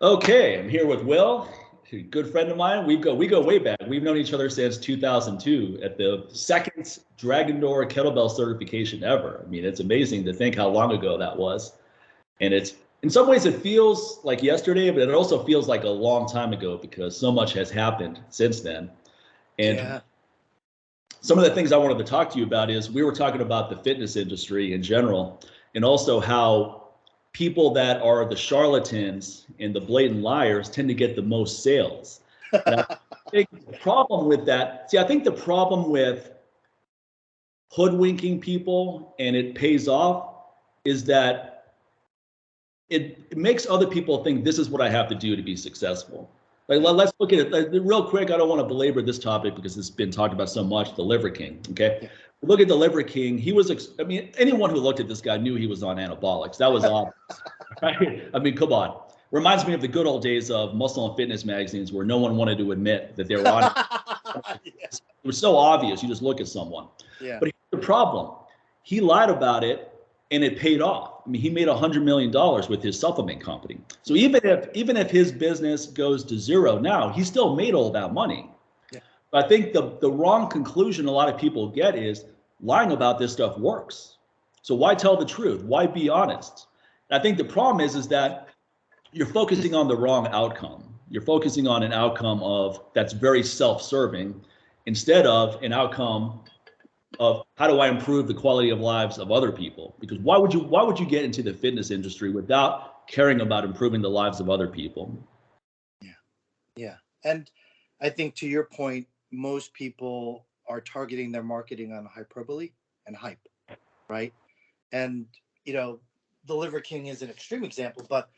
Okay, I'm here with Will, a good friend of mine. We go way back. We've known each other since 2002 at the second Dragon Door kettlebell certification ever. I mean, it's amazing to think how long ago that was. And it's in some ways it feels like yesterday, but it also feels like a long time ago because so much has happened since then. And Yeah. some of the things I wanted to talk to you about is we were talking about the fitness industry in general, and also how people that are the charlatans and the blatant liars tend to get the most sales. And I think the problem with that, see, I think the problem with hoodwinking people and it pays off is that it makes other people think this is what I have to do to be successful. Like, let's look at it real quick. I don't want to belabor this topic because it's been talked about so much. The Liver King. Okay, Yeah. look at the Liver King. He was. I mean, anyone who looked at this guy knew he was on anabolics. That was obvious, right? I mean, come on. Reminds me of the good old days of muscle and fitness magazines where no one wanted to admit that they were on it. Yeah. It was so obvious. You just look at someone. Yeah. But here's the problem. He lied about it and it paid off. I mean, he made $100 million with his supplement company. So even if his business goes to zero now, he still made all that money. Yeah. But I think the wrong conclusion a lot of people get is lying about this stuff works. So why tell the truth? Why be honest? And I think the problem is that you're focusing on the wrong outcome. You're focusing on an outcome of that's very self-serving instead of an outcome of how do I improve the quality of lives of other people? Because why would you get into the fitness industry without caring about improving the lives of other people? Yeah. Yeah. And I think to your point, most people are targeting their marketing on hyperbole and hype, right? And, you know, the Liver King is an extreme example, but,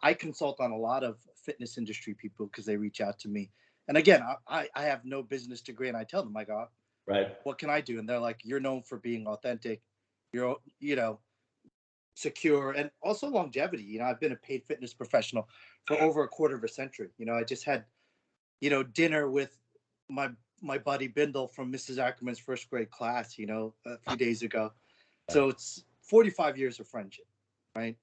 I consult on a lot of fitness industry people because they reach out to me. And again, I have no business degree and I tell them, I go, Right. what can I do? And they're like, you're known for being authentic. You're, secure and also longevity. I've been a paid fitness professional for over a quarter of a century. I just had, dinner with my my buddy Bindle from Mrs. Ackerman's first grade class, a few days ago. So it's 45 years of friendship, right?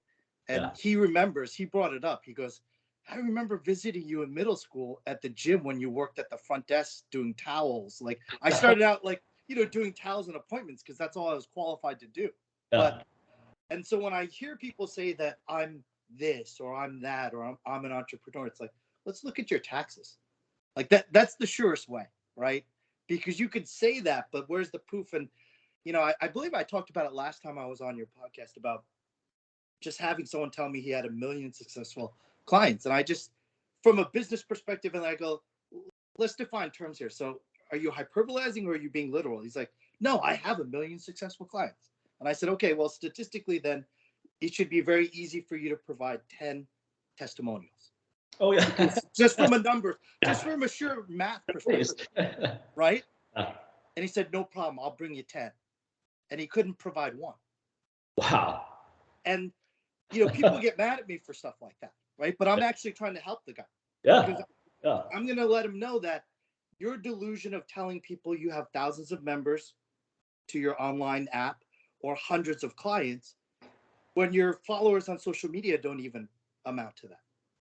And Yeah. he brought it up. He goes, I remember visiting you in middle school at the gym when you worked at the front desk doing towels. Like I started out like, doing towels and appointments because that's all I was qualified to do. But Yeah. and so when I hear people say that I'm this or I'm that or I'm an entrepreneur, it's like, let's look at your taxes. Like that's the surest way, right? Because you could say that, but where's the proof? And I believe I talked about it last time I was on your podcast about just having someone tell me he had 1 million successful clients. And I just, from a business perspective, and I go, let's define terms here. So are you hyperbolizing or are you being literal? He's like, no, I have 1 million successful clients. And I said, okay, well, statistically, then it should be very easy for you to provide 10 testimonials. Oh yeah. Because just from a number, just from a sheer math Please. perspective, right? Yeah. And he said, no problem, I'll bring you 10. And he couldn't provide one. Wow. And, people get mad at me for stuff like that, right? But I'm actually trying to help the guy because Yeah. Yeah. I'm going to let him know that your delusion of telling people you have thousands of members to your online app or hundreds of clients when your followers on social media don't even amount to that.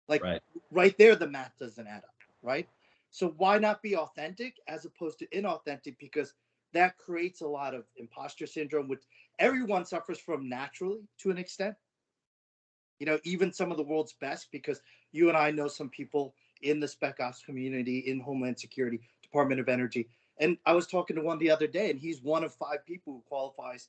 Like Right. right there, the math doesn't add up, right? So why not be authentic as opposed to inauthentic? Because that creates a lot of imposter syndrome, which everyone suffers from naturally to an extent. Even some of the world's best, because you and I know some people in the spec ops community, in Homeland Security, Department of Energy. And I was talking to one the other day, and he's one of 5 people who qualifies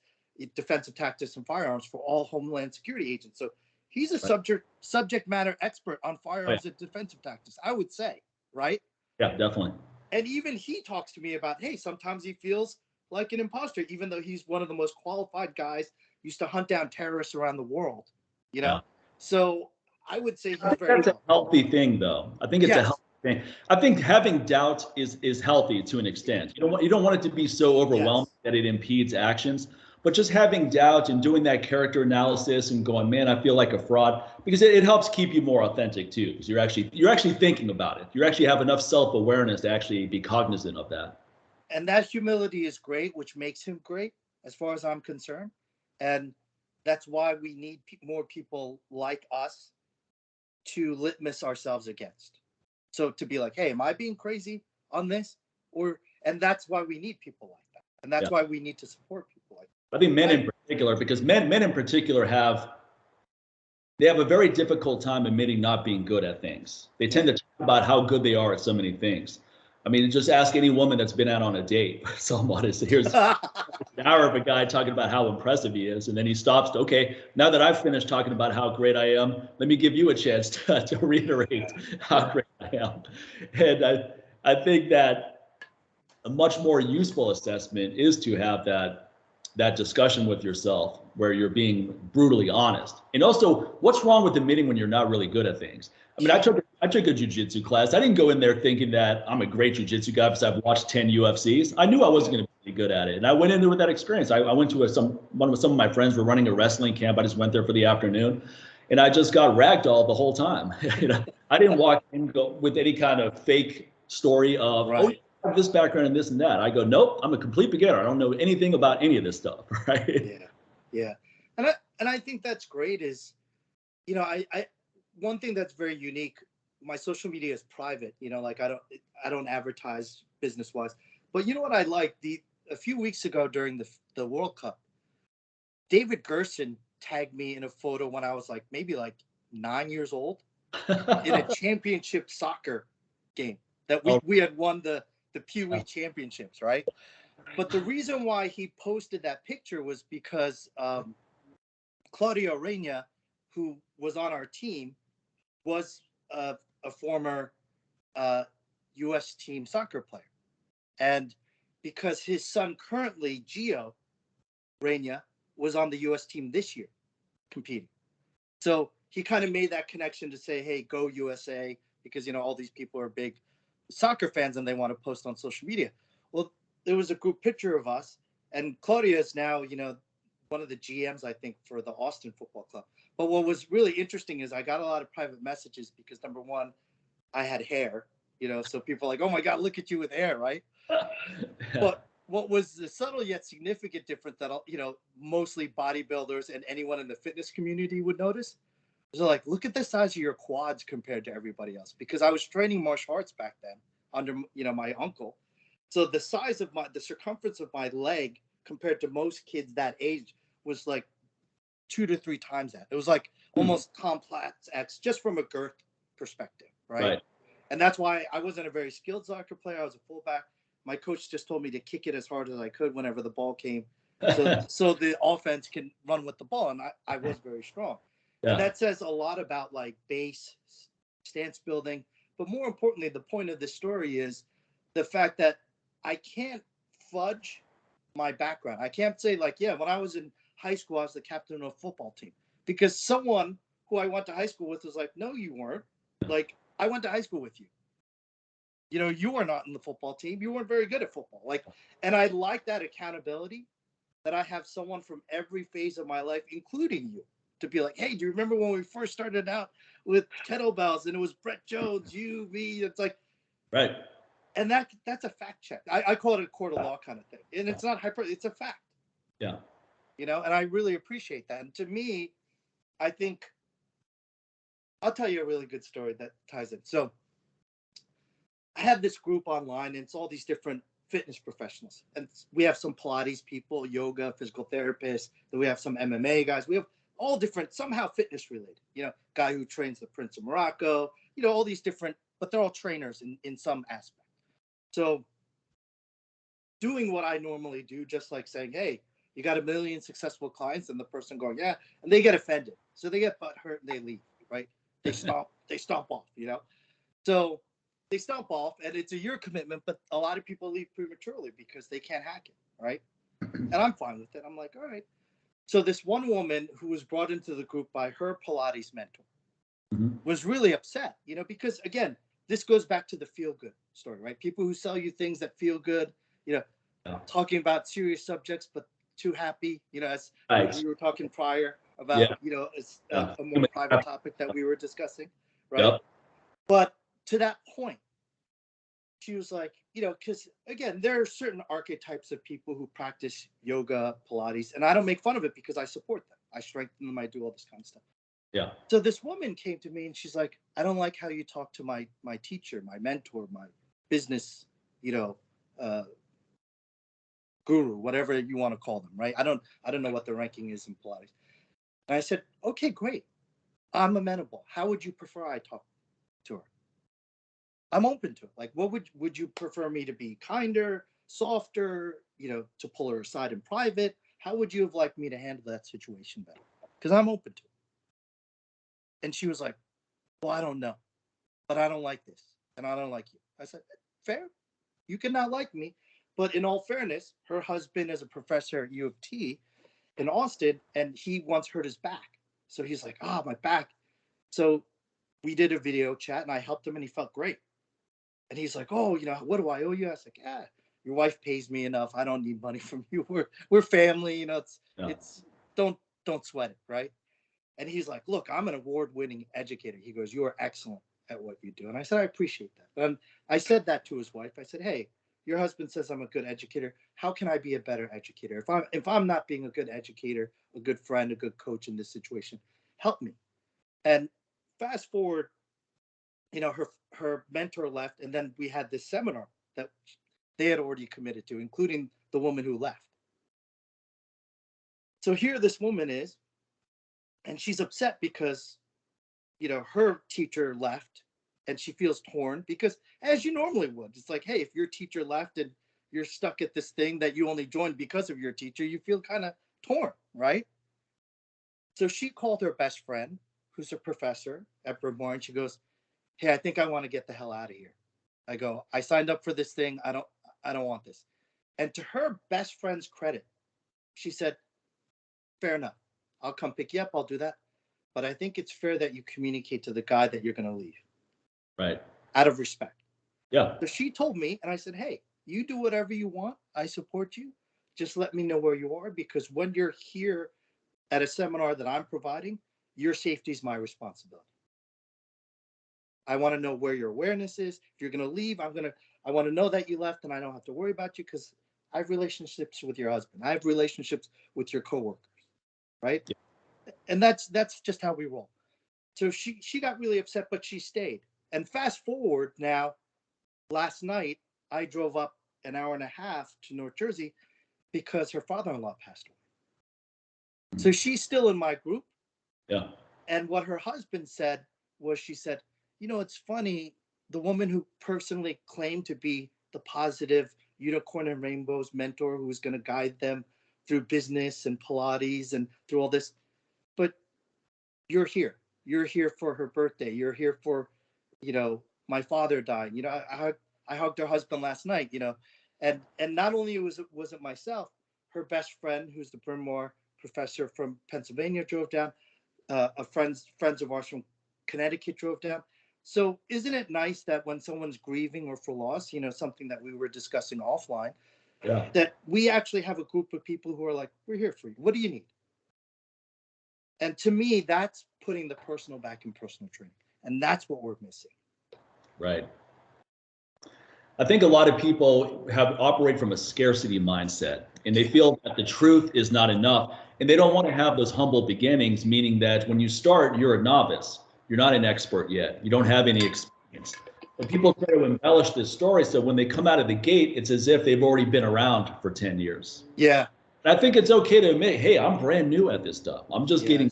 defensive tactics and firearms for all Homeland Security agents. So he's a Right. subject matter expert on Oh, yeah. firearms and defensive tactics, I would say, right? Yeah. Definitely. And even he talks to me about, hey, sometimes he feels like an imposter, even though he's one of the most qualified guys, used to hunt down terrorists around the world, you Yeah. know? So I would say I he's think very that's a well. healthy thing, though. I think it's a Yes. healthy thing. I think having doubt is healthy to an extent. You don't want it to be so overwhelming Yes. that it impedes actions, but just having doubt and doing that character analysis and going, man, I feel like a fraud, because it helps keep you more authentic too, because you're actually thinking about it. You actually have enough self-awareness to actually be cognizant of that. And that humility is great, which makes him great, as far as I'm concerned. And that's why we need more people like us to litmus ourselves against. So to be like, hey, am I being crazy on this? And that's why we need people like that. And that's why we need to support people like that. I think men in particular, because men in particular have a very difficult time admitting not being good at things. They tend to talk about how good they are at so many things. I mean, just ask any woman that's been out on a date with someone. Here's an hour of a guy talking about how impressive he is, and then he stops. Okay, now that I've finished talking about how great I am, let me give you a chance to reiterate how great I am. And I think that a much more useful assessment is to have that discussion with yourself where you're being brutally honest. And also, what's wrong with admitting when you're not really good at things? I mean, I took a jiu-jitsu class. I didn't go in there thinking that I'm a great jiu-jitsu guy because I've watched 10 UFCs. I knew I wasn't going to be good at it. And I went in there with that experience. I went to some of my friends were running a wrestling camp. I just went there for the afternoon. And I just got ragdolled the whole time. I didn't walk in with any kind of fake story of, oh, I have this background and this and that. I go, nope, I'm a complete beginner. I don't know anything about any of this stuff, right? Yeah. And I think that's great is, I one thing that's very unique, my social media is private, like I don't advertise business wise, but you know what I like? A few weeks ago during the World Cup, David Gerson tagged me in a photo when I was maybe 9 years old in a championship soccer game that we had won the Pee Wee championships, right? But the reason why he posted that picture was because Claudio Reyna, who was on our team, was a former U.S. team soccer player. And because his son currently, Gio Reyna, was on the U.S. team this year competing. So he kind of made that connection to say, hey, go USA, because, all these people are big soccer fans and they want to post on social media. Well, there was a group picture of us, and Claudia is now, one of the GMs, I think, for the Austin Football Club. But what was really interesting is I got a lot of private messages because, number one, I had hair, so people are like, oh my God, look at you with hair, right? But what was the subtle yet significant difference that, mostly bodybuilders and anyone in the fitness community would notice? So look at the size of your quads compared to everybody else, because I was training martial arts back then under, my uncle. So the size of the circumference of my leg compared to most kids that age was 2 to 3 times that. It was almost complex X just from a girth perspective, right? And that's why I wasn't a very skilled soccer player. I was a fullback. My coach just told me to kick it as hard as I could whenever the ball came, so the offense can run with the ball, and I was very strong. Yeah. And that says a lot about base, stance building. But more importantly, the point of this story is the fact that I can't fudge my background. I can't say when I was in high school, I was the captain of a football team, because someone who I went to high school with was like, no, you weren't. I went to high school with you. You were not in the football team. You weren't very good at football. And I like that accountability, that I have someone from every phase of my life, including you, to be like, hey, do you remember when we first started out with kettlebells and it was Brett Jones, you, me? It's right. And that's a fact check. I call it a court of law kind of thing. And it's not it's a fact. Yeah. And I really appreciate that. And to me, I think I'll tell you a really good story that ties in. So I have this group online, and it's all these different fitness professionals. And we have some Pilates people, yoga, physical therapists. Then we have some MMA guys. We have all different, somehow fitness related. Guy who trains the Prince of Morocco, all these different, but they're all trainers in some aspect. So doing what I normally do, just like saying, hey, you got 1 million successful clients, and the person going, yeah, and they get offended. So they get butthurt and they leave, right? They stomp off, So they stomp off, and it's a year commitment, but a lot of people leave prematurely because they can't hack it, right? And I'm fine with it. I'm like, all right. So this one woman who was brought into the group by her Pilates mentor was really upset, because again, this goes back to the feel good story, right? People who sell you things that feel good, talking about serious subjects, but too happy, as we were talking prior about, a more private topic that we were discussing, right? Yep. But to that point, she was like, because again, there are certain archetypes of people who practice yoga, Pilates, and I don't make fun of it because I support them. I strengthen them. I do all this kind of stuff. Yeah. So this woman came to me and she's like, I don't like how you talk to my teacher, my mentor, my business, you know, uh, guru, whatever you want to call them, right? I don't know what the ranking is in Pilates. And I said, okay, great. I'm amenable. How would you prefer I talk to her? I'm open to it. Like, what would you prefer me to be kinder, softer, to pull her aside in private? How would you have liked me to handle that situation better? Because I'm open to it. And she was like, well, I don't know, but I don't like this, and I don't like you. I said, fair. You can not like me, but in all fairness, her husband is a professor at U of T in Austin, and he once hurt his back. So he's like, my back. So we did a video chat, and I helped him, and he felt great. And he's like, oh, what do I owe you? I was like, your wife pays me enough. I don't need money from you. We're family. It's don't sweat it, right? And he's like, look, I'm an award-winning educator. He goes, you are excellent at what you do. And I said, I appreciate that. And I said that to his wife. I said, hey, your husband says I'm a good educator. How can I be a better educator? If I'm not being a good educator, a good friend, a good coach in this situation, help me. And fast forward, her mentor left, and then we had this seminar that they had already committed to, including the woman who left. So here this woman is, and she's upset because her teacher left, and she feels torn because, as you normally would, it's like, hey, if your teacher left and you're stuck at this thing that you only joined because of your teacher, you feel kind of torn, right? So she called her best friend, who's a professor at Bryn Mawr, and she goes, hey, I think I want to get the hell out of here. I go, I signed up for this thing. I don't want this. And to her best friend's credit, she said, fair enough. I'll come pick you up. I'll do that. But I think it's fair that you communicate to the guy that you're going to leave. Right. Out of respect. Yeah. So she told me, and I said, hey, you do whatever you want. I support you. Just let me know where you are, because when you're here at a seminar that I'm providing, your safety is my responsibility. I want to know where your awareness is. If you're going to leave, I want to know that you left, and I don't have to worry about you, because I have relationships with your husband. I have relationships with your coworkers, right? Yeah. And that's just how we roll. So she got really upset, but she stayed. And fast forward now, last night, I drove up an hour and a half to North Jersey because her father-in-law passed away. So she's still in my group. Yeah. And what her husband said was, she said, it's funny, the woman who personally claimed to be the positive unicorn and rainbows mentor who was going to guide them through business and Pilates and through all this, but you're here. You're here for her birthday. You're here for, my father dying. I hugged her husband last night, and not only was it myself, her best friend, who's the Bryn Mawr professor from Pennsylvania, drove down. Friends of ours from Connecticut drove down. So isn't it nice that when someone's grieving or for loss, something that we were discussing offline, that we actually have a group of people who are like, we're here for you. What do you need? And to me, that's putting the personal back in personal training. And that's what we're missing. Right. I think a lot of people operate from a scarcity mindset, and they feel that the truth is not enough, and they don't want to have those humble beginnings, meaning that when you start, you're a novice. You're not an expert yet. You don't have any experience. But people try to embellish this story, so when they come out of the gate, it's as if they've already been around for 10 years. Yeah. And I think it's okay to admit, hey, I'm brand new at this stuff. I'm just getting.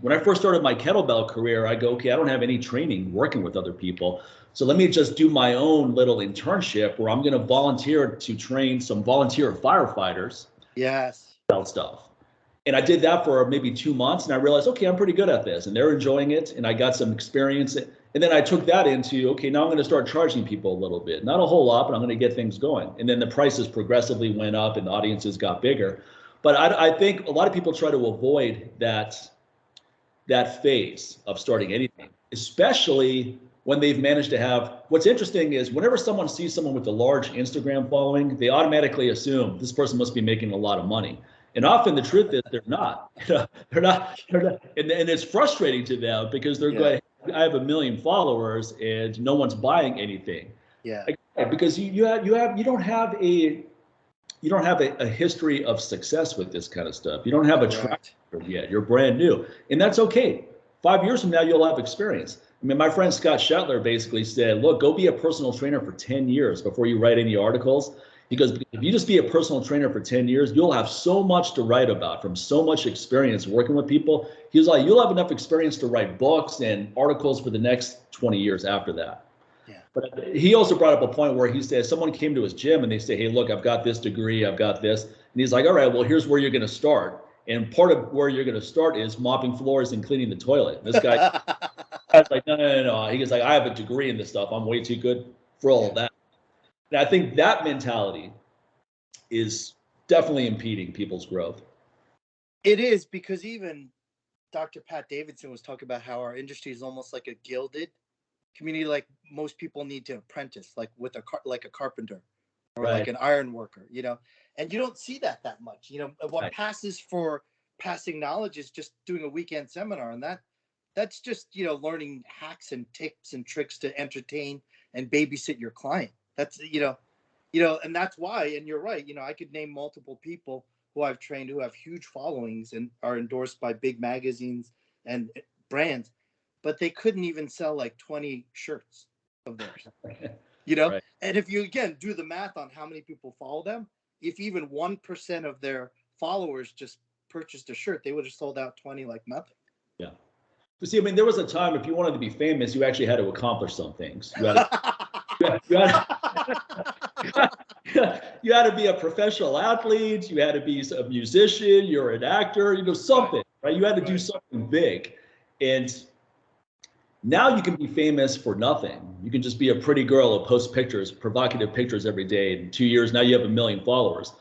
When I first started my kettlebell career, I go, okay, I don't have any training working with other people. So let me just do my own little internship where I'm going to volunteer to train some volunteer firefighters. Yes. Stuff. And I did that for maybe 2 months, and I realized, okay, I'm pretty good at this, and they're enjoying it, and I got some experience. And then I took that into, okay, now I'm going to start charging people a little bit. Not a whole lot, but I'm going to get things going. And then the prices progressively went up and the audiences got bigger. But I think a lot of people try to avoid that phase of starting anything, especially when they've managed to have. What's interesting is whenever someone sees someone with a large Instagram following, they automatically assume this person must be making a lot of money. And often the truth is they're not. They're not. And it's frustrating to them because they're going, I have 1 million followers and no one's buying anything. Yeah. Because you don't have a history of success with this kind of stuff. You don't have a track record yet. You're brand new, and that's okay. 5 years from now, you'll have experience. I mean, my friend Scott Shetler basically said, look, go be a personal trainer for 10 years before you write any articles. Because if you just be a personal trainer for 10 years, you'll have so much to write about from so much experience working with people. He was like, you'll have enough experience to write books and articles for the next 20 years after that. Yeah. But he also brought up a point where he said someone came to his gym and they say, hey, look, I've got this degree, I've got this. And he's like, all right, well, here's where you're going to start. And part of where you're going to start is mopping floors and cleaning the toilet. This guy was like, no. He goes like, I have a degree in this stuff. I'm way too good for all of that. And I think that mentality is definitely impeding people's growth. It is, because even Dr. Pat Davidson was talking about how our industry is almost like a gilded community. Like most people need to apprentice, like with like a carpenter or Right. like an iron worker, you know, and you don't see that much, you know. What Right. passes for passing knowledge is just doing a weekend seminar, and that's just, you know, learning hacks and tips and tricks to entertain and babysit your client. That's, you know, and that's why, and you're right, you know, I could name multiple people who I've trained who have huge followings and are endorsed by big magazines and brands, but they couldn't even sell like 20 shirts of theirs, you know? Right. And if you, again, do the math on how many people follow them, if even 1% of their followers just purchased a shirt, they would have sold out 20 like nothing. Yeah. But see, I mean, there was a time if you wanted to be famous, you actually had to accomplish some things. You had to be a professional athlete. You had to be a musician. You're an actor. You know, something, right? You had to do something big. And now you can be famous for nothing. You can just be a pretty girl who posts pictures, provocative pictures every day. In 2 years, now you have 1 million followers.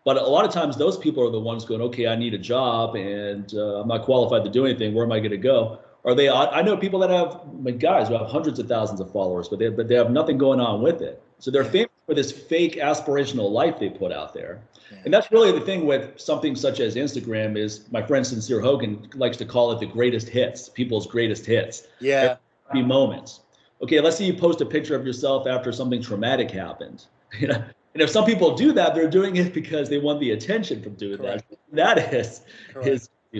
But a lot of times those people are the ones going, okay, I need a job and I'm not qualified to do anything. Where am I going to go? I know people that have, guys who have hundreds of thousands of followers, but they have nothing going on with it. So they're famous for this fake aspirational life they put out there. Yeah. And that's really the thing with something such as Instagram is my friend Sincere Hogan likes to call it the greatest hits, people's greatest hits. Yeah. Happy moments. Okay, let's say you post a picture of yourself after something traumatic happened. You know, and if some people do that, they're doing it because they want the attention from doing that. That is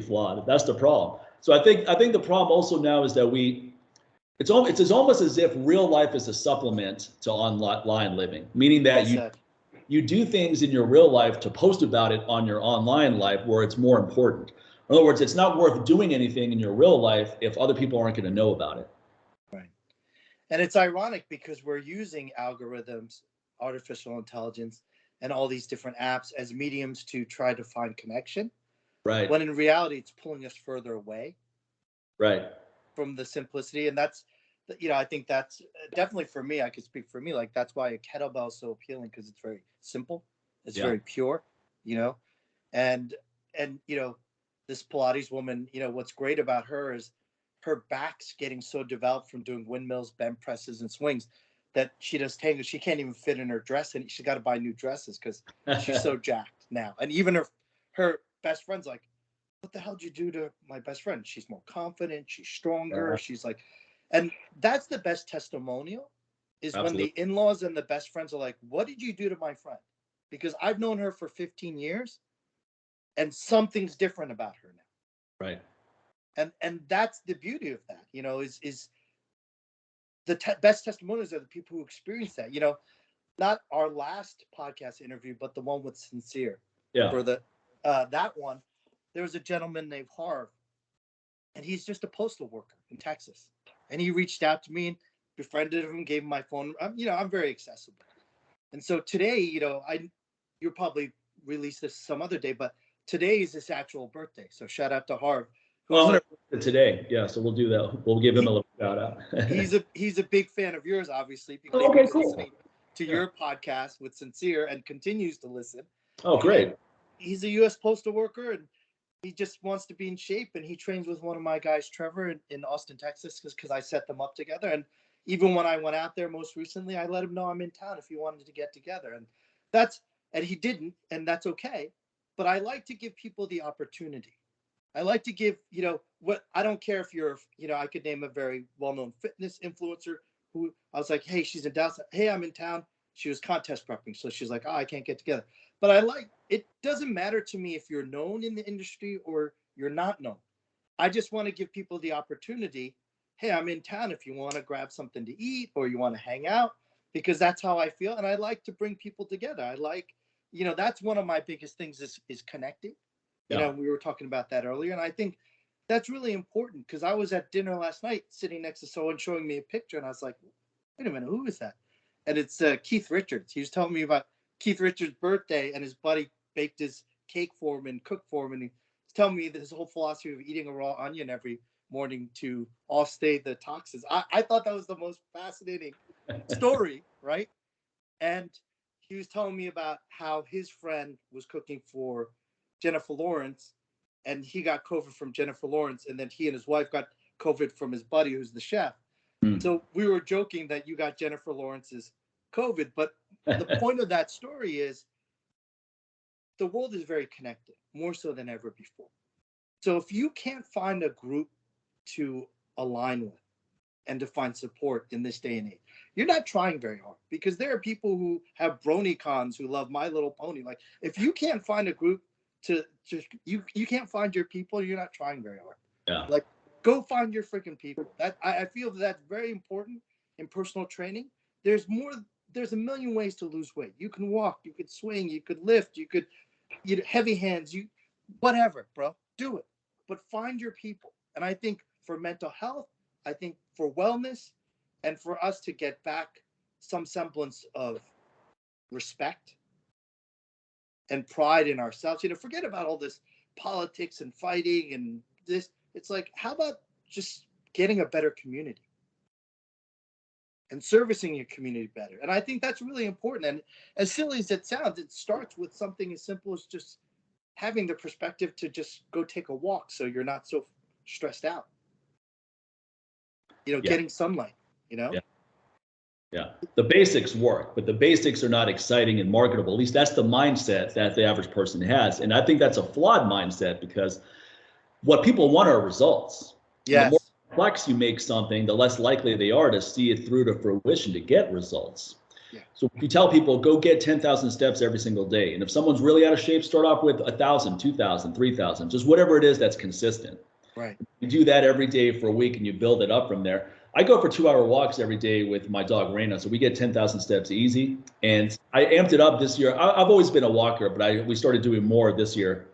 flawed. That's the problem. So I think the problem also now is that it's almost as if real life is a supplement to online living, meaning that you do things in your real life to post about it on your online life where it's more important. In other words, it's not worth doing anything in your real life if other people aren't going to know about it. Right. And it's ironic because we're using algorithms, artificial intelligence, and all these different apps as mediums to try to find connection. Right. When in reality, it's pulling us further away. Right. From the simplicity. And that's, you know, I think that's definitely for me, I could speak for me, like that's why a kettlebell is so appealing, because it's very simple. It's very pure, you know, and, you know, this Pilates woman, you know, what's great about her is her back's getting so developed from doing windmills, bent presses, and swings that she does tango. She can't even fit in her dress, and she got to buy new dresses because she's so jacked now. And even her best friend's like, what the hell did you do to my best friend? She's more confident. She's stronger. She's like, and that's the best testimonial is when the in-laws and the best friends are like, what did you do to my friend? Because I've known her for 15 years and something's different about her now. Right. And that's the beauty of that, you know, is the best testimonials are the people who experience that, you know, not our last podcast interview, but the one with Sincere. Yeah. For the, that one, there was a gentleman named Harv, and he's just a postal worker in Texas. And he reached out to me and befriended him, gave him my phone. You know, I'm very accessible. And so today, you know, you'll probably release this some other day, but today is his actual birthday. So shout out to Harv. Well, today. Yeah, so we'll do that. We'll give him a little shout out. he's a big fan of yours, obviously, because he's listening to your podcast with Sincere and continues to listen. Oh, great. And he's a U.S. postal worker, and he just wants to be in shape, and he trains with one of my guys, Trevor, in Austin, Texas, because I set them up together. And even when I went out there most recently, I let him know I'm in town if he wanted to get together. And he didn't, and that's okay. But I like to give people the opportunity. I like to give, you know, I don't care if you're, you know, I could name a very well-known fitness influencer who I was like, hey, she's in Dallas. Hey, I'm in town. She was contest prepping. So she's like, oh, I can't get together. But it doesn't matter to me if you're known in the industry or you're not known. I just want to give people the opportunity. Hey, I'm in town if you want to grab something to eat or you want to hang out, because that's how I feel. And I like to bring people together. I like, that's one of my biggest things is connecting. Yeah. We were talking about that earlier. And I think that's really important, because I was at dinner last night sitting next to someone showing me a picture. And I was like, wait a minute, who is that? And it's Keith Richards. He was telling me about Keith Richards' birthday, and his buddy baked his cake for him and cooked for him. And he's telling me his whole philosophy of eating a raw onion every morning to offset the toxins. I thought that was the most fascinating story, right? And he was telling me about how his friend was cooking for Jennifer Lawrence, and he got COVID from Jennifer Lawrence, and then he and his wife got COVID from his buddy who's the chef. So we were joking that you got Jennifer Lawrence's COVID, but the point of that story is the world is very connected, more so than ever before. So if you can't find a group to align with and to find support in this day and age, you're not trying very hard, because there are people who have BronyCons who love My Little Pony. Like, if you can't find a group to just, you can't find your people, you're not trying very hard. Yeah. Like, go find your freaking people. That I feel that's very important in personal training. There's a million ways to lose weight. You can walk, you could swing, you could lift, you could heavy hands, whatever, bro, do it. But find your people. And I think for mental health, I think for wellness, and for us to get back some semblance of respect and pride in ourselves, forget about all this politics and fighting and this. It's like, how about just getting a better community and servicing your community better? And I think that's really important. And as silly as it sounds, it starts with something as simple as just having the perspective to just go take a walk, so you're not so stressed out. Getting sunlight, Yeah. Yeah. The basics work, but the basics are not exciting and marketable. At least that's the mindset that the average person has. And I think that's a flawed mindset, because what people want are results. Yes. The more complex you make something, the less likely they are to see it through to fruition, to get results. Yeah. So if you tell people, go get 10,000 steps every single day, and if someone's really out of shape, start off with 1,000, 2,000, 3,000, just whatever it is that's consistent. Right. You do that every day for a week and you build it up from there. I go for 2-hour walks every day with my dog Raina, so we get 10,000 steps easy. And I amped it up this year. I've always been a walker, but we started doing more this year.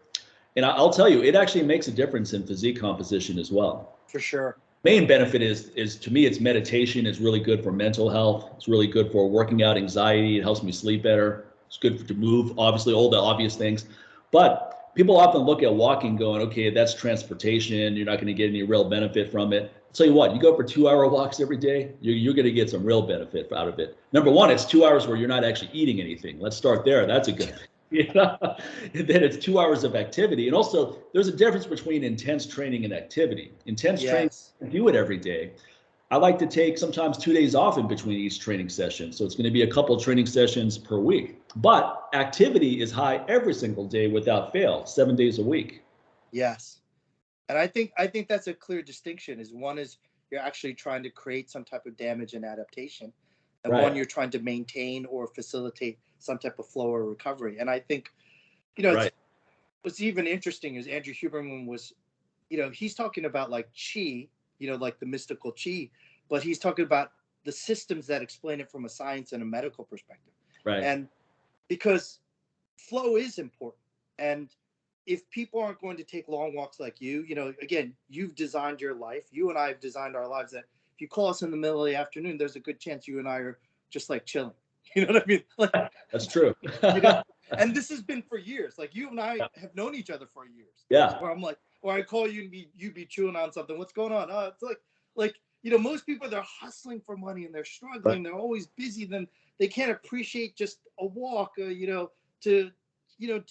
And I'll tell you, it actually makes a difference in physique composition as well. For sure. Main benefit is to me, it's meditation. It's really good for mental health. It's really good for working out anxiety. It helps me sleep better. It's good to move, obviously, all the obvious things. But people often look at walking going, okay, that's transportation. You're not going to get any real benefit from it. I'll tell you what, you go for 2-hour walks every day, you're going to get some real benefit out of it. Number one, it's 2 hours where you're not actually eating anything. Let's start there. That's a good thing. And then it's 2 hours of activity. And also, there's a difference between intense training and activity. Intense training, you do it every day. I like to take sometimes 2 days off in between each training session. So it's going to be a couple of training sessions per week. But activity is high every single day without fail, 7 days a week. Yes. And I think that's a clear distinction. One is you're actually trying to create some type of damage and adaptation. And Right. One, you're trying to maintain or facilitate some type of flow or recovery. And I think, Right. what's even interesting is Andrew Huberman was, he's talking about like chi, like the mystical chi, but he's talking about the systems that explain it from a science and a medical perspective. Right. And because flow is important. And if people aren't going to take long walks like you, again, you've designed your life. You and I have designed our lives that if you call us in the middle of the afternoon, there's a good chance you and I are just like chilling. You know what I mean? Like, that's true. And this has been for years. Like, you and I have known each other for years. Yeah. Where I'm like, or I call you and you be chewing on something. What's going on? It's like most people, they're hustling for money and they're struggling. Right. They're always busy. Then they can't appreciate just a walk, to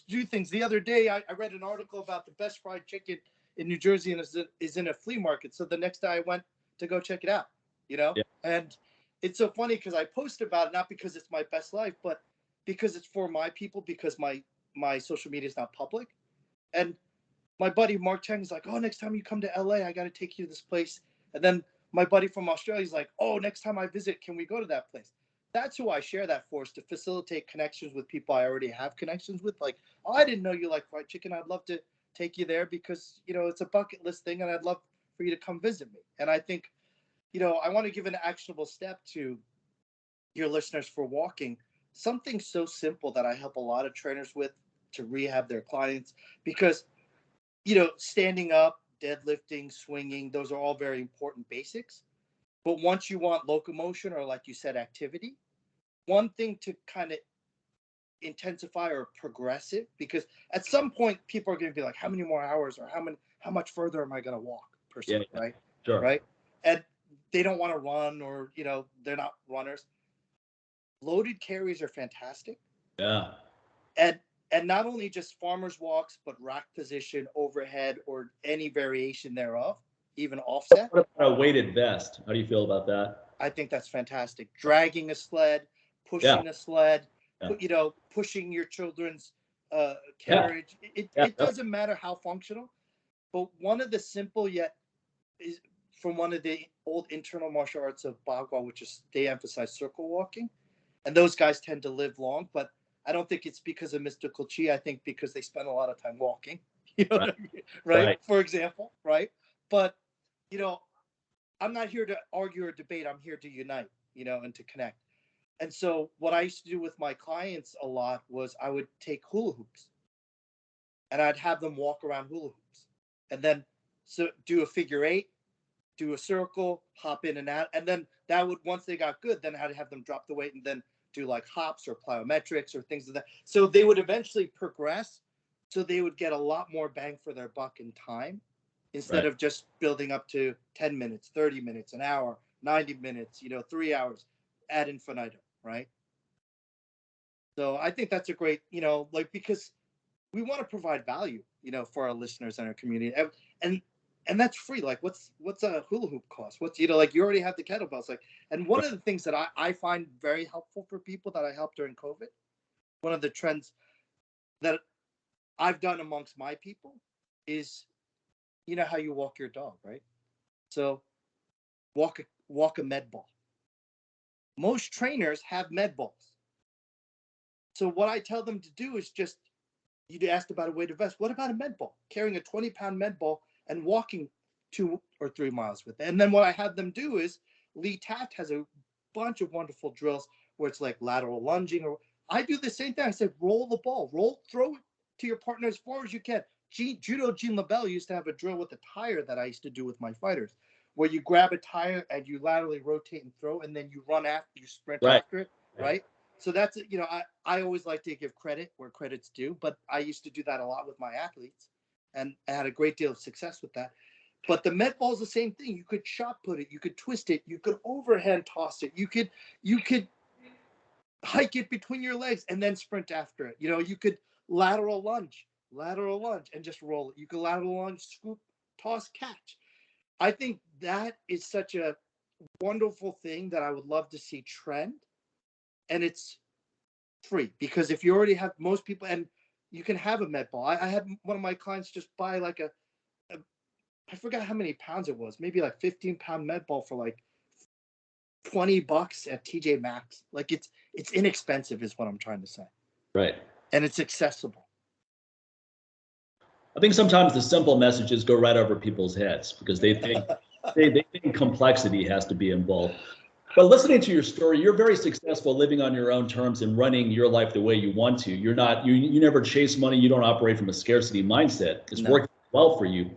do things. The other day, I read an article about the best fried chicken in New Jersey, and is in a flea market. So the next day I went to go check it out, Yeah. And it's so funny because I post about it, not because it's my best life, but because it's for my people, because my social media is not public. And my buddy Mark Chang is like, oh, next time you come to LA, I got to take you to this place. And then my buddy from Australia is like, oh, next time I visit, can we go to that place? That's who I share that for, is to facilitate connections with people I already have connections with. Like, oh, I didn't know you like fried chicken. I'd love to take you there because, it's a bucket list thing and I'd love for you to come visit me. And I think, I want to give an actionable step to your listeners for walking. Something so simple that I help a lot of trainers with to rehab their clients, because, standing up, deadlifting, swinging, those are all very important basics. But once you want locomotion or, like you said, activity, one thing to kind of intensify or progressive, because at some point people are going to be like, how many more hours or how much further am I going to walk per se, Yeah. right? Sure. Right. And they don't want to run, or, they're not runners. Loaded carries are fantastic. Yeah. And not only just farmer's walks, but rack position, overhead, or any variation thereof, even offset. What about a weighted vest? How do you feel about that? I think that's fantastic. Dragging a sled, Yeah. pushing a sled, Yeah. pushing your children's Yeah. carriage. Yeah. It doesn't matter how functional, but one of the simple yet is from one of the old internal martial arts of Bagua, which is they emphasize circle walking, and those guys tend to live long. But I don't think it's because of mystical chi. I think because they spend a lot of time walking. You know Right. what I mean? Right? Right. For example, right? But I'm not here to argue or debate. I'm here to unite, and to connect. And so what I used to do with my clients a lot was I would take hula hoops and I'd have them walk around hula hoops, and then do a figure eight, do a circle, hop in and out. And then that would, once they got good, then I'd have them drop the weight and then do like hops or plyometrics or things like that. So they would eventually progress. So they would get a lot more bang for their buck in time, instead of just building up to 10 minutes, 30 minutes, an hour, 90 minutes, 3 hours ad infinitum, right? So I think that's a great, because we want to provide value, for our listeners and our community. And that's free. Like what's a hula hoop cost? What's, like you already have the kettlebells. Like, and one of the things that I find very helpful for people that I helped during COVID, one of the trends that I've done amongst my people is, how you walk your dog, right? So walk a med ball. Most trainers have med balls. So what I tell them to do is just, you asked about a weighted vest. What about a med ball? Carrying a 20-pound med ball and walking 2 or 3 miles with it. And then what I have them do is, Lee Taft has a bunch of wonderful drills where it's like lateral lunging, or I do the same thing. I say, roll the ball, throw it to your partner as far as you can. Judo Gene LaBelle used to have a drill with a tire that I used to do with my fighters, where you grab a tire and you laterally rotate and throw, and then you run after, you sprint after it, right? So that's, I always like to give credit where credit's due, but I used to do that a lot with my athletes, and I had a great deal of success with that. But the med ball is the same thing. You could shot put it, you could twist it, you could overhand toss it, you could hike it between your legs and then sprint after it. You could lateral lunge, and just roll it. You could lateral lunge, scoop, toss, catch. I think that is such a wonderful thing that I would love to see trend. And it's free, because if you already have, most people, and you can have a med ball. I had one of my clients just buy like I forgot how many pounds it was, maybe like 15-pound med ball for like $20 at TJ Maxx. Like it's inexpensive is what I'm trying to say. Right. And it's accessible. I think sometimes the simple messages go right over people's heads because they think they think complexity has to be involved. But listening to your story, you're very successful living on your own terms and running your life the way you want to. You're not, you never chase money. You don't operate from a scarcity mindset. It's working well for you.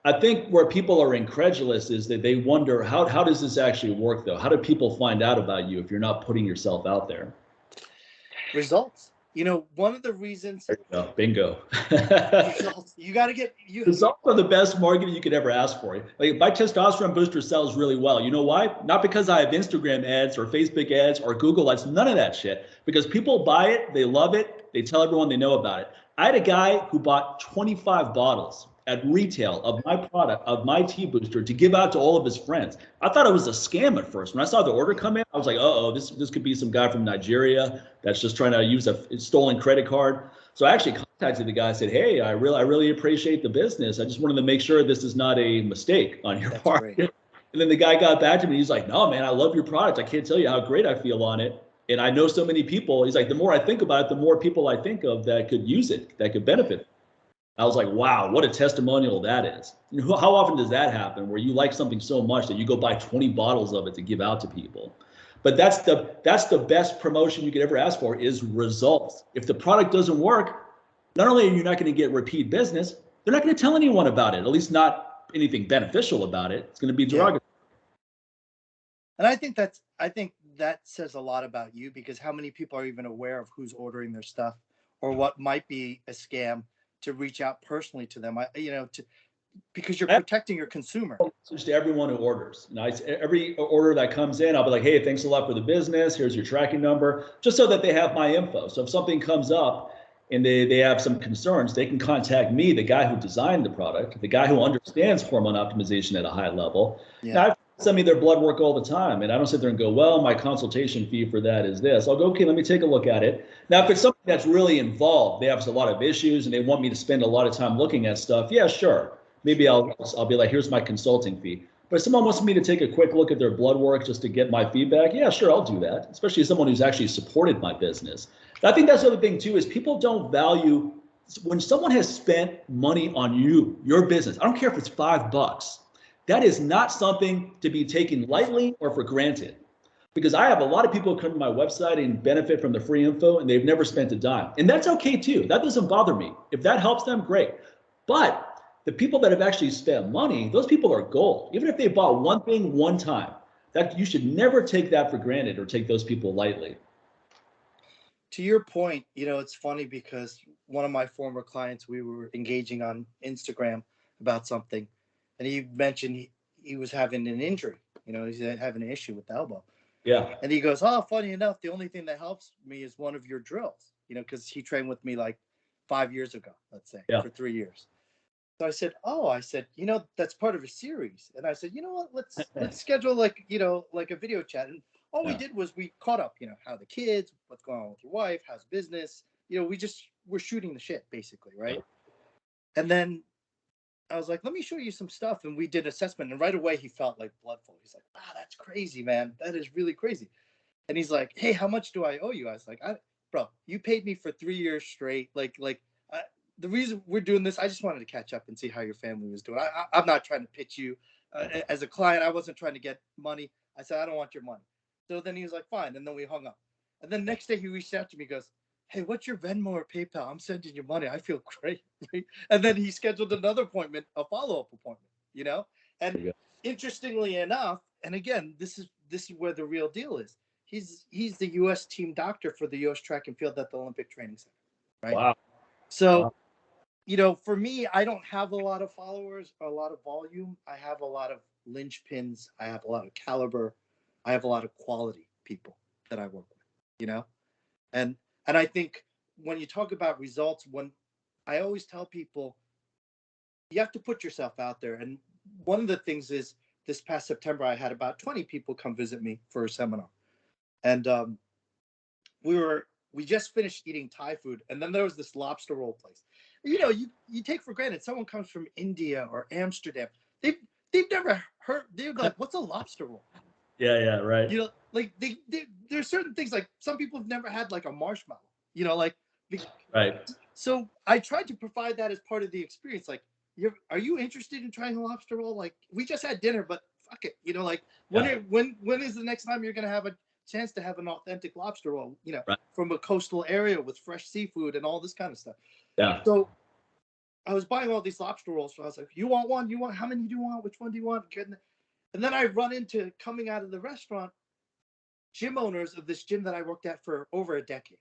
I think where people are incredulous is that they wonder, how does this actually work though? How do people find out about you if you're not putting yourself out there? Results. One of the reasons. Bingo. Results. You got to get Results are the best marketing you could ever ask for. Like my testosterone booster sells really well. You know why? Not because I have Instagram ads or Facebook ads or Google ads, none of that shit. Because people buy it, they love it, they tell everyone they know about it. I had a guy who bought 25 bottles at retail of my product, of my T booster, to give out to all of his friends. I thought it was a scam at first. When I saw the order come in, I was like, this could be some guy from Nigeria that's just trying to use a stolen credit card. So I actually contacted the guy. I said, hey, I really appreciate the business. I just wanted to make sure this is not a mistake on your part. Great. And then the guy got back to me. He's like, no, man, I love your product. I can't tell you how great I feel on it. And I know so many people. He's like, the more I think about it, the more people I think of that could use it, that could benefit. I was like, wow, what a testimonial that is. You know, how often does that happen where you like something so much that you go buy 20 bottles of it to give out to people? But that's the best promotion you could ever ask for is results. If the product doesn't work, not only are you not going to get repeat business, they're not going to tell anyone about it, at least not anything beneficial about it. It's going to be derogatory. And I think that says a lot about you, because how many people are even aware of who's ordering their stuff or what might be a scam to reach out personally to them? Because you're protecting your consumer. Message to everyone who orders. Every order that comes in, I'll be like, hey, thanks a lot for the business. Here's your tracking number, just so that they have my info. So if something comes up and they have some concerns, they can contact me, the guy who designed the product, the guy who understands hormone optimization at a high level. Yeah. Now, I send me their blood work all the time, and I don't sit there and go, well, my consultation fee for that is this. I'll go, okay, let me take a look at it. Now, if it's something that's really involved, they have a lot of issues and they want me to spend a lot of time looking at stuff, yeah, sure. Maybe I'll be like, here's my consulting fee. But if someone wants me to take a quick look at their blood work just to get my feedback, yeah, sure, I'll do that, especially as someone who's actually supported my business. And I think that's the other thing too, is people don't value when someone has spent money on you, your business. I don't care if it's $5. That is not something to be taken lightly or for granted. Because I have a lot of people come to my website and benefit from the free info and they've never spent a dime. And that's okay too. That doesn't bother me. If that helps them, great. But the people that have actually spent money, those people are gold. Even if they bought one thing one time, that you should never take that for granted or take those people lightly. To your point, it's funny because one of my former clients, we were engaging on Instagram about something, and he mentioned he was having an injury. He's having an issue with the elbow. Yeah. And he goes, oh, funny enough, the only thing that helps me is one of your drills, because he trained with me like 5 years ago, let's say, for 3 years. So I said, that's part of a series. And I said, you know what, let's schedule like a video chat. And all we did was we caught up, how the kids, what's going on with your wife, how's business, we're shooting the shit basically. Right. And then I was like, let me show you some stuff. And we did assessment. And right away he felt like bloodful. He's like, wow, that's crazy, man. That is really crazy. And he's like, hey, how much do I owe you? I was like, bro, you paid me for 3 years straight. The reason we're doing this, I just wanted to catch up and see how your family was doing. I'm not trying to pitch you as a client. I wasn't trying to get money. I said, I don't want your money. So then he was like, fine. And then we hung up. And then next day he reached out to me, goes, hey, what's your Venmo or PayPal? I'm sending you money. I feel great. And then he scheduled another appointment, a follow-up appointment, And interestingly enough, and again, this is where the real deal is. He's the U.S. team doctor for the U.S. track and field at the Olympic Training Center. Right. Wow. So, for me, I don't have a lot of followers, a lot of volume. I have a lot of linchpins. I have a lot of caliber. I have a lot of quality people that I work with, And I think when you talk about results, when I always tell people, you have to put yourself out there. And one of the things is this past September, I had about 20 people come visit me for a seminar. And we just finished eating Thai food. And then there was this lobster roll place. You take for granted someone comes from India or Amsterdam. They've never heard. They're like, what's a lobster roll? Yeah, right. There's certain things, like some people have never had like a marshmallow. Right. So I tried to provide that as part of the experience. Like, are you interested in trying a lobster roll? Like, we just had dinner, but fuck it. When is the next time you're gonna have a chance to have an authentic lobster roll? Right. From a coastal area with fresh seafood and all this kind of stuff. Yeah. So I was buying all these lobster rolls. So I was like, you want one? How many do you want? Which one do you want? And then I run into, coming out of the restaurant, gym owners of this gym that I worked at for over a decade.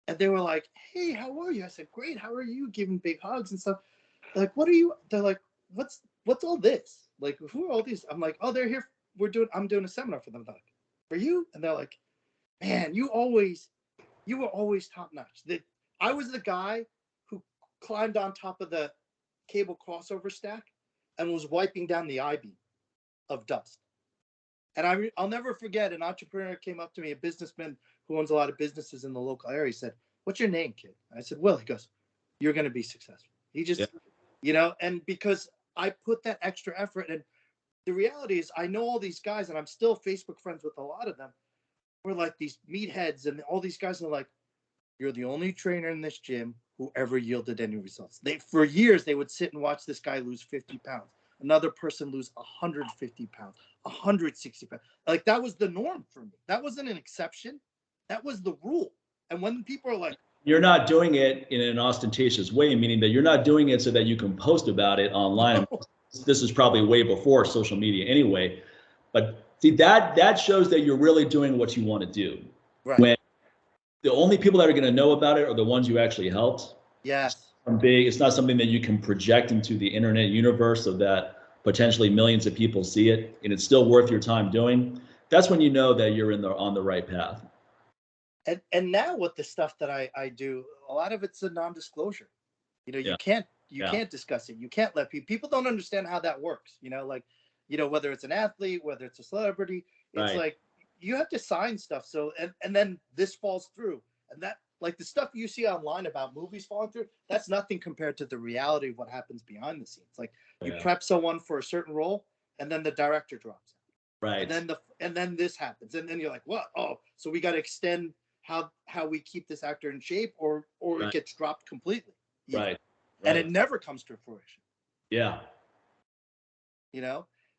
And they were like, hey, how are you? I said, great. How are you? Giving big hugs and stuff. They're like, what are you? They're like, what's all this? Like, who are all these? I'm like, oh, they're here. I'm doing a seminar for them. They're like, for you? And they're like, man, you were always top notch. I was the guy who climbed on top of the cable crossover stack and was wiping down the I-beam of dust. And I'll never forget, an entrepreneur came up to me, a businessman who owns a lot of businesses in the local area. He said, what's your name, kid? I said, Will. He goes, you're going to be successful. He just, and because I put that extra effort. And the reality is, I know all these guys, and I'm still Facebook friends with a lot of them. We're like these meatheads and all these guys are like, You're the only trainer in this gym who ever yielded any results. For years, they would sit and watch this guy lose 50 pounds. Another person lose 150 pounds, 160 pounds. Like, that was the norm for me. That wasn't an exception. That was the rule. And when people are like, you're not doing it in an ostentatious way, meaning that you're not doing it so that you can post about it online. no. This is probably way before social media anyway. But see, that shows that you're really doing what you want to do. Right. When the only people that are going to know about it are the ones you actually helped. Yes. It's not something that you can project into the internet universe so that potentially millions of people see it, and it's still worth your time doing. That's when you know that you're on the right path. And now with the stuff that I do, a lot of it's a non-disclosure. You can't discuss it. You can't let people don't understand how that works. Like, whether it's an athlete, whether it's a celebrity, it's right. like you have to sign stuff. So and then this falls through, and that, like, the stuff you see online about movies falling through, that's nothing compared to the reality of what happens behind the scenes. Like, you prep someone for a certain role, and then the director drops out. Right. And then this happens, and then you're like, what? Oh, so we got to extend how we keep this actor in shape, or right. It gets dropped completely. Right. And it never comes to fruition. Yeah.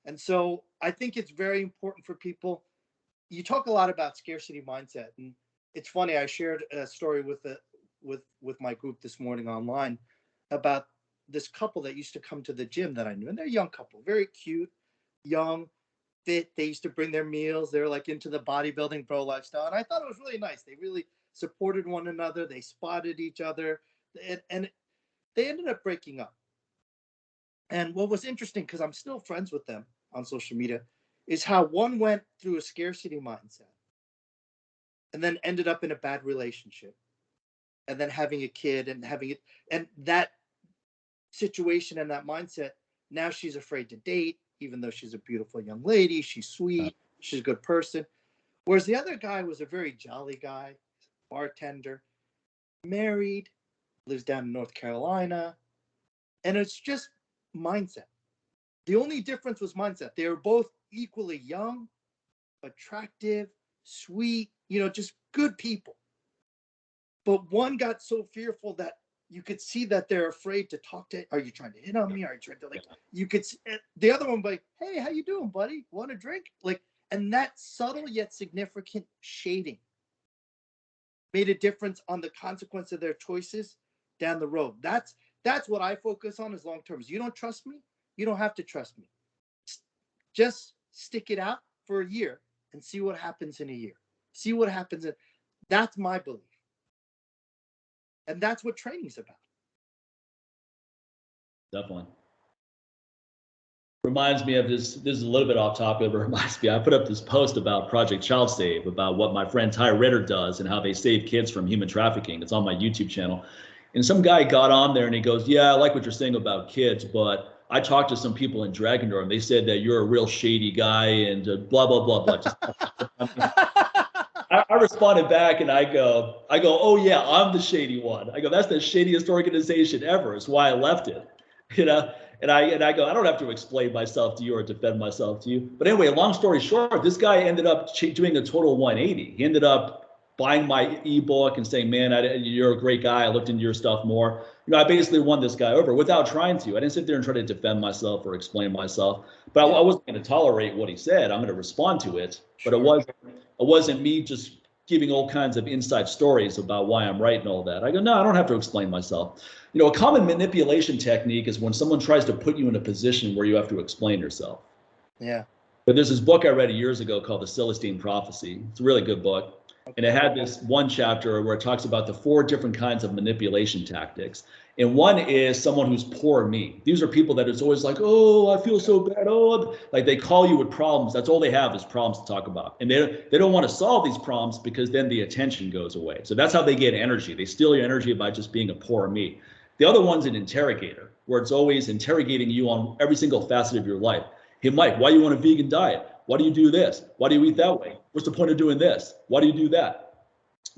And so I think it's very important for people. You talk a lot about scarcity mindset, and it's funny. I shared a story with my group this morning online about this couple that used to come to the gym that I knew, and they're a young couple, very cute, young, fit. They used to bring their meals. They're like into the bodybuilding pro lifestyle, and I thought it was really nice. They really supported one another. They spotted each other, and they ended up breaking up. And what was interesting, because I'm still friends with them on social media, is how one went through a scarcity mindset and then ended up in a bad relationship, and then having a kid and having it, and that situation and that mindset, now she's afraid to date, even though she's a beautiful young lady, she's sweet, she's a good person. Whereas the other guy was a very jolly guy, bartender, married, lives down in North Carolina. And it's just mindset. The only difference was mindset. They were both equally young, attractive, sweet, just good people. But one got so fearful that you could see that they're afraid to talk to. Are you trying to hit on me? Are you trying to, like, you could see, the other one like, hey, how you doing, buddy? Want a drink? Like, and that subtle yet significant shading made a difference on the consequence of their choices down the road. That's what I focus on, as long term. You don't trust me, you don't have to trust me. Just stick it out for a year and see what happens in a year. See what happens. That's my belief. And that's what training's about. Definitely. Reminds me of this is a little bit off topic, but reminds me, I put up this post about Project Child Save, about what my friend Ty Ritter does and how they save kids from human trafficking. It's on my YouTube channel. And some guy got on there and he goes, yeah, I like what you're saying about kids, but I talked to some people in Dragon Door and they said that you're a real shady guy and blah, blah, blah, blah. Just, I responded back and I go, oh yeah, I'm the shady one. I go, that's the shadiest organization ever. It's why I left it, And I go, I don't have to explain myself to you or defend myself to you. But anyway, long story short, this guy ended up doing a total 180. He ended up buying my ebook and saying, man, you're a great guy. I looked into your stuff more. I basically won this guy over without trying to. I didn't sit there and try to defend myself or explain myself. But I wasn't going to tolerate what he said. I'm going to respond to it. But it wasn't me just giving all kinds of inside stories about why I'm right and all that. I go, no, I don't have to explain myself. A common manipulation technique is when someone tries to put you in a position where you have to explain yourself. Yeah. But there's this book I read years ago called The Celestine Prophecy. It's a really good book. And it had this one chapter where it talks about the 4 different kinds of manipulation tactics. And one is someone who's poor me. These are people that it's always like, oh, I feel so bad. Oh, like they call you with problems. That's all they have is problems to talk about. And they don't want to solve these problems because then the attention goes away. So that's how they get energy. They steal your energy by just being a poor me. The other one's an interrogator, where it's always interrogating you on every single facet of your life. Hey, Mike, why do you want a vegan diet? Why do you do this? Why do you eat that way? What's the point of doing this? Why do you do that?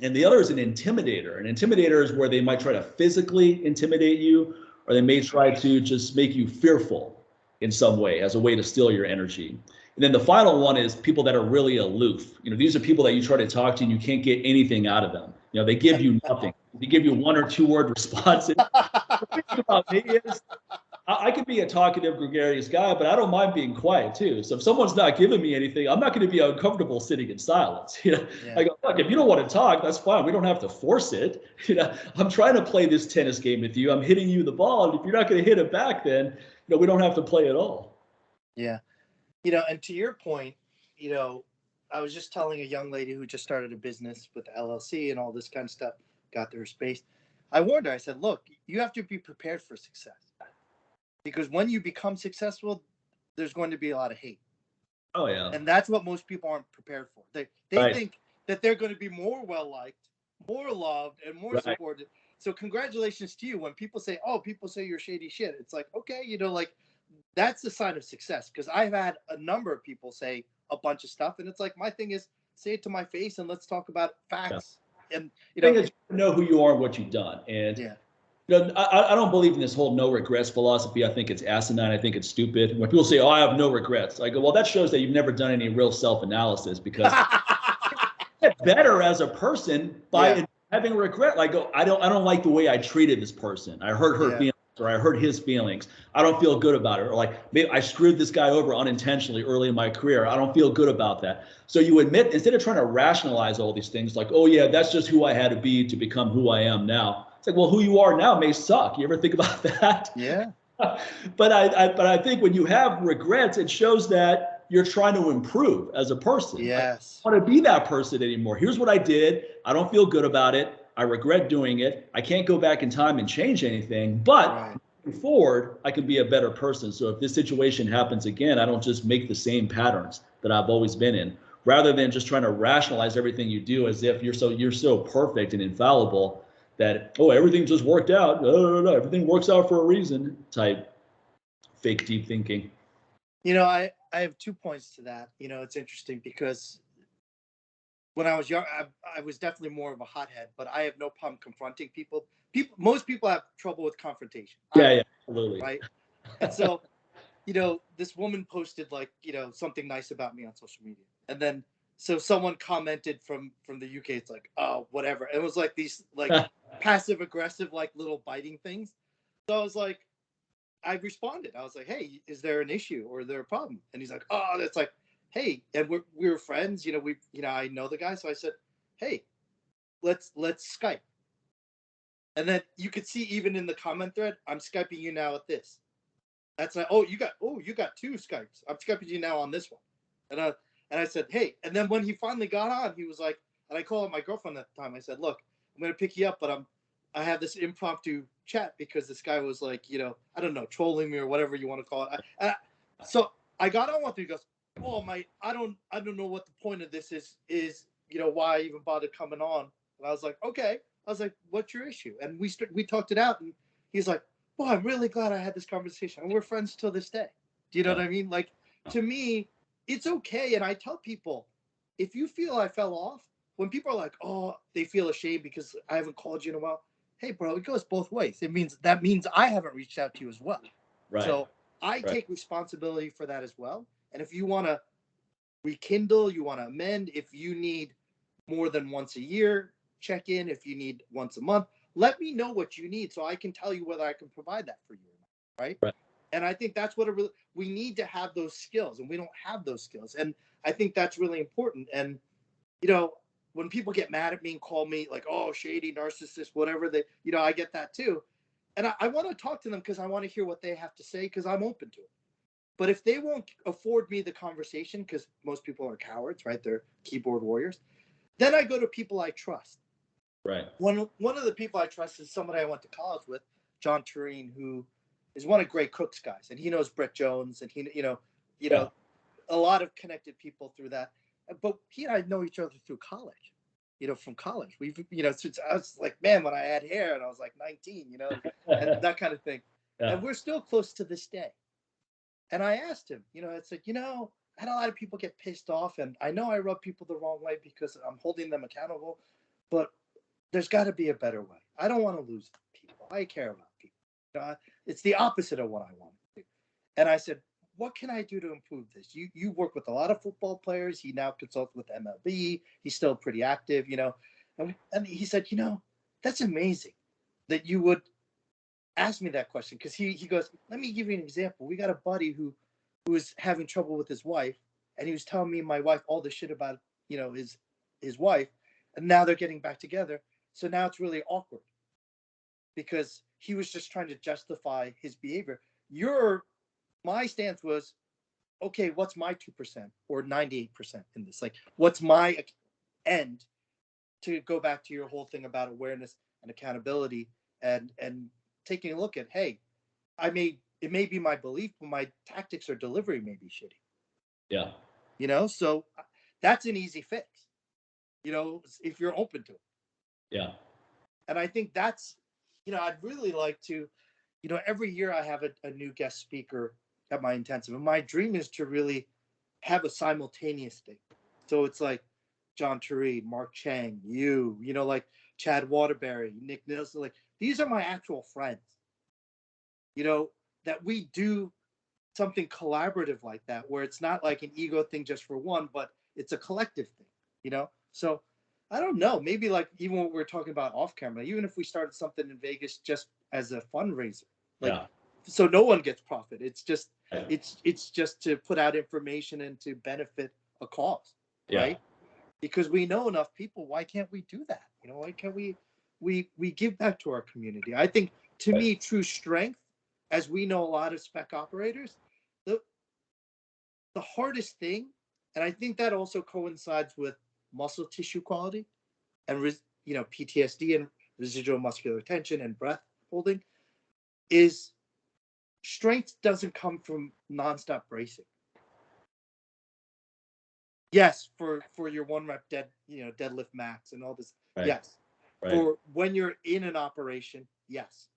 And the other is an intimidator. An intimidator is where they might try to physically intimidate you, or they may try to just make you fearful in some way as a way to steal your energy. And then the final one is people that are really aloof. These are people that you try to talk to and you can't get anything out of them. You know, they give you nothing. They give you 1 or 2 word responses. The thing about me is I can be a talkative, gregarious guy, but I don't mind being quiet too. So if someone's not giving me anything, I'm not going to be uncomfortable sitting in silence. You know, Yeah. I go, look, if you don't want to talk, that's fine. We don't have to force it. You know, I'm trying to play this tennis game with you. I'm hitting you the ball, and if you're not going to hit it back, then we don't have to play at all. Yeah. And to your point, I was just telling a young lady who just started a business with the LLC and all this kind of stuff, got their space. I warned her, I said, look, you have to be prepared for success. Because when you become successful, there's going to be a lot of hate. Oh, yeah. And that's what most people aren't prepared for. They Right. think that they're going to be more well-liked, more loved, and more Right. supported. So congratulations to you. When people say you're shady shit, it's like, okay, that's the sign of success. Because I've had a number of people say a bunch of stuff, and it's like, my thing is, say it to my face and let's talk about facts. Yeah. And the thing is, you know who you are and what you've done. And yeah. I don't believe in this whole no regrets philosophy. I think it's asinine. I think it's stupid. When people say, "Oh, I have no regrets," I go, "Well, that shows that you've never done any real self-analysis, because you get better as a person by having regret." Like, I don't like the way I treated this person. I hurt her feelings, or I hurt his feelings. I don't feel good about it. Or like, maybe I screwed this guy over unintentionally early in my career. I don't feel good about that. So you admit, instead of trying to rationalize all these things, like, "Oh yeah, that's just who I had to be to become who I am now." It's like, well, who you are now may suck. You ever think about that? Yeah. But I think when you have regrets, it shows that you're trying to improve as a person. Yes. I don't want to be that person anymore. Here's what I did. I don't feel good about it. I regret doing it. I can't go back in time and change anything, but moving forward, I can be a better person. So if this situation happens again, I don't just make the same patterns that I've always been in, rather than just trying to rationalize everything you do as if you're so perfect and infallible that, oh, everything just worked out. No, everything works out for a reason type fake deep thinking. I have 2 points to that. It's interesting because when I was young, I was definitely more of a hothead, but I have no problem confronting people. Most people have trouble with confrontation. Yeah, absolutely. Right. And so, this woman posted something nice about me on social media. And then, so someone commented from the UK, it's like, oh, whatever. It was like these passive aggressive, little biting things. So I was like, I responded. I was like, hey, is there an issue or is there a problem? And he's like, oh, that's like, hey, and we were friends, I know the guy. So I said, hey, let's Skype. And then you could see even in the comment thread, I'm Skyping you now at this. That's like, you got 2 Skypes. I'm Skyping you now on this one. And I said, hey, and then when he finally got on, he was like, and I called my girlfriend at the time. I said, look, I'm going to pick you up, but I have this impromptu chat because this guy was like, I don't know, trolling me or whatever you want to call it. So I got on with him. He goes, oh, I don't know what the point of this is, why I even bothered coming on. And I was like, okay. I was like, what's your issue? And we talked it out, and he's like, well, I'm really glad I had this conversation, and we're friends till this day. Do you know what I mean? Like, to me, it's okay. And I tell people, if you feel I fell off, when people are like, oh, they feel ashamed because I haven't called you in a while. Hey, bro, it goes both ways. That means I haven't reached out to you as well. Right. So I take responsibility for that as well. And if you want to rekindle, you want to amend, if you need more than once a year, check in. If you need once a month, let me know what you need so I can tell you whether I can provide that for you or not, right? And I think that's what we need to have those skills, and we don't have those skills. And I think that's really important. And, when people get mad at me and call me like, oh, shady, narcissist, whatever, I get that too. And I want to talk to them because I want to hear what they have to say, because I'm open to it. But if they won't afford me the conversation, because most people are cowards, right? They're keyboard warriors. Then I go to people I trust. Right. One of the people I trust is somebody I went to college with, John Tureen, who is one of Gray Cook's guys, and he knows Brett Jones, and he, a lot of connected people through that. But he and I know each other through college, from college. We've, since I was like, man, when I had hair and I was like 19, and that kind of thing. Yeah. And we're still close to this day. And I asked him, I said, I had a lot of people get pissed off, and I know I rub people the wrong way because I'm holding them accountable, but there's got to be a better way. I don't want to lose people. I care about people. It's the opposite of what I want to do. And I said, what can I do to improve this? You work with a lot of football players. He now consults with MLB. He's still pretty active, And he said, that's amazing that you would ask me that question. Because he goes, let me give you an example. We got a buddy who was having trouble with his wife, and he was telling me and my wife all the shit about, his wife, and now they're getting back together. So now it's really awkward because he was just trying to justify his behavior. My stance was, okay, what's my 2% or 98% in this? Like, what's my end, to go back to your whole thing about awareness and accountability and taking a look at, hey, it may be my belief, but my tactics or delivery may be shitty. Yeah. So that's an easy fix, if you're open to it. Yeah. And I think that's, I'd really like to, every year I have a new guest speaker at my intensive. And my dream is to really have a simultaneous thing. So it's like John Turee, Mark Chang, like Chad Waterbury, Nick Nielsen, like these are my actual friends, that we do something collaborative like that, where it's not like an ego thing just for one, but it's a collective thing, So I don't know, maybe like even what we're talking about off camera, even if we started something in Vegas just as a fundraiser, so no one gets profit. It's just, it's just to put out information and to benefit a cause, right? Because we know enough people. Why can't we do that? Why can't we give back to our community? I think, to me, true strength, as we know a lot of spec operators, the hardest thing, and I think that also coincides with muscle tissue quality and PTSD and residual muscular tension and breath holding, is strength doesn't come from nonstop bracing. Yes, for your 1 rep deadlift max and all this. Right. Yes. Right. For when you're in an operation, yes.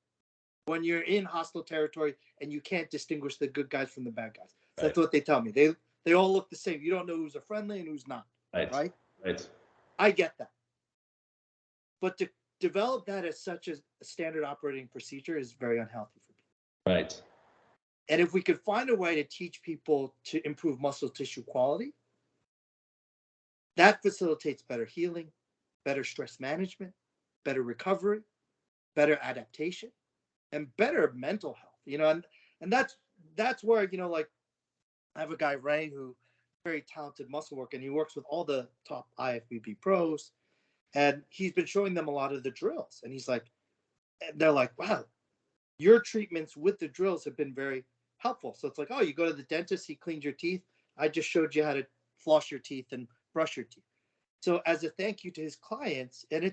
When you're in hostile territory and you can't distinguish the good guys from the bad guys. So that's what they tell me. They all look the same. You don't know who's a friendly and who's not. Right? I get that. But to develop that as such a standard operating procedure is very unhealthy for people. Right. And if we could find a way to teach people to improve muscle tissue quality, that facilitates better healing, better stress management, better recovery, better adaptation, and better mental health. And that's where, like, I have a guy, Ray, who very talented muscle work, and he works with all the top IFBB pros, and he's been showing them a lot of the drills. And they're like, wow, your treatments with the drills have been very helpful. So it's like, oh, you go to the dentist, he cleaned your teeth. I just showed you how to floss your teeth and brush your teeth. So as a thank you to his clients, and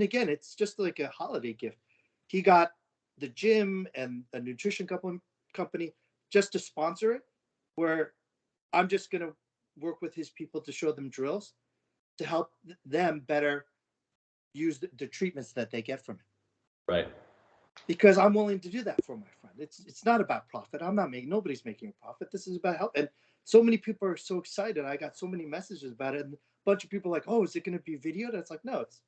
again, it's just like a holiday gift. He got the gym and a nutrition company just to sponsor it, where I'm just going to work with his people to show them drills to help them better use the treatments that they get from it. Right. Because I'm willing to do that for my friend. It's not about profit. Nobody's making a profit. This is about help. And so many people are so excited. I got so many messages about it. And a bunch of people are like, oh, is it going to be videoed? It's like, no, it's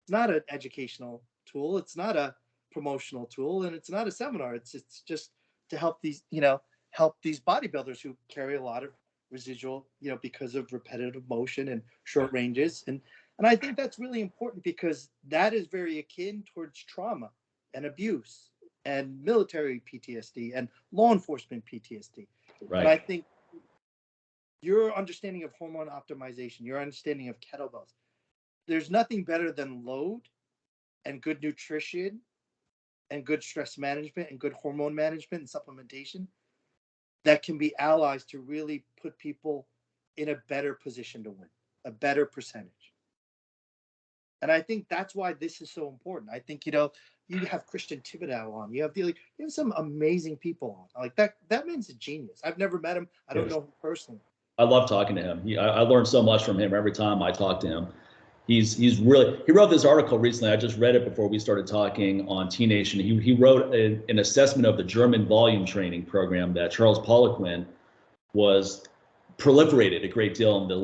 not an educational tool. It's not a promotional tool, and it's not a seminar. It's just to help these bodybuilders who carry a lot of residual, because of repetitive motion and short ranges. And I think that's really important, because that is very akin towards trauma and abuse and military PTSD and law enforcement PTSD. Right. And I think your understanding of hormone optimization, your understanding of kettlebells, there's nothing better than load and good nutrition and good stress management and good hormone management and supplementation that can be allies to really put people in a better position to win, a better percentage. And I think that's why this is so important. I think, you have Christian Thibodeau on, you have some amazing people on. Like that man's a genius. I've never met him. I don't know him personally. I love talking to him. I learned so much from him every time I talk to him. He wrote this article recently. I just read it before we started talking on T Nation. He wrote an assessment of the German volume training program that Charles Poliquin was proliferated a great deal in the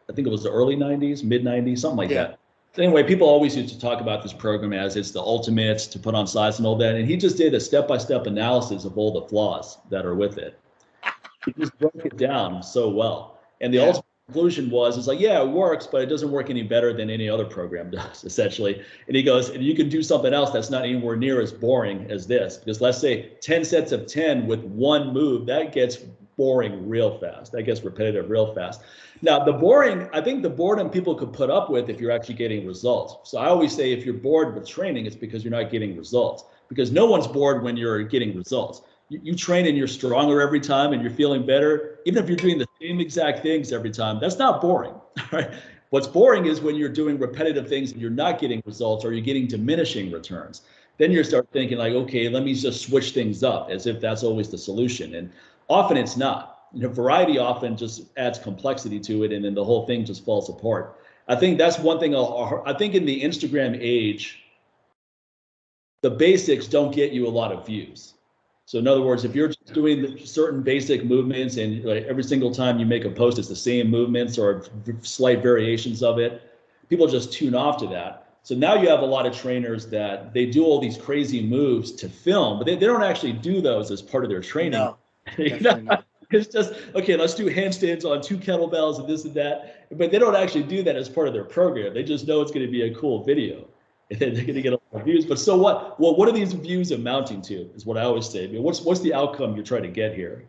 I think it was the early 90s, mid 90s, something like that. So anyway, people always used to talk about this program as it's the ultimate to put on size and all that. And he just did a step-by-step analysis of all the flaws that are with it. He just broke it down so well. And the ultimate conclusion was, it's like, yeah, it works, but it doesn't work any better than any other program does, essentially. And he goes, and you can do something else that's not anywhere near as boring as this. Because let's say 10 sets of 10 with one move, that gets boring real fast. That gets repetitive real fast. Now, I think the boredom people could put up with if you're actually getting results. So I always say if you're bored with training, it's because you're not getting results. Because no one's bored when you're getting results. You train and you're stronger every time and you're feeling better, even if you're doing the same exact things every time. That's not boring, right? What's boring is when you're doing repetitive things and you're not getting results or you're getting diminishing returns. Then you start thinking like, okay, let me just switch things up as if that's always the solution. And often it's not. Variety often just adds complexity to it, and then the whole thing just falls apart. I think that's one thing. I think in the Instagram age, the basics don't get you a lot of views. So in other words, if you're just doing certain basic movements and like every single time you make a post, it's the same movements or slight variations of it, people just tune off to that. So now you have a lot of trainers that they do all these crazy moves to film, but they don't actually do those as part of their training. No, definitely not. It's just, okay, let's do handstands on 2 kettlebells and this and that. But they don't actually do that as part of their program. They just know it's going to be a cool video. And then they're going to get a lot of views. But so what? Well, what are these views amounting to is what I always say. I mean, what's the outcome you're trying to get here?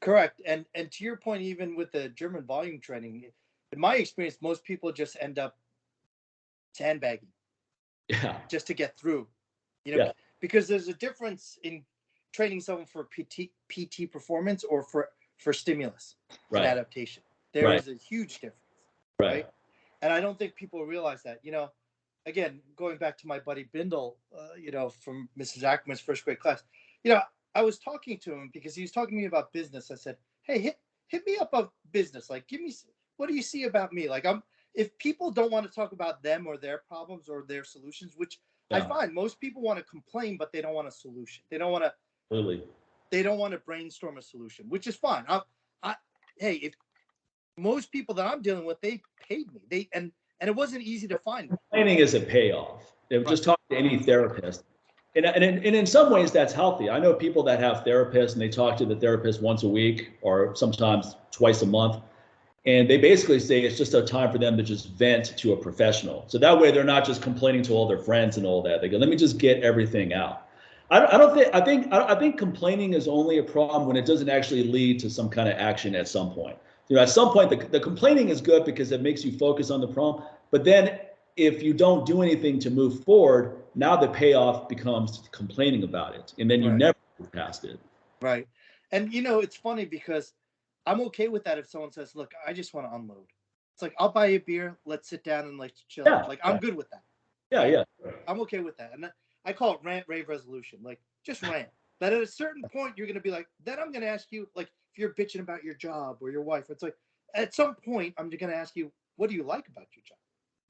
Correct. And to your point, even with the German volume training, in my experience, most people just end up sandbagging. Yeah. Just to get through. Because there's a difference in training someone for PT performance or for stimulus and adaptation. There is a huge difference. Right. And I don't think people realize that. Again, going back to my buddy Bindle, from Mrs. Ackerman's first grade class, I was talking to him because he was talking to me about business. I said, hey, hit me up on business. Like, give me, what do you see about me? Like, if people don't want to talk about them or their problems or their solutions, which I find most people want to complain, but they don't want a solution. They don't want to, they don't want to brainstorm a solution, which is fine. Hey, if most people that I'm dealing with, they paid me. And it wasn't easy to find. Complaining is a payoff. Just talk to any therapist. And in some ways, that's healthy. I know people that have therapists and they talk to the therapist once a week or sometimes twice a month. And they basically say it's just a time for them to just vent to a professional. So that way they're not just complaining to all their friends and all that. They go, let me just get everything out. I think complaining is only a problem when it doesn't actually lead to some kind of action at some point. At some point, the complaining is good because it makes you focus on the problem. But then if you don't do anything to move forward, now the payoff becomes complaining about it. And then you never move past it. Right. And, it's funny because I'm okay with that if someone says, look, I just want to unload. It's like, I'll buy you a beer. Let's sit down and chill. Like, I'm good with that. Yeah. I'm okay with that. And I call it rant, rave, resolution. Like, just rant. But at a certain point, you're going to be like, then I'm going to ask you, like, if you're bitching about your job or your wife, it's like, at some point, I'm going to ask you, what do you like about your job?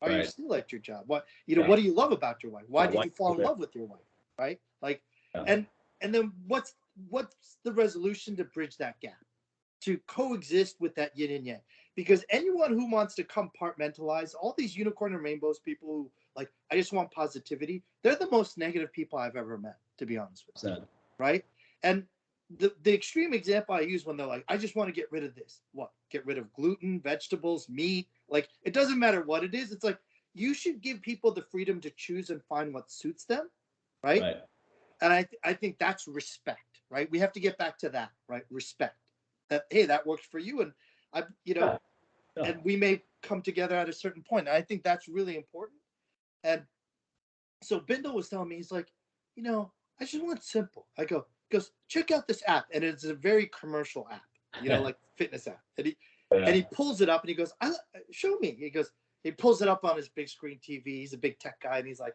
Are you still at your job? What do you love about your wife? Why did you fall in love with your wife? Right? Like, and then what's the resolution to bridge that gap, to coexist with that yin and yang? Because anyone who wants to compartmentalize, all these unicorn and rainbows people who like, I just want positivity, they're the most negative people I've ever met, to be honest with you. Right? And the extreme example I use when they're like, I just want to get rid of this. What? Get rid of gluten, vegetables, meat. Like, it doesn't matter what it is. It's like, you should give people the freedom to choose and find what suits them. Right. And I think that's respect, right? We have to get back to that, right? Respect that, hey, that works for you. And and we may come together at a certain point. And I think that's really important. And so Bindle was telling me, he's like, I just want simple. I go, goes, check out this app. And it's a very commercial app, like fitness app. And he pulls it up and he goes, show me. He pulls it up on his big screen TV. He's a big tech guy. And he's like,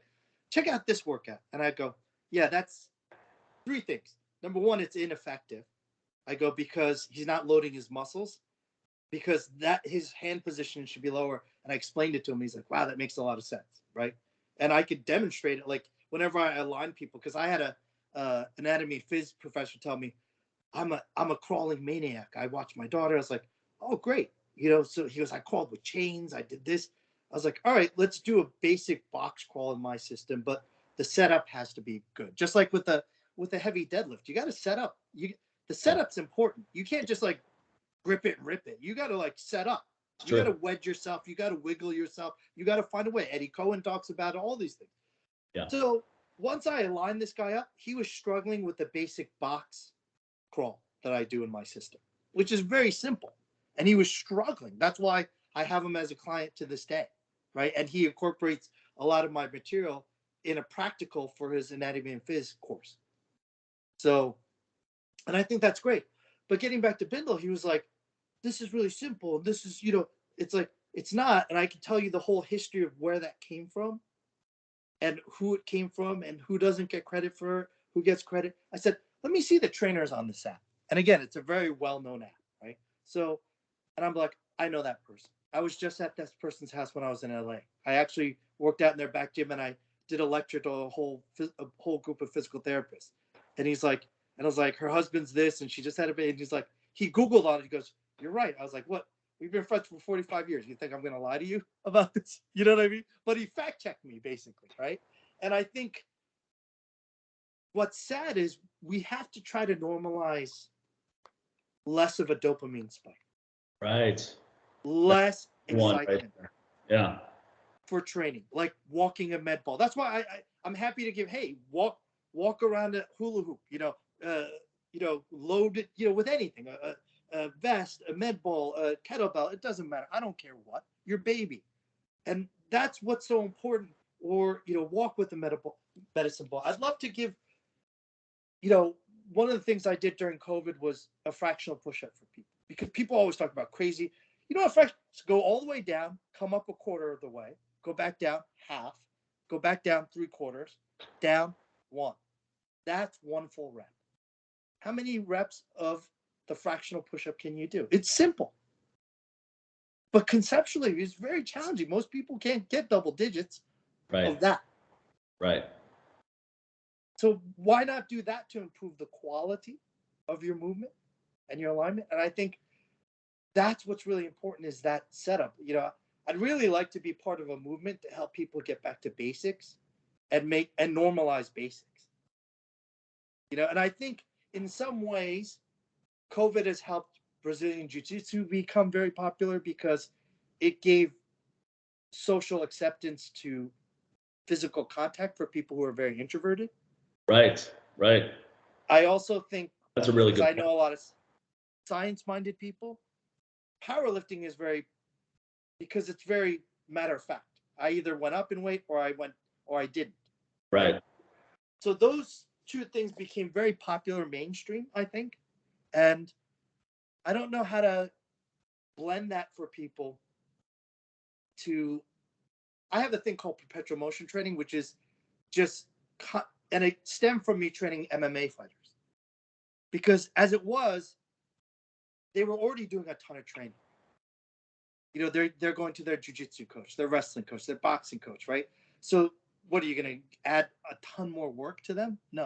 check out this workout. And I go, yeah, that's 3 things. Number 1, it's ineffective. I go, because he's not loading his muscles, because his hand position should be lower. And I explained it to him. He's like, wow, that makes a lot of sense. Right. And I could demonstrate it. Like whenever I align people, because I had a anatomy phys professor tell me, I'm a crawling maniac. I watched my daughter. I was like, oh, great. So he goes, I crawled with chains. I did this. I was like, all right, let's do a basic box crawl in my system, but the setup has to be good. Just like with a heavy deadlift, you got to set up. The setup's important. You can't just like grip it and rip it. You got to like set up. It's You got true. to wedge yourself. You got to wiggle yourself. You got to find a way. Eddie Cohen talks about all these things. Yeah. So once I aligned this guy up, he was struggling with the basic box crawl that I do in my system, which is very simple. And he was struggling. That's why I have him as a client to this day, right? And he incorporates a lot of my material in a practical for his anatomy and phys course. So, and I think that's great. But getting back to Bindle, he was like, this is really simple. This is, it's like, it's not. And I can tell you the whole history of where that came from and who it came from and who doesn't get credit for it, who gets credit. I said, let me see the trainers on this app. And again, it's a very well-known app, right? So, and I'm like, I know that person. I was just at that person's house when I was in LA. I actually worked out in their back gym and I did a lecture to a whole group of physical therapists. And he's like, and I was like, her husband's this, and she just had a baby. And he's like, he Googled on it. He goes, you're right. I was like, what? We've been friends for 45 years. You think I'm going to lie to you about this? You know what I mean? But he fact checked me basically, right? And I think what's sad is we have to try to normalize less of a dopamine spike. Right. Less One excitement. right there. Yeah. For training, like walking a med ball. That's why I'm happy to give, hey, walk around a hula hoop, load it, with anything, a vest, a med ball, a kettlebell, it doesn't matter. I don't care what, your baby. And that's what's so important. Or, walk with a medicine ball. I'd love to give, one of the things I did during COVID was a fractional push-up for people, because people always talk about crazy, a fraction, go all the way down, come up a quarter of the way, go back down half, go back down 3/4, down 1. That's one full rep. How many reps of the fractional push-up can you do? It's simple. But conceptually, it's very challenging. Most people can't get double digits of that. Right. So why not do that to improve the quality of your movement and your alignment? And I think that's what's really important, is that setup. I'd really like to be part of a movement to help people get back to basics and normalize basics. And I think in some ways, COVID has helped Brazilian Jiu-Jitsu become very popular because it gave social acceptance to physical contact for people who are very introverted. Right. Right. I also think That's a really good I point. know a lot of science-minded people. Powerlifting is because it's very matter of fact. I either went up in weight or I didn't. Right. So those two things became very popular mainstream, I think. And I don't know how to blend that for people I have a thing called perpetual motion training, which is and it stemmed from me training MMA fighters. Because as it was, they were already doing a ton of training. They're going to their jiu-jitsu coach, their wrestling coach, their boxing coach, right? So what are you going to add a ton more work to them? No.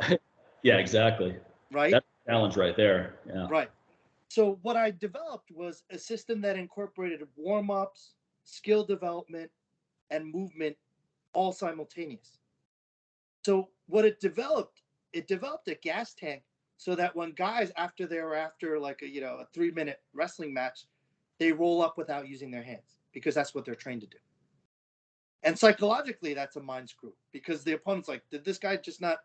Yeah, exactly. Right? That's a challenge right there. Yeah. Right. So what I developed was a system that incorporated warm-ups, skill development, and movement all simultaneous. So what it developed a gas tank so that when guys, after like a 3-minute wrestling match, they roll up without using their hands, because that's what they're trained to do. And psychologically, that's a mind screw, because the opponent's like, did this guy just not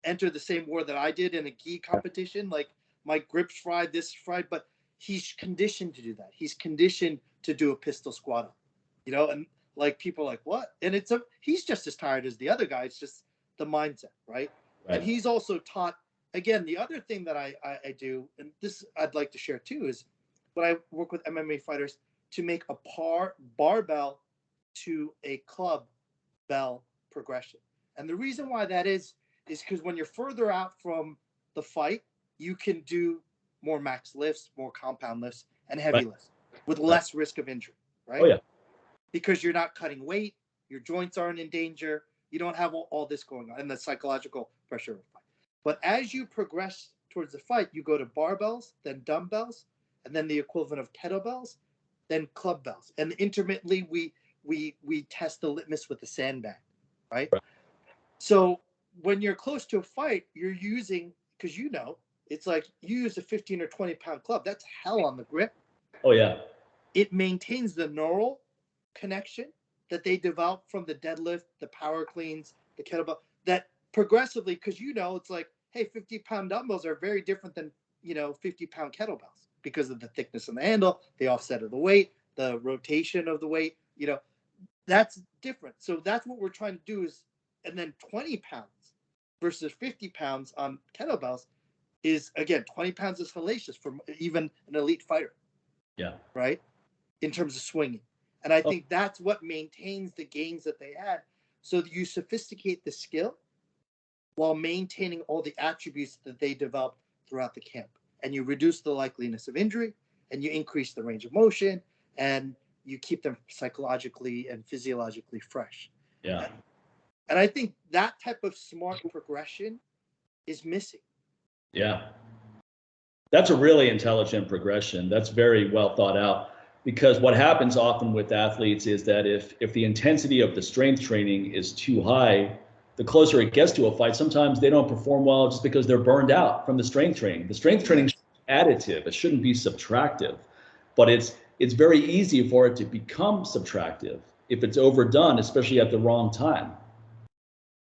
enter the same war that I did in a gi competition? Like, my grip's fried, this fried, but he's conditioned to do that. He's conditioned to do a pistol squat up, and like people are like, what? And he's just as tired as the other guy. It's just the mindset, right? And he's also taught, again, the other thing that I do, and this I'd like to share too, is when I work with MMA fighters to make a barbell to a club bell progression. And the reason why that is because when you're further out from the fight, you can do more max lifts, more compound lifts, and heavy lifts with less risk of injury, right? Oh, yeah. Because you're not cutting weight, your joints aren't in danger, you don't have all this going on, and the psychological pressure of the fight. But as you progress towards the fight, you go to barbells, then dumbbells, and then the equivalent of kettlebells, then club bells. And intermittently, we test the litmus with a sandbag, right? So when you're close to a fight, you're using, because it's like you use a 15 or 20 pound club. That's hell on the grip. Oh, yeah. it maintains the neural connection that they develop from the deadlift, the power cleans, the kettlebell, that progressively, because it's like, hey, 50-pound dumbbells are very different than 50-pound kettlebells because of the thickness of the handle, the offset of the weight, the rotation of the weight, that's different. So that's what we're trying to do is, and then 20 pounds versus 50 pounds on kettlebells is, again, 20 pounds is hellacious for even an elite fighter. Yeah. Right. In terms of swinging. And I think that's what maintains the gains that they had. So you sophisticate the skill while maintaining all the attributes that they developed throughout the camp. And you reduce the likeliness of injury, and you increase the range of motion, and you keep them psychologically and physiologically fresh. Yeah. And I think that type of smart progression is missing. Yeah. That's a really intelligent progression. That's very well thought out, because what happens often with athletes is that if the intensity of the strength training is too high, the closer it gets to a fight, sometimes they don't perform well just because they're burned out from the strength training. The strength training should be additive. It shouldn't be subtractive, but it's very easy for it to become subtractive if it's overdone, especially at the wrong time.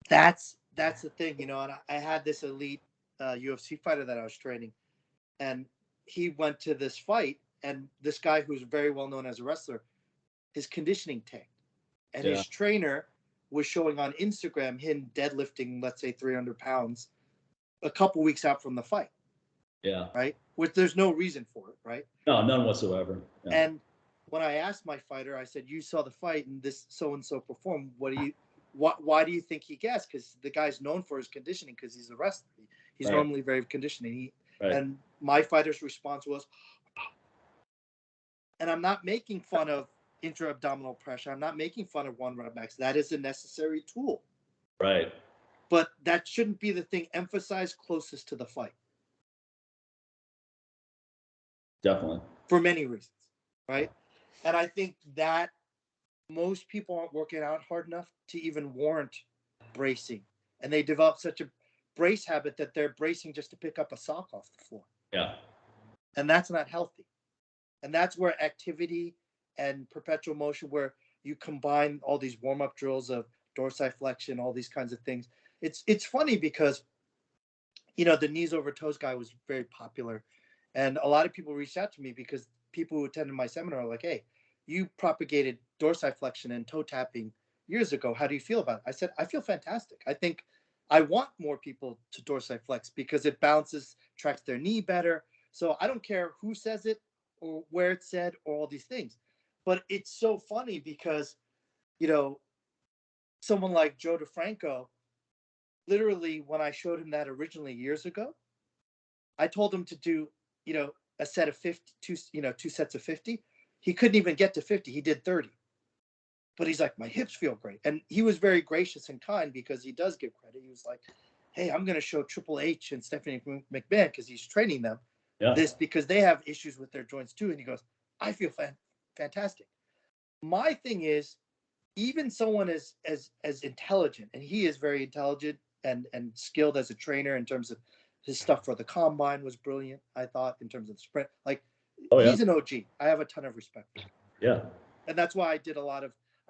That's the thing, and I had this elite UFC fighter that I was training, and he went to this fight, and this guy who's very well known as a wrestler, his conditioning tanked, and his trainer was showing on Instagram him deadlifting, let's say 300 pounds, a couple weeks out from the fight. Yeah. Right. Which there's no reason for it. Right. No, none whatsoever. Yeah. And when I asked my fighter, I said, "You saw the fight, and this so and so performed. Why do you think he guessed? Because the guy's known for his conditioning, because he's a wrestler. He's normally very conditioning." And my fighter's response was, and I'm not making fun of intra-abdominal pressure. I'm not making fun of 1 rep max. That is a necessary tool. Right. But that shouldn't be the thing emphasized closest to the fight. Definitely. For many reasons. Right. And I think that most people aren't working out hard enough to even warrant bracing. And they develop such a brace habit that they're bracing just to pick up a sock off the floor. Yeah. And that's not healthy. And that's where activity and perpetual motion, where you combine all these warm-up drills of dorsiflexion, all these kinds of things. It's funny because, the knees over toes guy was very popular. And a lot of people reached out to me because people who attended my seminar are like, "Hey, you propagated dorsiflexion and toe tapping years ago. How do you feel about it?" I said, "I feel fantastic. I think I want more people to dorsiflex because it bounces, tracks their knee better. So I don't care who says it or where it's said or all these things." But it's so funny because, someone like Joe DeFranco, literally, when I showed him that originally years ago, I told him to do, a set of 50, two sets of 50. He couldn't even get to 50. He did 30. But he's like, "My hips feel great." And he was very gracious and kind because he does give credit. He was like, "Hey, I'm going to show Triple H and Stephanie McMahon," because he's training them, this, because they have issues with their joints too. And he goes, "I feel fantastic." My thing is, even someone as intelligent, and he is very intelligent and skilled as a trainer in terms of his stuff for the combine was brilliant, I thought, in terms of the sprint. Like, he's an OG. I have a ton of respect for him. Yeah. And that's why I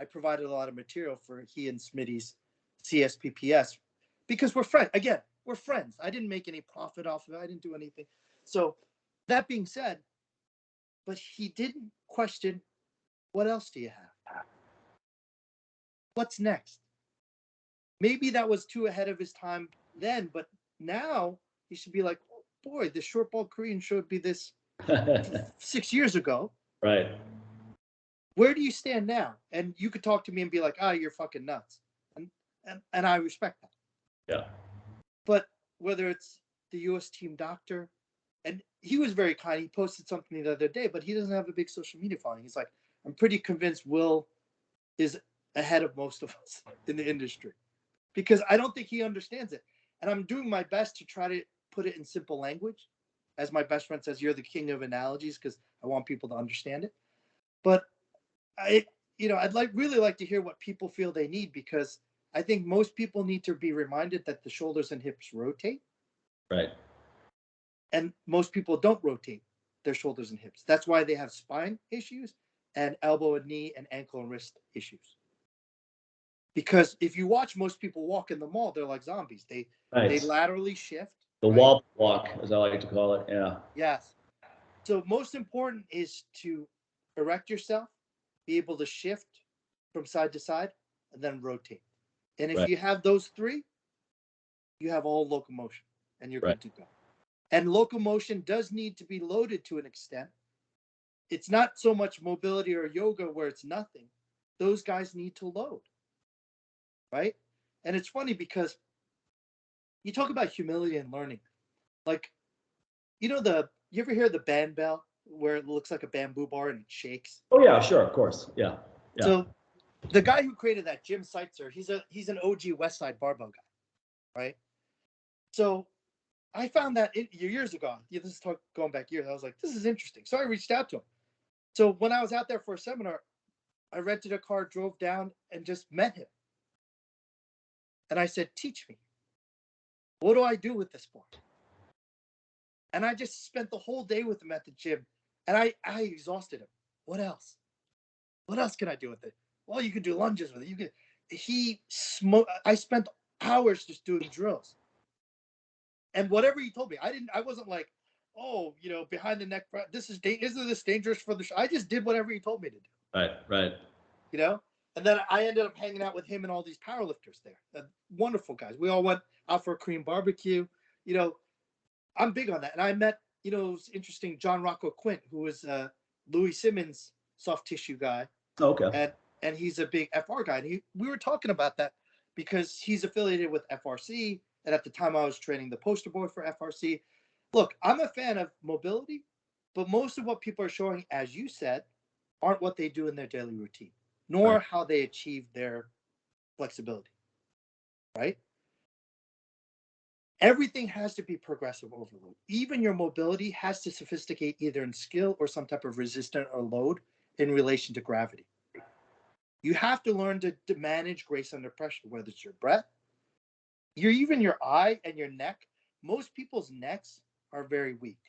provided a lot of material for he and Smitty's CSPPS, because we're friends. Again, we're friends. I didn't make any profit off of it. I didn't do anything. So that being said, but he didn't question, what else do you have? What's next? Maybe that was too ahead of his time then, but now he should be like, "Oh, boy, the short ball Korean showed me this 6 years ago. Right. Where do you stand now?" And you could talk to me and be like, "You're fucking nuts." And I respect that. Yeah. But whether it's the US team doctor, and he was very kind. He posted something the other day, but he doesn't have a big social media following. He's like, "I'm pretty convinced Will is ahead of most of us in the industry," because I don't think he understands it. And I'm doing my best to try to put it in simple language. As my best friend says, you're the king of analogies, because I want people to understand it. But I'd really like to hear what people feel they need, because I think most people need to be reminded that the shoulders and hips rotate. Right. And most people don't rotate their shoulders and hips. That's why they have spine issues. and elbow and knee and ankle and wrist issues. Because if you watch most people walk in the mall, they're like zombies. They laterally shift. The wall walk, as I like to call it. Yeah. Yes. So most important is to erect yourself, be able to shift from side to side, and then rotate. And if you have those three, you have all locomotion and you're good to go. And locomotion does need to be loaded to an extent. It's not so much mobility or yoga where it's nothing. Those guys need to load, right? And it's funny because you talk about humility and learning. Like, you ever hear the band bell where it looks like a bamboo bar and it shakes? Oh yeah, sure, of course. Yeah. So the guy who created that, Jim Seitzer, he's an OG West Side barbell guy, right? So I found that years ago. This is going back years. I was like, this is interesting. So I reached out to him. So when I was out there for a seminar, I rented a car, drove down, and just met him. And I said, teach me. What do I do with this bar? And I just spent the whole day with him at the gym. And I exhausted him. What else? What else can I do with it? Well, you can do lunges with it. I spent hours just doing drills. And whatever he told me, I wasn't like, oh, behind the neck, isn't this dangerous for the show? I just did whatever he told me to do. Right. And then I ended up hanging out with him and all these powerlifters there. Wonderful guys. We all went out for a Korean barbecue. I'm big on that. And I met, it was interesting, John Rocco Quint, who was Louis Simmons' soft tissue guy. Okay. And he's a big FR guy. And we were talking about that because he's affiliated with FRC. And at the time I was training the poster boy for FRC. Look, I'm a fan of mobility, but most of what people are showing, as you said, aren't what they do in their daily routine, nor how they achieve their flexibility, right? Everything has to be progressive overload. Even your mobility has to sophisticate either in skill or some type of resistance or load in relation to gravity. You have to learn to manage grace under pressure, whether it's your breath, even your eye and your neck. Most people's necks are very weak.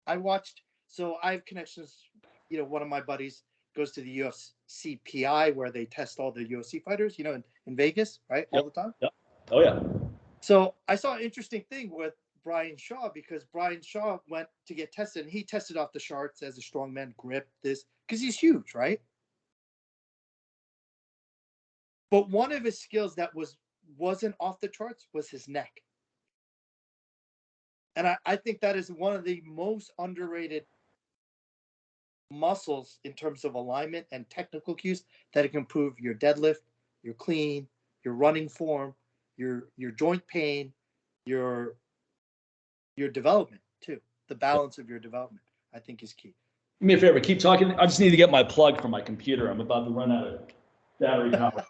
I have connections, one of my buddies goes to the UFC PI where they test all the UFC fighters, in Vegas, right? All the time. Yep. Oh yeah. So I saw an interesting thing with Brian Shaw because Brian Shaw went to get tested and he tested off the charts as a strongman, grip, this, because he's huge, right? But one of his skills that wasn't off the charts was his neck. And I think that is one of the most underrated muscles in terms of alignment and technical cues that it can improve your deadlift, your clean, your running form, your joint pain, your development too. The balance of your development, I think, is key. Do me a favor, keep talking. I just need to get my plug for my computer. I'm about to run out of battery power.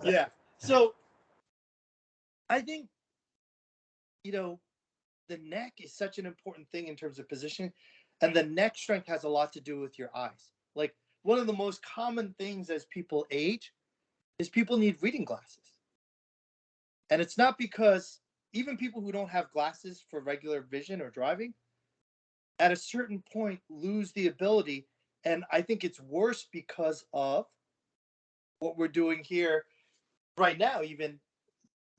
Yeah. So I think, the neck is such an important thing in terms of positioning, and the neck strength has a lot to do with your eyes. Like one of the most common things as people age is people need reading glasses. And it's not because even people who don't have glasses for regular vision or driving, at a certain point lose the ability. And I think it's worse because of what we're doing here right now, even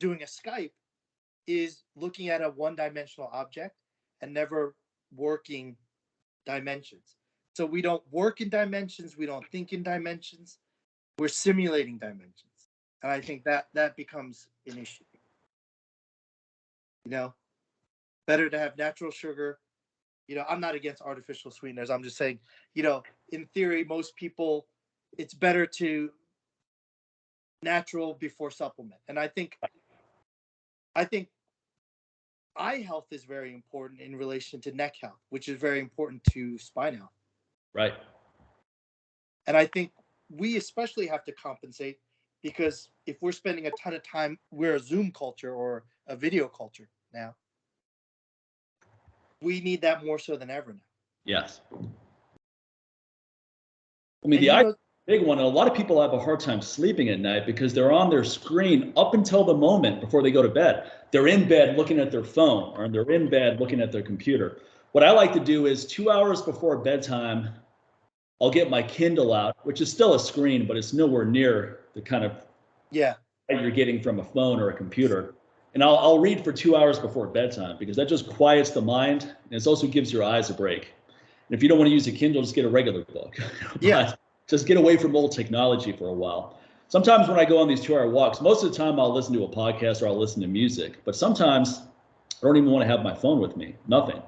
doing a Skype, is looking at a one-dimensional object and never working dimensions. So we don't work in dimensions. We don't think in dimensions. We're simulating dimensions. And I think that becomes an issue. Better to have natural sugar. I'm not against artificial sweeteners. I'm just saying, in theory, most people, it's better to natural before supplement. And I think eye health is very important in relation to neck health, which is very important to spine health. Right. And I think we especially have to compensate because if we're spending a ton of time, we're a Zoom culture or a video culture now. We need that more so than ever now. Yes. I mean, the eye is a big one. And a lot of people have a hard time sleeping at night because they're on their screen up until the moment before they go to bed. They're in bed looking at their phone or they're in bed looking at their computer. What I like to do is 2 hours before bedtime, I'll get my Kindle out, which is still a screen, but it's nowhere near the kind of Yeah. that you're getting from a phone or a computer. And I'll read for 2 hours before bedtime because that just quiets the mind. And it also gives your eyes a break. And if you don't want to use a Kindle, just get a regular book. Yeah. But just get away from old technology for a while. Sometimes when I go on these 2 hour walks, most of the time I'll listen to a podcast or I'll listen to music. But sometimes I don't even want to have my phone with me, nothing.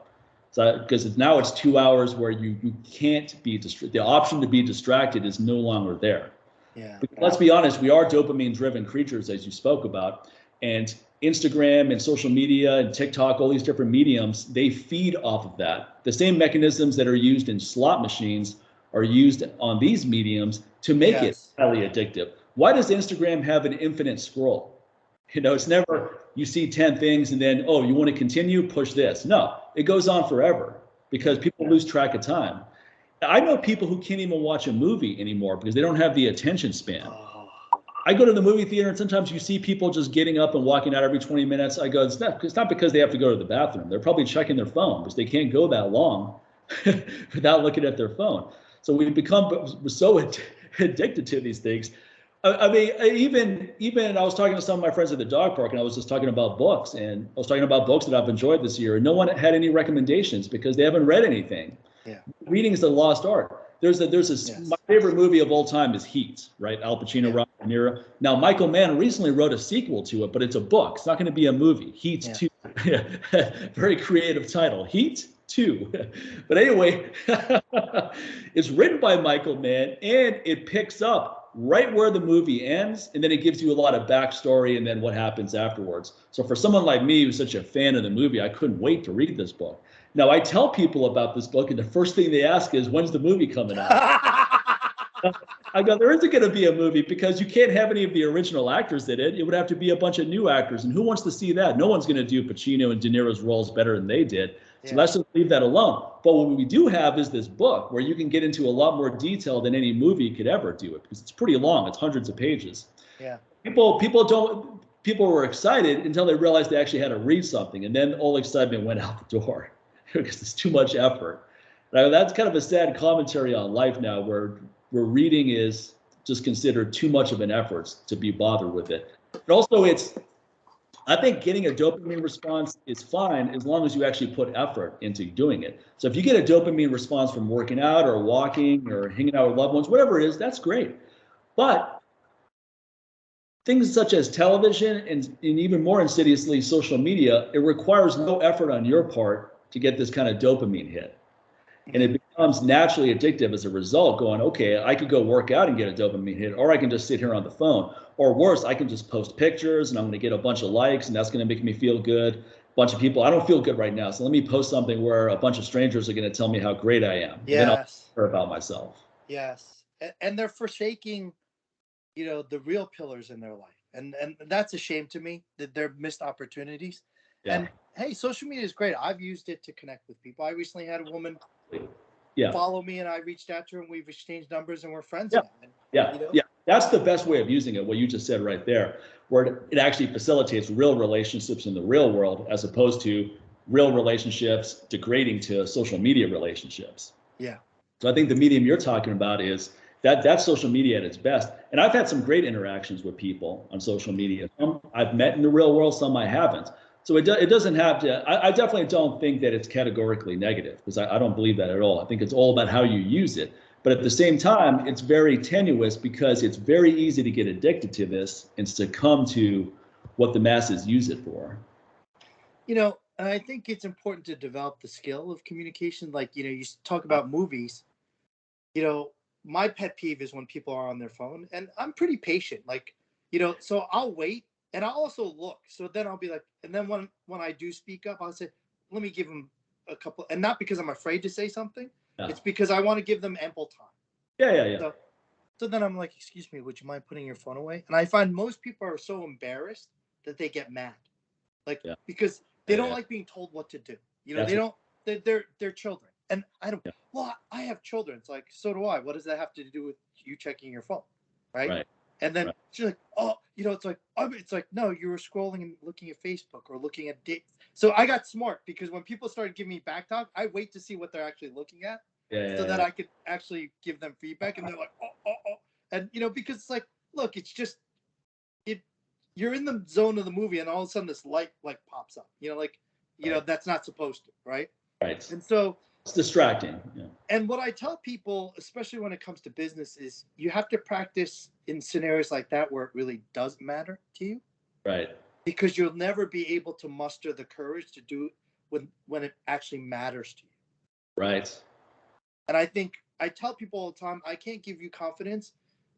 So because now it's 2 hours where you can't be distracted. The option to be distracted is no longer there. Yeah. But let's be honest, we are dopamine driven creatures, as you spoke about. And Instagram and social media and TikTok, all these different mediums, they feed off of that. The same mechanisms that are used in slot machines are used on these mediums to make it highly addictive. Why does Instagram have an infinite scroll? You know, it's never you see 10 things and then, oh, you want to continue, push this. No, it goes on forever because people lose track of time. I know people who can't even watch a movie anymore because they don't have the attention span. I go to the movie theater and sometimes you see people just getting up and walking out every 20 minutes. I go, it's not because they have to go to the bathroom. They're probably checking their phone because they can't go that long without looking at their phone. So we've become so addicted to these things. I mean, even I was talking to some of my friends at the dog park and I was just talking about books and I was talking about books that I've enjoyed this year and no one had any recommendations because they haven't read anything. Yeah. Reading is the lost art. My favorite movie of all time is Heat, right? Al Pacino, Robert De Niro. Now, Michael Mann recently wrote a sequel to it, but it's a book. It's not going to be a movie. Heat 2. Very creative title. Heat 2. But anyway, it's written by Michael Mann and it picks up right where the movie ends. And then it gives you a lot of backstory and then what happens afterwards. So for someone like me who's such a fan of the movie, I couldn't wait to read this book. Now, I tell people about this book, and the first thing they ask is, when's the movie coming out? I go, there isn't going to be a movie because you can't have any of the original actors in it. It would have to be a bunch of new actors, and who wants to see that? No one's going to do Pacino and De Niro's roles better than they did. So let's just leave that alone. But what we do have is this book where you can get into a lot more detail than any movie could ever do it because it's pretty long. It's hundreds of pages. Yeah. People were excited until they realized they actually had to read something, and then all excitement went out the door. Because it's too much effort. Now, that's kind of a sad commentary on life now where reading is just considered too much of an effort to be bothered with it. But also I think getting a dopamine response is fine as long as you actually put effort into doing it. So if you get a dopamine response from working out or walking or hanging out with loved ones, whatever it is, that's great. But things such as television and even more insidiously social media, it requires no effort on your part to get this kind of dopamine hit. And it becomes naturally addictive as a result, going, okay, I could go work out and get a dopamine hit, or I can just sit here on the phone. Or worse, I can just post pictures and I'm going to get a bunch of likes and that's going to make me feel good. A bunch of people, I don't feel good right now. So let me post something where a bunch of strangers are going to tell me how great I am. Yes. And then I'll care about myself. Yes. And they're forsaking, the real pillars in their life. And that's a shame to me that they're missed opportunities. Yeah. And hey, social media is great. I've used it to connect with people. I recently had a woman follow me and I reached out to her and we've exchanged numbers and we're friends now. And, That's the best way of using it, what you just said right there, where it actually facilitates real relationships in the real world as opposed to real relationships degrading to social media relationships. Yeah. So I think the medium you're talking about is that's social media at its best. And I've had some great interactions with people on social media. Some I've met in the real world, some I haven't. So it doesn't have to, I definitely don't think that it's categorically negative because I don't believe that at all. I think it's all about how you use it. But at the same time, it's very tenuous because it's very easy to get addicted to this and succumb to what the masses use it for. And I think it's important to develop the skill of communication. Like, you talk about movies, my pet peeve is when people are on their phone and I'm pretty patient. Like, so I'll wait. And I'll also look. So then I'll be like, and then when I do speak up, I'll say, let me give them a couple. And not because I'm afraid to say something. Yeah. It's because I want to give them ample time. Yeah. So then I'm like, excuse me, would you mind putting your phone away? And I find most people are so embarrassed that they get mad. Like, because they don't like being told what to do. They're children. And I don't, I have children. It's like, so do I. What does that have to do with you checking your phone? Right. And then she's like, oh, it's like, no, you were scrolling and looking at Facebook or looking at dates. So I got smart because when people started giving me back talk, I wait to see what they're actually looking at. Yeah, so yeah, that yeah. I could actually give them feedback. And they're like, oh. And, because it's like, look, it's just, it, you're in the zone of the movie and all of a sudden this light like pops up, Right. that's not supposed to, right? Right. And so, It's distracting. Yeah. and what I tell people, especially when it comes to business, is you have to practice in scenarios like that where it really doesn't matter to you, Right. because you'll never be able to muster the courage to do it when it actually matters to you. Right. And I think I tell people all the time, I can't give you confidence,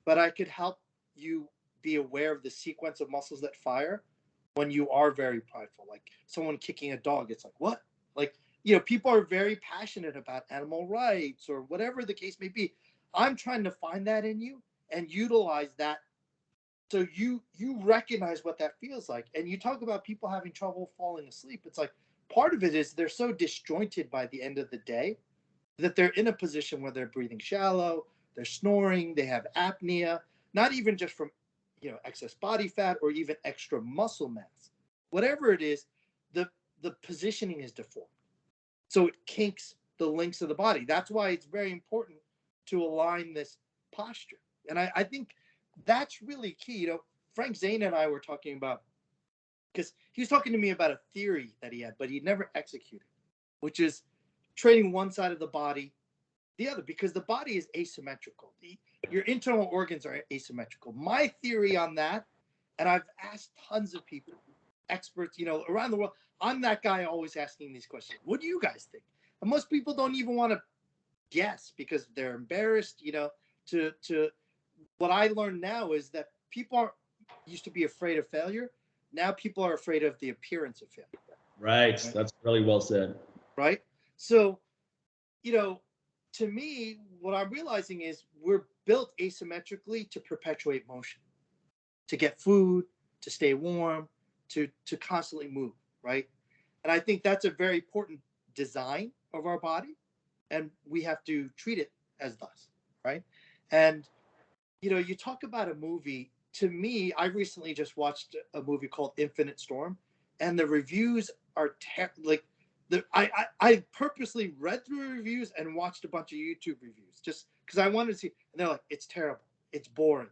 but I could help you be aware of the sequence of muscles that fire when you are very prideful. Like someone kicking a dog, it's like, what? Like, people are very passionate about animal rights or whatever the case may be. I'm trying to find that in you and utilize that, so you recognize what that feels like. And you talk about people having trouble falling asleep. It's like part of it is they're so disjointed by the end of the day that they're in a position where they're breathing shallow, they're snoring, they have apnea, not even just from excess body fat or even extra muscle mass. Whatever it is, the positioning is deformed. So it kinks the links of the body. That's why it's very important to align this posture. And I think that's really key. Frank Zane and I were talking about, because he was talking to me about a theory that he had, but he never executed, which is training one side of the body the other, because the body is asymmetrical. Your internal organs are asymmetrical. My theory on that, and I've asked tons of people, experts, around the world. I'm that guy always asking these questions. What do you guys think? And most people don't even want to guess because they're embarrassed, to what I learned now is that people used to be afraid of failure. Now people are afraid of the appearance of failure. Right. Right. That's really well said. Right. So, to me, what I'm realizing is we're built asymmetrically to perpetuate motion, to get food, to stay warm, to constantly move, right? And I think that's a very important design of our body, and we have to treat it as thus, right? And you talk about a movie. To me, I recently just watched a movie called Infinite Storm, and the reviews are like I purposely read through reviews and watched a bunch of YouTube reviews just because I wanted to see. And they're like, it's terrible, it's boring,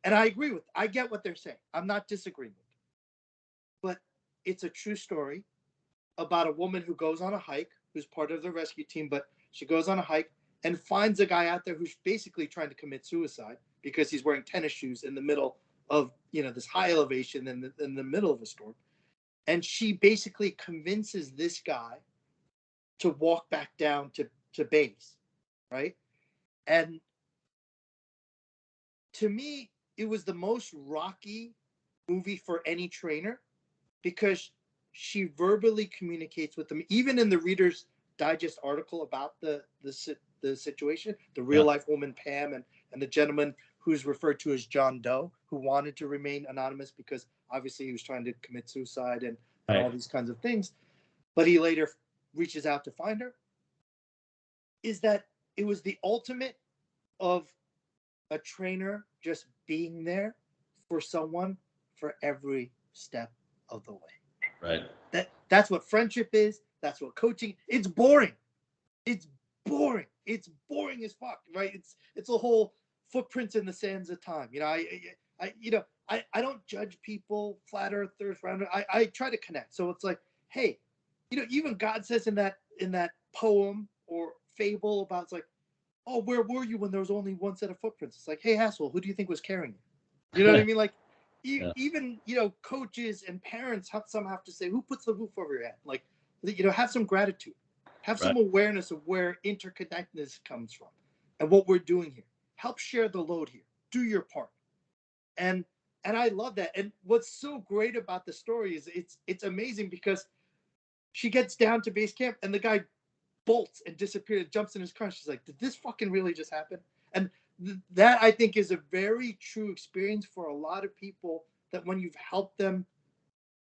and I agree with. I get what they're saying. I'm not disagreeing with it, but it's a true story about a woman who goes on a hike, who's part of the rescue team, but she goes on a hike and finds a guy out there who's basically trying to commit suicide because he's wearing tennis shoes in the middle of this high elevation in the middle of a storm. And she basically convinces this guy to walk back down to base, right? And to me, it was the most rocky movie for any trainer because she verbally communicates with them. Even in the Reader's Digest article about the situation, the real Yeah. life woman Pam and the gentleman who's referred to as John Doe, who wanted to remain anonymous because obviously he was trying to commit suicide and all Right. these kinds of things, but he later reaches out to find her, is that it was the ultimate of a trainer just being there for someone for every step of the way. Right. That's what friendship is. That's what coaching. It's boring. It's boring. It's boring as fuck, right? It's a whole footprints in the sands of time. I don't judge people, flat earthers, round. I try to connect. So it's like, hey, even God says in that poem or fable about, it's like, oh, where were you when there was only one set of footprints? It's like, hey, asshole, who do you think was carrying you? You know what I mean? Like, Yeah. even coaches and parents some have to say, who puts the roof over your head? Like, have some gratitude, have some Right. awareness of where interconnectedness comes from and what we're doing here. Help share the load here. Do your part. And I love that. And what's so great about the story is it's amazing because she gets down to base camp and the guy bolts and disappears and jumps in his car. She's like, did this fucking really just happen? And that, I think, is a very true experience for a lot of people, that when you've helped them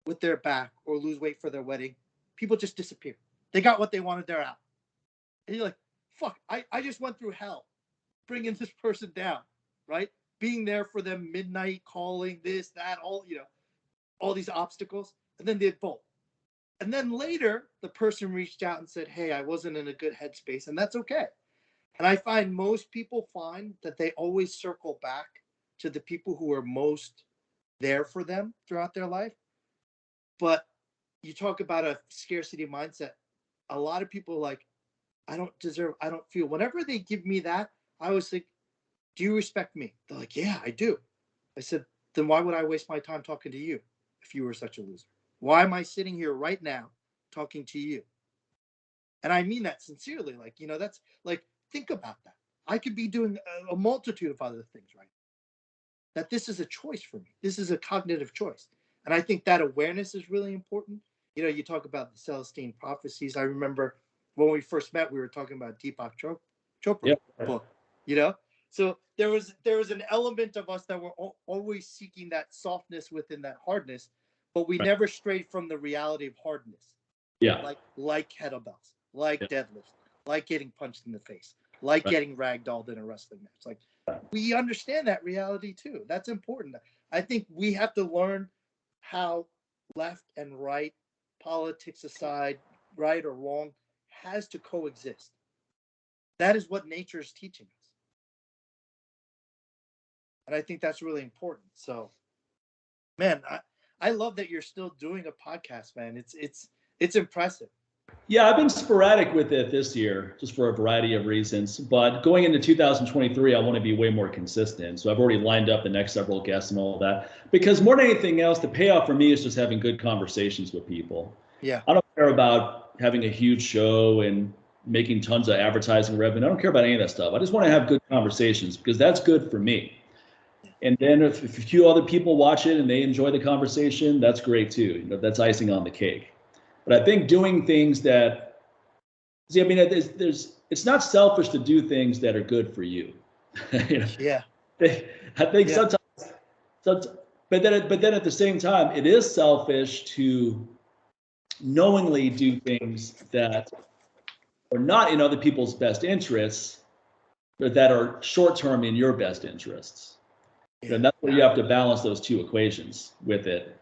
with their back or lose weight for their wedding, people just disappear. They got what they wanted, they're out. And you're like, fuck, I just went through hell bringing this person down, right? Being there for them, midnight calling, this, that, all these obstacles. And then they bolt. And then later, the person reached out and said, hey, I wasn't in a good headspace. And that's okay. And I find most people find that they always circle back to the people who are most there for them throughout their life. But you talk about a scarcity mindset. A lot of people are like, I don't deserve, I don't feel. Whenever they give me that, I always think, do you respect me? They're like, yeah, I do. I said, then why would I waste my time talking to you if you were such a loser? Why am I sitting here right now talking to you? And I mean that sincerely. Like, that's like, think about that. I could be doing a multitude of other things right now. That this is a choice for me. This is a cognitive choice. And I think that awareness is really important. You talk about the Celestine prophecies. I remember when we first met, we were talking about Deepak Chopra book, So there was an element of us that were always seeking that softness within that hardness, but we never strayed from the reality of hardness. Yeah. Like kettlebells, like deadlifts, like getting punched in the face, like getting ragdolled in a wrestling match. Like, we understand that reality too. That's important. I think we have to learn how left and right, politics aside, right or wrong, has to coexist. That is what nature is teaching us. And I think that's really important. So, man, I love that you're still doing a podcast, man. It's impressive. Yeah, I've been sporadic with it this year, just for a variety of reasons. But going into 2023, I want to be way more consistent. So I've already lined up the next several guests and all of that. Because more than anything else, the payoff for me is just having good conversations with people. Yeah. I don't care about having a huge show and making tons of advertising revenue. I don't care about any of that stuff. I just want to have good conversations because that's good for me. And then if a few other people watch it and they enjoy the conversation, that's great too. That's icing on the cake. But I think doing things that, see, I mean, it's not selfish to do things that are good for you. Yeah. I think sometimes, but then at the same time, it is selfish to knowingly do things that are not in other people's best interests, but that are short-term in your best interests. Yeah. And that's where you have to balance those two equations with it.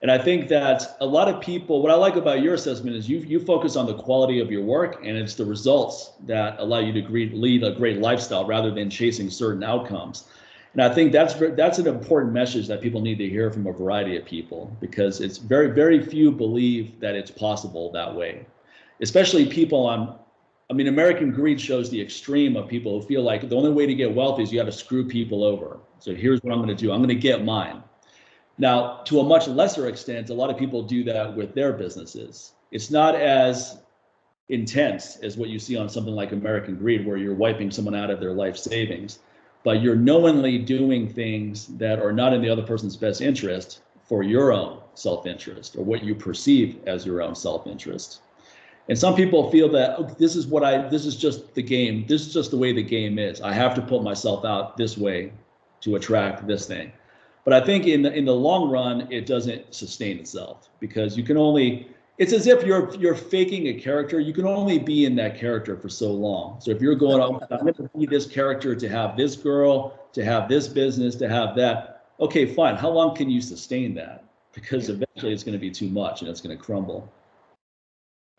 And I think that a lot of people, what I like about your assessment is you focus on the quality of your work, and it's the results that allow you to lead a great lifestyle rather than chasing certain outcomes. And I think that's an important message that people need to hear from a variety of people, because it's very, very few believe that it's possible that way, especially people American greed shows the extreme of people who feel like the only way to get wealth is you got to screw people over. So here's what I'm going to do. I'm going to get mine. Now, to a much lesser extent, a lot of people do that with their businesses. It's not as intense as what you see on something like American Greed, where you're wiping someone out of their life savings, but you're knowingly doing things that are not in the other person's best interest for your own self-interest, or what you perceive as your own self-interest. And some people feel that this is just the game. This is just the way the game is. I have to put myself out this way to attract this thing. But I think in the long run, it doesn't sustain itself, because it's as if you're faking a character. You can only be in that character for so long. So if you're going, I'm going to be this character to have this girl, to have this business, to have that. Okay, fine. How long can you sustain that? Because eventually it's going to be too much and it's going to crumble.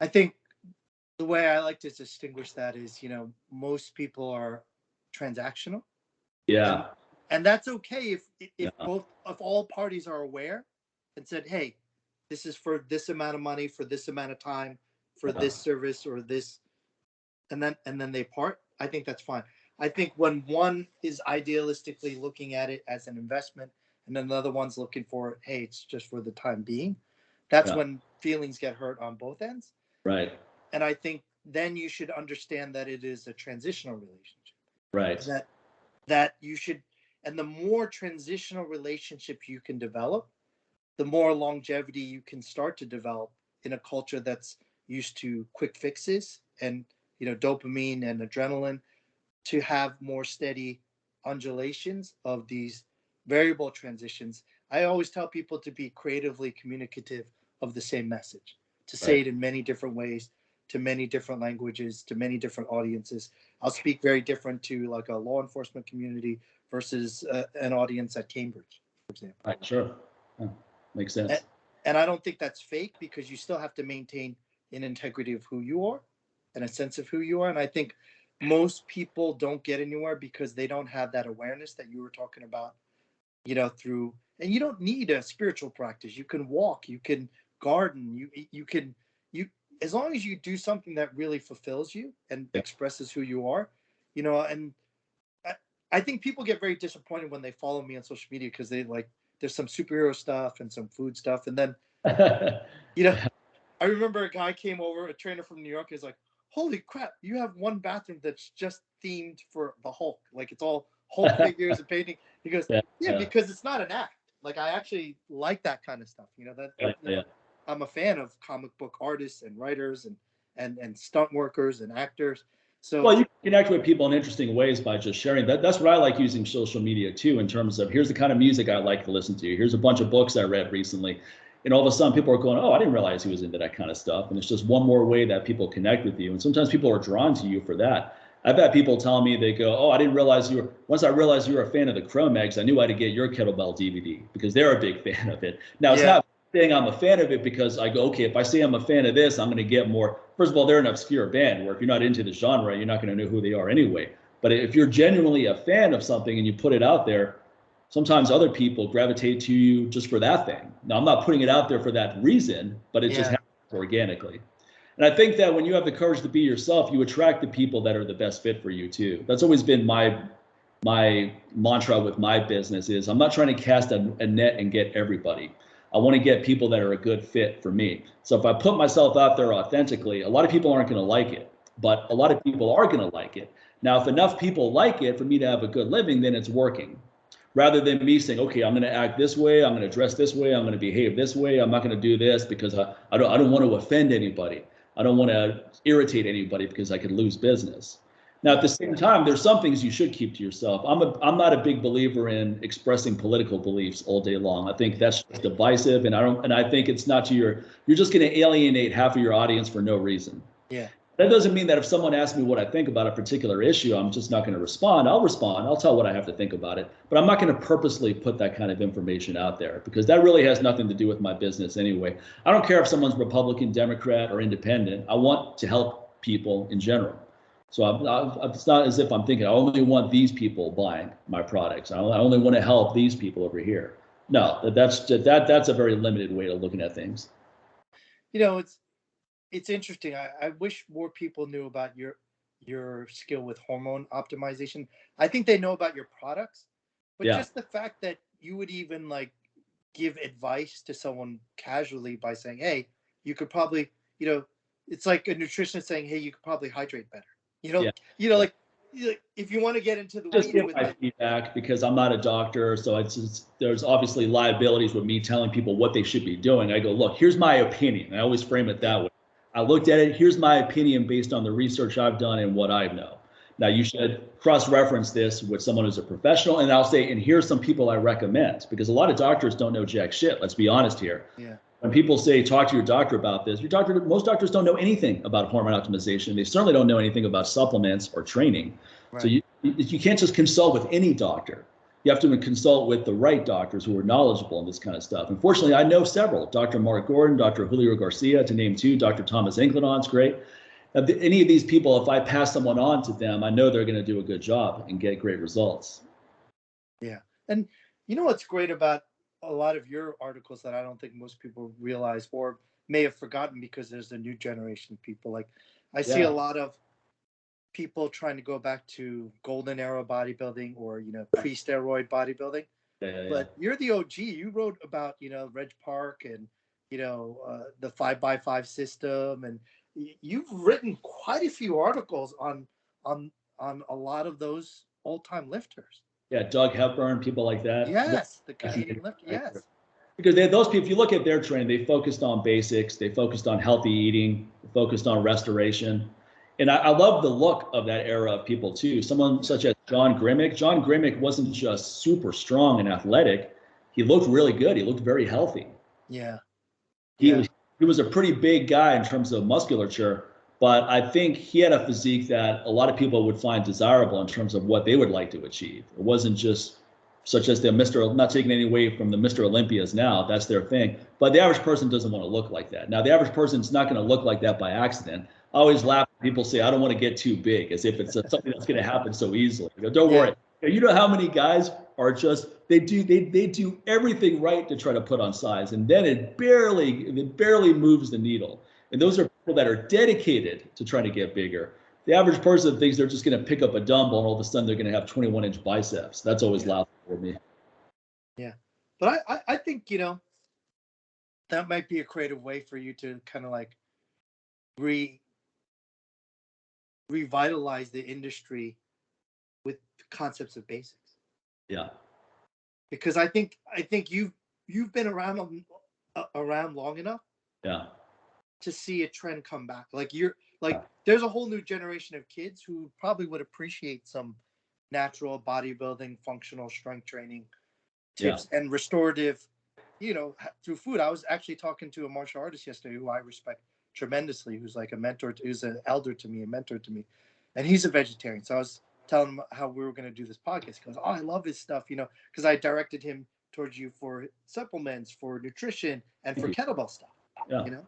I think the way I like to distinguish that is, most people are transactional. Yeah. And that's okay if all parties are aware and said, hey, this is for this amount of money, for this amount of time, for this service or this, and then they part. I think that's fine. I think when one is idealistically looking at it as an investment and another one's looking for, hey, it's just for the time being, that's when feelings get hurt on both ends. Right. And I think then you should understand that it is a transitional relationship. Right. That you should. And the more transitional relationship you can develop, the more longevity you can start to develop in a culture that's used to quick fixes and, dopamine and adrenaline, to have more steady undulations of these variable transitions. I always tell people to be creatively communicative of the same message, to say it in many different ways, to many different languages, to many different audiences. I'll speak very different to like a law enforcement community versus an audience at Cambridge, for example. Right, sure. Yeah, makes sense. And I don't think that's fake, because you still have to maintain an integrity of who you are and a sense of who you are. And I think most people don't get anywhere because they don't have that awareness that you were talking about, through, and you don't need a spiritual practice. You can walk, you can garden, you as long as you do something that really fulfills you and expresses who you are, and I think people get very disappointed when they follow me on social media because they like there's some superhero stuff and some food stuff, and then I remember a guy came over, a trainer from New York, is like, holy crap, you have one bathroom that's just themed for the Hulk. Like it's all Hulk figures and painting. He goes, yeah, because it's not an act. Like I actually like that kind of stuff. I'm a fan of comic book artists and writers and stunt workers and actors. So well, you can connect with people in interesting ways by just sharing that. That's what I like using social media too, in terms of here's the kind of music I like to listen to. Here's a bunch of books I read recently. And all of a sudden people are going, oh, I didn't realize he was into that kind of stuff. And it's just one more way that people connect with you. And sometimes people are drawn to you for that. I've had people tell me, they go, oh, I didn't realize once I realized you were a fan of the Cro-Mags, I knew I had to get your kettlebell DVD because they're a big fan of it. Now, it's not saying I'm a fan of it because I go, okay, if I say I'm a fan of this, I'm going to get more. First of all, they're an obscure band where if you're not into the genre, you're not going to know who they are anyway. But if you're genuinely a fan of something and you put it out there, sometimes other people gravitate to you just for that thing. Now, I'm not putting it out there for that reason, but it just happens organically. And I think that when you have the courage to be yourself, you attract the people that are the best fit for you too. That's always been my mantra with my business is I'm not trying to cast a net and get everybody. I want to get people that are a good fit for me. So if I put myself out there authentically, a lot of people aren't going to like it, but a lot of people are going to like it. Now, if enough people like it for me to have a good living, then it's working. Rather than me saying, okay, I'm going to act this way, I'm going to dress this way, I'm going to behave this way, I'm not going to do this because I don't want to offend anybody. I don't want to irritate anybody because I could lose business. Now, at the same time, there's some things you should keep to yourself. I'm not a big believer in expressing political beliefs all day long. I think that's just divisive, and I think it's not you're just going to alienate half of your audience for no reason. Yeah. That doesn't mean that if someone asks me what I think about a particular issue, I'm just not going to respond. I'll respond. I'll tell what I have to think about it. But I'm not going to purposely put that kind of information out there because that really has nothing to do with my business anyway. I don't care if someone's Republican, Democrat, or independent. I want to help people in general. So it's not as if I'm thinking I only want these people buying my products. I only want to help these people over here. No, that's a very limited way of looking at things. It's interesting. I wish more people knew about your skill with hormone optimization. I think they know about your products, but just the fact that you would even like give advice to someone casually by saying, hey, you could probably, it's like a nutritionist saying, hey, you could probably hydrate better. Like if you want to get into the just give my feedback because I'm not a doctor, so there's obviously liabilities with me telling people what they should be doing. I go, look, here's my opinion. I always frame it that way. I looked at it. Here's my opinion based on the research I've done and what I know. Now you should cross-reference this with someone who's a professional, and I'll say, and here's some people I recommend because a lot of doctors don't know jack shit. Let's be honest here. Yeah. When people say, talk to your doctor about this, most doctors don't know anything about hormone optimization. They certainly don't know anything about supplements or training. Right. So you can't just consult with any doctor. You have to consult with the right doctors who are knowledgeable in this kind of stuff. Unfortunately, I know several, Dr. Mark Gordon, Dr. Julio Garcia, to name two, Dr. Thomas Inclinon's great. Any of these people, if I pass someone on to them, I know they're going to do a good job and get great results. Yeah. And you know what's great about a lot of your articles that I don't think most people realize or may have forgotten because there's a new generation of people. Like I see a lot of people trying to go back to golden era bodybuilding or, pre-steroid bodybuilding. But you're the OG. You wrote about, Reg Park and, the 5x5 system. And you've written quite a few articles on a lot of those old-time lifters. Yeah, Doug Hepburn, people like that. Yes, the Canadian lifter, yes. Because those people, if you look at their training, they focused on basics, they focused on healthy eating, focused on restoration. And I love the look of that era of people too. Someone such as John Grimmick. John Grimmick wasn't just super strong and athletic. He looked really good. He looked very healthy. Yeah. He was a pretty big guy in terms of musculature, but I think he had a physique that a lot of people would find desirable in terms of what they would like to achieve. It wasn't just such as not taking any away from the Mr. Olympias now, that's their thing. But the average person doesn't want to look like that. Now, the average person's not going to look like that by accident. I always laugh at People say, I don't want to get too big, as if it's something that's going to happen so easily. I go, don't worry. You know how many guys are just, they do everything right to try to put on size, and then it barely moves the needle. And those are people that are dedicated to trying to get bigger. The average person thinks they're just going to pick up a dumbbell and all of a sudden they're going to have 21-inch biceps. That's always loud for me. Yeah. But I think, you know, that might be a creative way for you to kind of like revitalize the industry with concepts of basics. Yeah. Because I think you've been around long enough. Yeah. To see a trend come back. Like there's a whole new generation of kids who probably would appreciate some natural bodybuilding, functional strength training tips and restorative, you know, through food. I was actually talking to a martial artist yesterday who I respect tremendously, who's like a mentor, who's an elder to me, a mentor to me, and he's a vegetarian. So I was telling him how we were going to do this podcast. He goes, "Oh, I love his stuff," you know, because I directed him towards you for supplements, for nutrition, and for kettlebell stuff. Yeah. You know,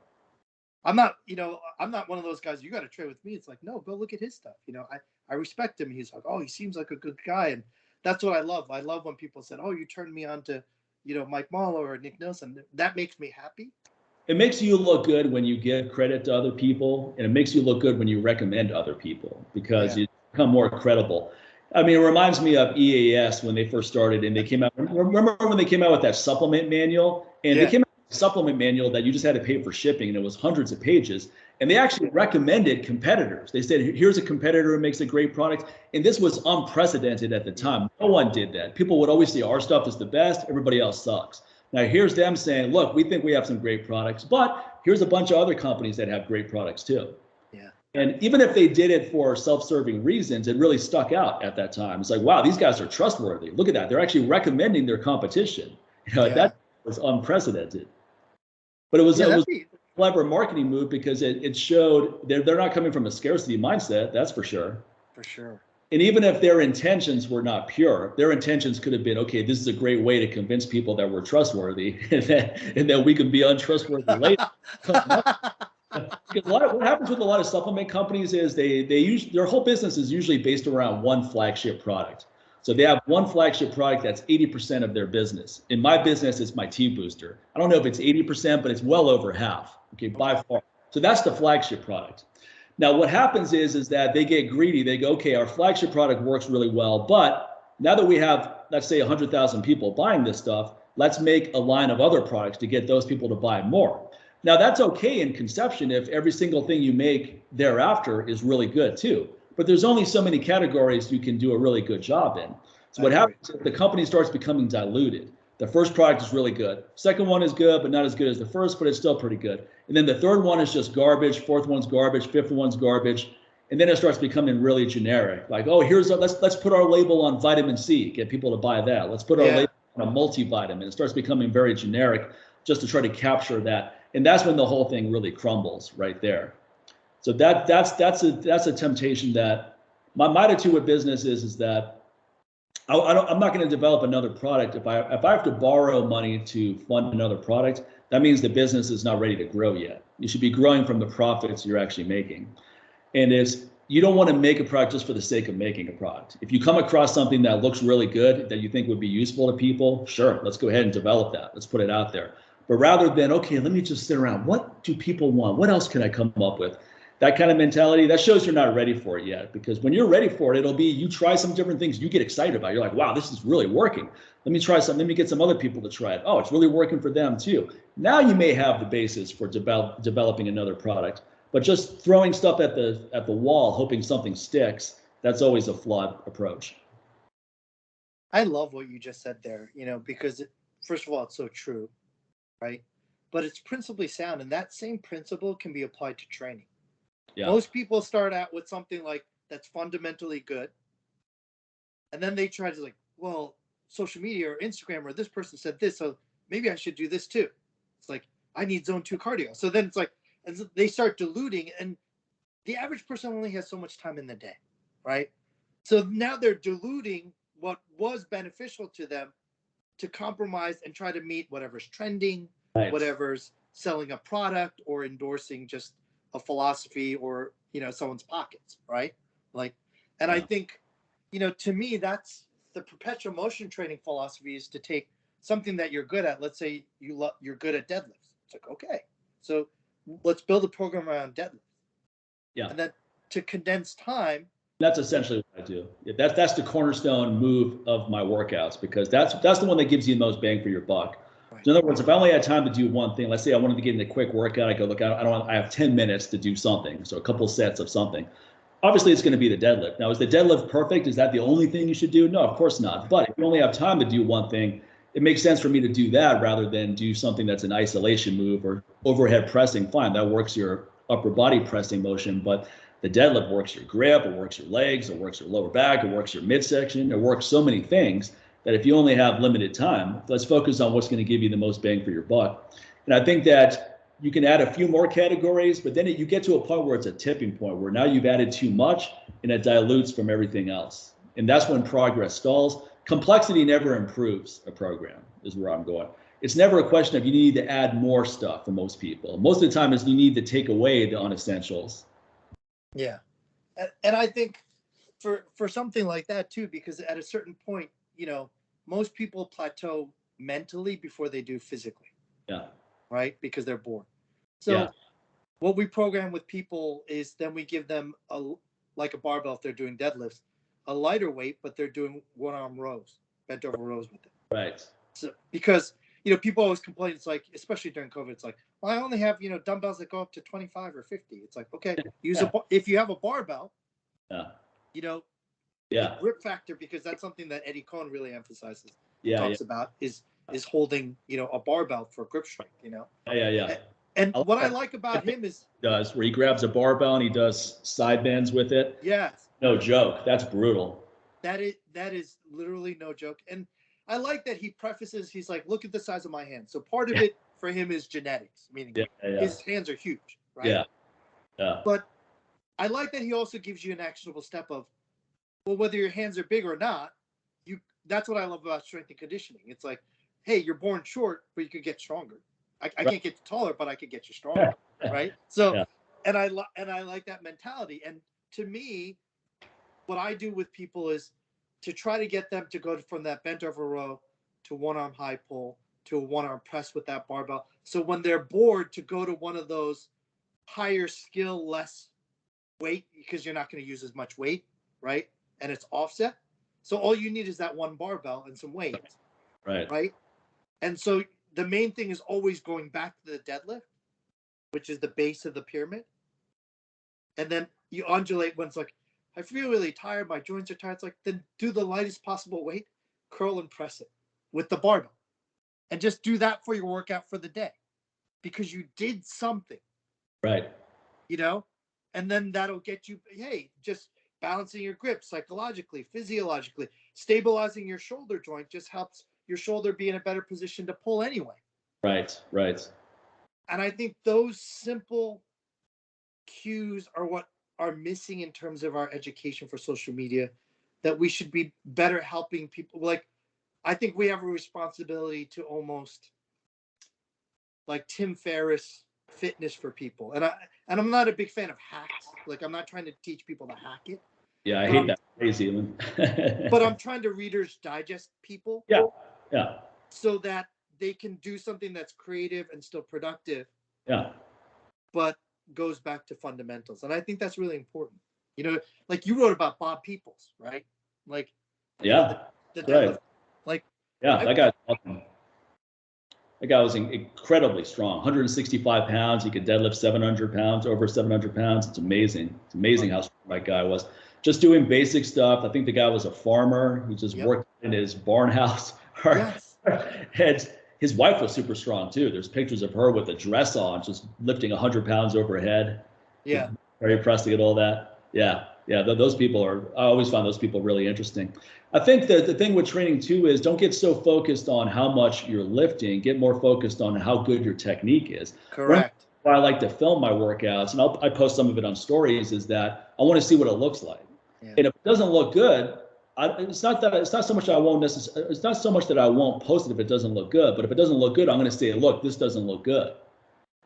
I'm not one of those guys, you got to train with me. It's like, no, go look at his stuff. You know, I respect him. He's like, oh, he seems like a good guy. And that's what I love. I love when people said, oh, you turned me on to, you know, Mike Marlowe or Nick Nilsson. That makes me happy. It makes you look good when you give credit to other people, and it makes you look good when you recommend other people, because you become more credible. I mean, it reminds me of EAS when they first started, and they came out. Remember when they came out with that supplement manual? And they came out with a supplement manual that you just had to pay for shipping, and it was hundreds of pages. And they actually recommended competitors. They said, here's a competitor who makes a great product. And this was unprecedented at the time. No one did that. People would always say our stuff is the best, everybody else sucks. Now here's them saying, look, we think we have some great products, but here's a bunch of other companies that have great products too. Yeah. And even if they did it for self-serving reasons, it really stuck out at that time. It's like, wow, these guys are trustworthy. Look at that. They're actually recommending their competition. You know, that was unprecedented. But it was a clever marketing move, because it showed they're not coming from a scarcity mindset, that's for sure. For sure. And even if their intentions were not pure, their intentions could have been, okay, this is a great way to convince people that we're trustworthy, and that we can be untrustworthy later. Because what happens with a lot of supplement companies is their whole business is usually based around one flagship product. So they have one flagship product that's 80% of their business. In my business, it's my T booster. I don't know if it's 80%, but it's well over half. Okay, by far. So that's the flagship product. Now, what happens is that they get greedy. They go, okay, our flagship product works really well, but now that we have, let's say, 100,000 people buying this stuff, let's make a line of other products to get those people to buy more. Now, that's okay in conception if every single thing you make thereafter is really good too. But there's only so many categories you can do a really good job in. So what happens is the company starts becoming diluted. The first product is really good. Second one is good, but not as good as the first, but it's still pretty good. And then the third one is just garbage. Fourth one's garbage. Fifth one's garbage. And then it starts becoming really generic. Like, oh, let's put our label on vitamin C, get people to buy that. Let's put our label on a multivitamin. It starts becoming very generic just to try to capture that. And that's when the whole thing really crumbles right there. So that's a temptation that my attitude with business is that I'm not going to develop another product. If I have to borrow money to fund another product, that means the business is not ready to grow yet. You should be growing from the profits you're actually making. And you don't want to make a product just for the sake of making a product. If you come across something that looks really good, that you think would be useful to people, sure, let's go ahead and develop that. Let's put it out there. But rather than, okay, let me just sit around. What do people want? What else can I come up with? That kind of mentality, that shows you're not ready for it yet. Because when you're ready for it, it'll be you try some different things you get excited about. You're like, wow, this is really working. Let me try some. Let me get some other people to try it. Oh, it's really working for them too. Now you may have the basis for developing another product. But just throwing stuff at the wall, hoping something sticks, that's always a flawed approach. I love what you just said there, you know, because first of all, it's so true, right? But it's principally sound, and that same principle can be applied to training. Yeah. Most people start out with something like that's fundamentally good, and then they try to like, well, social media or Instagram or this person said this, so maybe I should do this too. It's like, I need zone 2 cardio. So then it's like, and they start diluting, and the average person only has so much time in the day, right? So now they're diluting what was beneficial to them to compromise and try to meet whatever's trending, whatever's selling a product or endorsing just a philosophy or someone's pockets, right? Like, and I think, to me, that's the perpetual motion training philosophy, is to take something that you're good at. Let's say you're good at deadlifts. It's like, okay, so let's build a program around deadlifts. Yeah. And then to condense time. That's essentially what I do. That's the cornerstone move of my workouts, because that's the one that gives you the most bang for your buck. Right. So in other words, if I only had time to do one thing, let's say I wanted to get in a quick workout, I go, look, I have 10 minutes to do something. So a couple sets of something. Obviously, it's going to be the deadlift. Now, is the deadlift perfect? Is that the only thing you should do? No, of course not. But if you only have time to do one thing, it makes sense for me to do that rather than do something that's an isolation move or overhead pressing. Fine, that works your upper body pressing motion, but the deadlift works your grip, it works your legs, it works your lower back, it works your midsection, it works so many things that if you only have limited time, let's focus on what's going to give you the most bang for your buck. And I think that you can add a few more categories, but then you get to a point where it's a tipping point where now you've added too much and it dilutes from everything else. And that's when progress stalls. Complexity never improves a program, is where I'm going. It's never a question of you need to add more stuff for most people. Most of the time is you need to take away the unessentials. Yeah. And I think for something like that too, because at a certain point, most people plateau mentally before they do physically. Yeah. Right? Because they're bored. So what we program with people is then we give them like a barbell if they're doing deadlifts, a lighter weight, but they're doing one-arm rows, bent over rows with it. Right. So because people always complain, it's like, especially during COVID, it's like, well, I only have dumbbells that go up to 25 or 50. It's like, okay, if you have a barbell, the grip factor, because that's something that Eddie Cohn really emphasizes, talks about is holding a barbell for grip strength. And what I like about him is where he grabs a barbell and he does side bends with it. Yes. No joke. That's brutal. That is literally no joke. And I like that he prefaces, he's like, look at the size of my hand. So part of it for him is genetics, meaning his hands are huge, right? Yeah. Yeah. But I like that he also gives you an actionable step of, well, whether your hands are big or not, that's what I love about strength and conditioning. It's like, hey, you're born short, but you could get stronger. I can't get taller, but I could get you stronger, right? So, and I like that mentality. And to me, what I do with people is to try to get them to go from that bent over row to one-arm high pull to a one-arm press with that barbell. So when they're bored, to go to one of those higher skill, less weight, because you're not going to use as much weight, right? And it's offset. So all you need is that one barbell and some weights, right? And so the main thing is always going back to the deadlift, which is the base of the pyramid. And then you undulate when it's like, I feel really tired, my joints are tired. It's like, then do the lightest possible weight, curl and press it with the barbell. And just do that for your workout for the day, because you did something. Right. And then that'll get you, hey, just balancing your grip psychologically, physiologically, stabilizing your shoulder joint just helps your shoulder be in a better position to pull anyway. Right. And I think those simple cues are what are missing in terms of our education for social media, that we should be better helping people. Like, I think we have a responsibility to almost like Tim Ferriss fitness for people. And I'm not a big fan of hacks. Like, I'm not trying to teach people to hack it. Yeah, I hate that. Crazy. But I'm trying to Reader's Digest people. Yeah. So that they can do something that's creative and still productive. Yeah. But goes back to fundamentals. And I think that's really important. Like you wrote about Bob Peoples, right? Like, the deadlift. Like, that guy's awesome. That guy was incredibly strong, 165 pounds. He could deadlift 700 pounds, over 700 pounds. It's amazing. It's amazing how strong that guy was. Just doing basic stuff. I think the guy was a farmer. He just worked in his barn house. His wife was super strong too. There's pictures of her with a dress on, just lifting 100 pounds over her head. Yeah. Very impressed to get all that. Yeah. Those people I always found those people really interesting. I think that the thing with training too is don't get so focused on how much you're lifting, get more focused on how good your technique is. Correct. Why I like to film my workouts, and I post some of it on stories, is that I want to see what it looks like. Yeah. And if it doesn't look good, it's not so much that I won't post it if it doesn't look good, but if it doesn't look good, I'm going to say, look, this doesn't look good.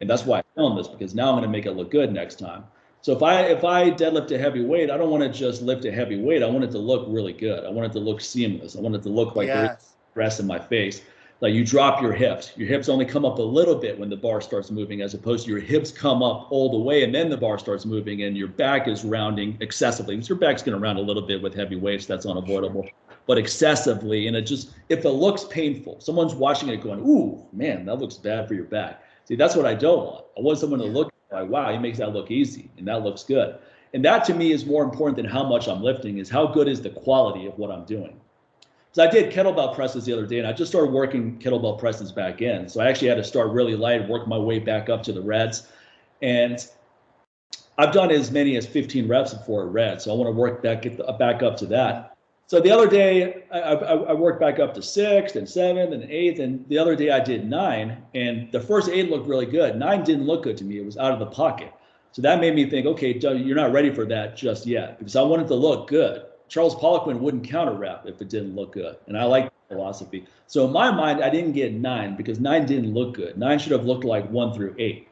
And that's why I film this, because now I'm going to make it look good next time. So if I deadlift a heavy weight, I don't want to just lift a heavy weight. I want it to look really good. I want it to look seamless. I want it to look like there is Yes. rest in my face. Like you drop your hips. Your hips only come up a little bit when the bar starts moving, as opposed to your hips come up all the way and then the bar starts moving and your back is rounding excessively. Because your back's going to round a little bit with heavy weights. That's unavoidable. But excessively, and if it looks painful, someone's watching it going, ooh, man, that looks bad for your back. See, that's what I don't want. I want someone to look like, wow, he makes that look easy and that looks good. And that to me is more important than how much I'm lifting, is how good is the quality of what I'm doing. So I did kettlebell presses the other day, and I just started working kettlebell presses back in. So I actually had to start really light, work my way back up to the reds. And I've done as many as 15 reps before a red. So I want to work back up to that. So the other day, I worked back up to 6, then 7, then 8, and the other day I did 9, and the first 8 looked really good. 9 didn't look good to me. It was out of the pocket. So that made me think, okay, Doug, you're not ready for that just yet, because I wanted to look good. Charles Poliquin wouldn't counter rep if it didn't look good, and I like that philosophy. So in my mind, I didn't get 9 because 9 didn't look good. 9 should have looked like 1 through 8.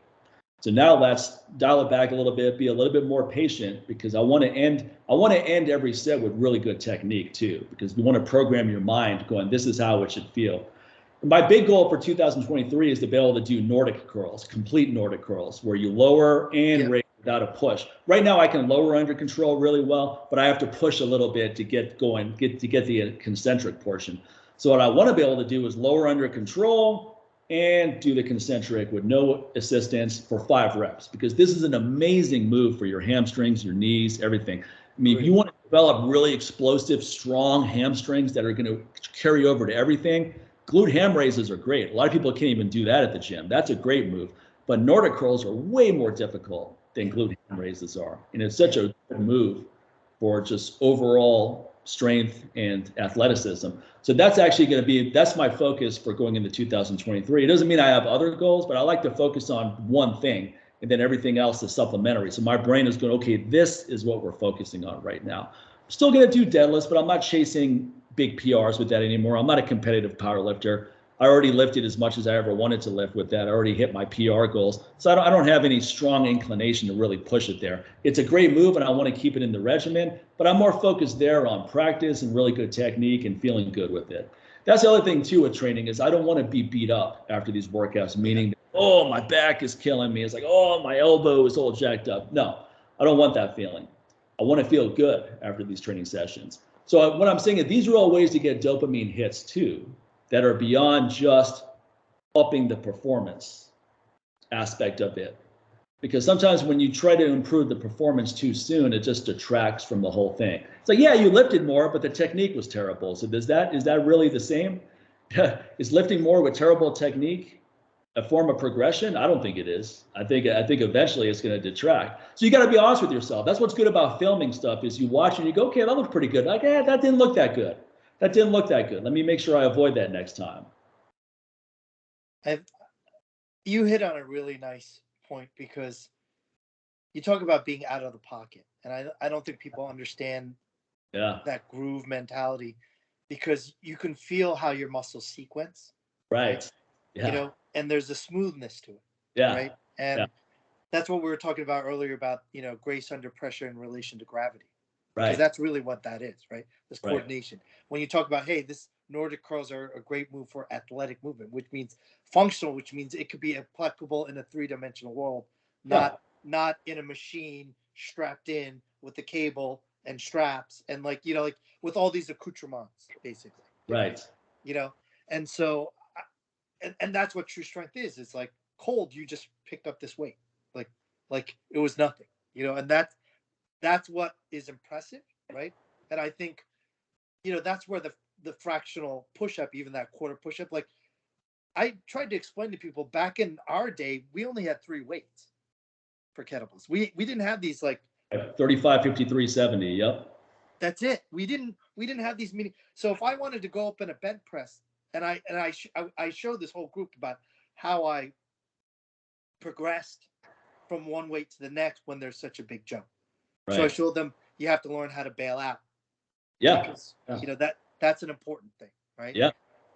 So now let's dial it back a little bit, be a little bit more patient, because I want to end every set with really good technique too, because we want to program your mind going, this is how it should feel. And my big goal for 2023 is to be able to do Nordic curls, complete Nordic curls, where you lower and raise without a push. Right now I can lower under control really well, but I have to push a little bit to get going, to get the concentric portion. So what I want to be able to do is lower under control and do the concentric with no assistance for 5 reps, because this is an amazing move for your hamstrings, your knees, everything. I mean, if you want to develop really explosive, strong hamstrings that are going to carry over to everything, glute ham raises are great. A lot of people can't even do that at the gym. That's a great move. But Nordic curls are way more difficult than glute ham raises are. And it's such a good move for just overall strength and athleticism. So that's actually going to be, that's my focus for going into 2023. It doesn't mean I have other goals, but I like to focus on one thing and then everything else is supplementary. So my brain is going, okay, this is what we're focusing on right now. I'm still going to do deadlifts, but I'm not chasing big PRs with that anymore. I'm not a competitive power lifter. I already lifted as much as I ever wanted to lift with that. I already hit my PR goals. So I don't have any strong inclination to really push it there. It's a great move and I want to keep it in the regimen, but I'm more focused there on practice and really good technique and feeling good with it. That's the other thing too with training, is I don't want to be beat up after these workouts, meaning, oh, my back is killing me. It's like, oh, my elbow is all jacked up. No, I don't want that feeling. I want to feel good after these training sessions. So what I'm saying is these are all ways to get dopamine hits too, that are beyond just upping the performance aspect of it. Because sometimes when you try to improve the performance too soon, it just detracts from the whole thing. It's like, yeah, you lifted more, but the technique was terrible. So is that really the same? Is lifting more with terrible technique a form of progression? I don't think it is. I think eventually it's going to detract. So you got to be honest with yourself. That's what's good about filming stuff, is you watch and you go, okay, that looked pretty good. Like, that didn't look that good. That didn't look that good. Let me make sure I avoid that next time. You hit on a really nice point, because you talk about being out of the pocket. And I don't think people understand that groove mentality, because you can feel how your muscles sequence. Right. Yeah. You know, and there's a smoothness to it. Yeah. Right. And that's what we were talking about earlier about, grace under pressure in relation to gravity. Right. Because that's really what that is, right? This coordination. Right. When you talk about, hey, this Nordic curls are a great move for athletic movement, which means functional, which means it could be applicable in a 3-dimensional world, not in a machine strapped in with the cable and straps and like with all these accoutrements, basically. Right. And so, and that's what true strength is. It's like cold. You just picked up this weight, like it was nothing, and that's what is impressive, right? And I think, that's where the fractional push-up, even that quarter push-up, like I tried to explain to people back in our day, we only had 3 weights for kettlebells. We didn't have these like 35, 53, 70. Yep. That's it. We didn't have these meetings. So if I wanted to go up in a bent press, and I showed this whole group about how I progressed from one weight to the next when there's such a big jump. Right. So I showed them you have to learn how to bail out. Yeah. Because that's an important thing, right? Yeah.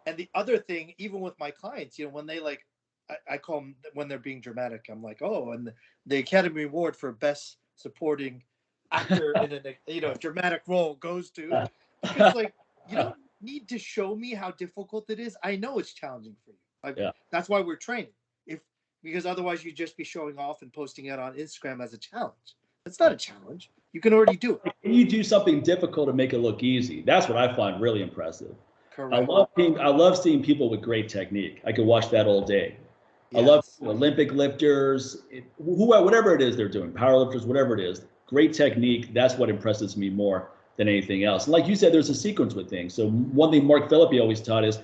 And the other thing, even with my clients, when they I call them when they're being dramatic, I'm like, oh, and the Academy Award for best supporting actor in a dramatic role goes to. Because like you don't need to show me how difficult it is. I know it's challenging for you. Like that's why we're training. Because otherwise you'd just be showing off and posting it on Instagram as a challenge. It's not a challenge. You can already do it. Can you do something difficult to make it look easy? That's what I find really impressive. Correct. I love seeing people with great technique. I could watch that all day. Yes. I love Olympic lifters, whatever it is they're doing, powerlifters, whatever it is, great technique. That's what impresses me more than anything else. And like you said, there's a sequence with things. So one thing Mark Philippi always taught is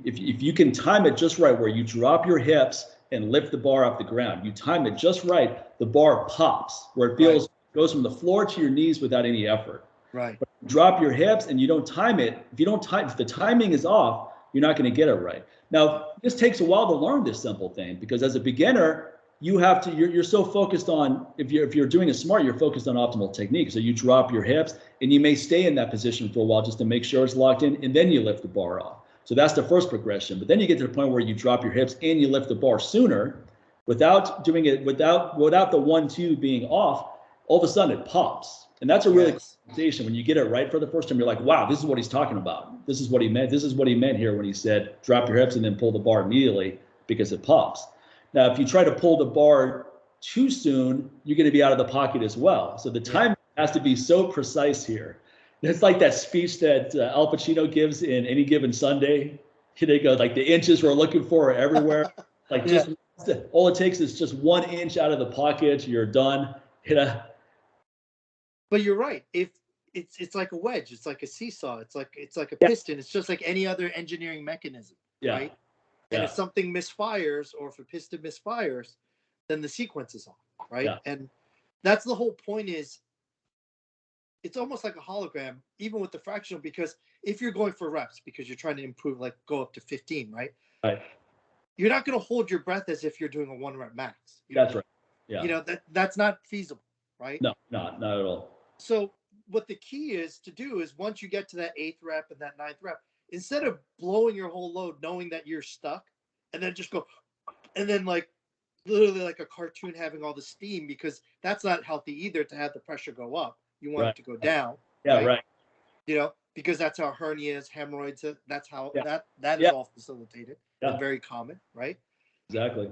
if you can time it just right, where you drop your hips and lift the bar off the ground, you time it just right, the bar pops, where it feels goes from the floor to your knees without any effort. Right. But you drop your hips and you don't time it. If the timing is off, you're not going to get it right. Now, this takes a while to learn this simple thing, because as a beginner, you're so focused on, if you're doing it smart, you're focused on optimal technique. So you drop your hips and you may stay in that position for a while just to make sure it's locked in, and then you lift the bar off. So that's the first progression. But then you get to the point where you drop your hips and you lift the bar sooner without doing it, without the 1-2 being off. All of a sudden it pops. And that's a really cool sensation. When you get it right for the first time, you're like, wow, this is what he's talking about. This is what he meant. This is what he meant here when he said drop your hips and then pull the bar immediately, because it pops. Now, if you try to pull the bar too soon, you're going to be out of the pocket as well. So the time has to be so precise here. It's like that speech that Al Pacino gives in Any Given Sunday. They go like, the inches we're looking for are everywhere. Like just all it takes is just 1 inch out of the pocket, you're done. But you're right. If it's like a wedge, it's like a seesaw, it's like a piston. It's just like any other engineering mechanism, right? And if something misfires, or if a piston misfires, then the sequence is off, right? And that's the whole point. Is it's almost like a hologram, even with the fractional, because if you're going for reps because you're trying to improve, like go up to 15, right? Right. You're not going to hold your breath as if you're doing a 1 rep max. That's right. Yeah. You know, that's not feasible, right? No, not at all. So what the key is to do is, once you get to that 8th rep and that 9th rep, instead of blowing your whole load, knowing that you're stuck, and then just go, and then like literally like a cartoon having all the steam, because that's not healthy either, to have the pressure go up. You want it to go down. Yeah, right. You know, because that's how hernias, hemorrhoids, that's how that is all facilitated and very common, right? Exactly.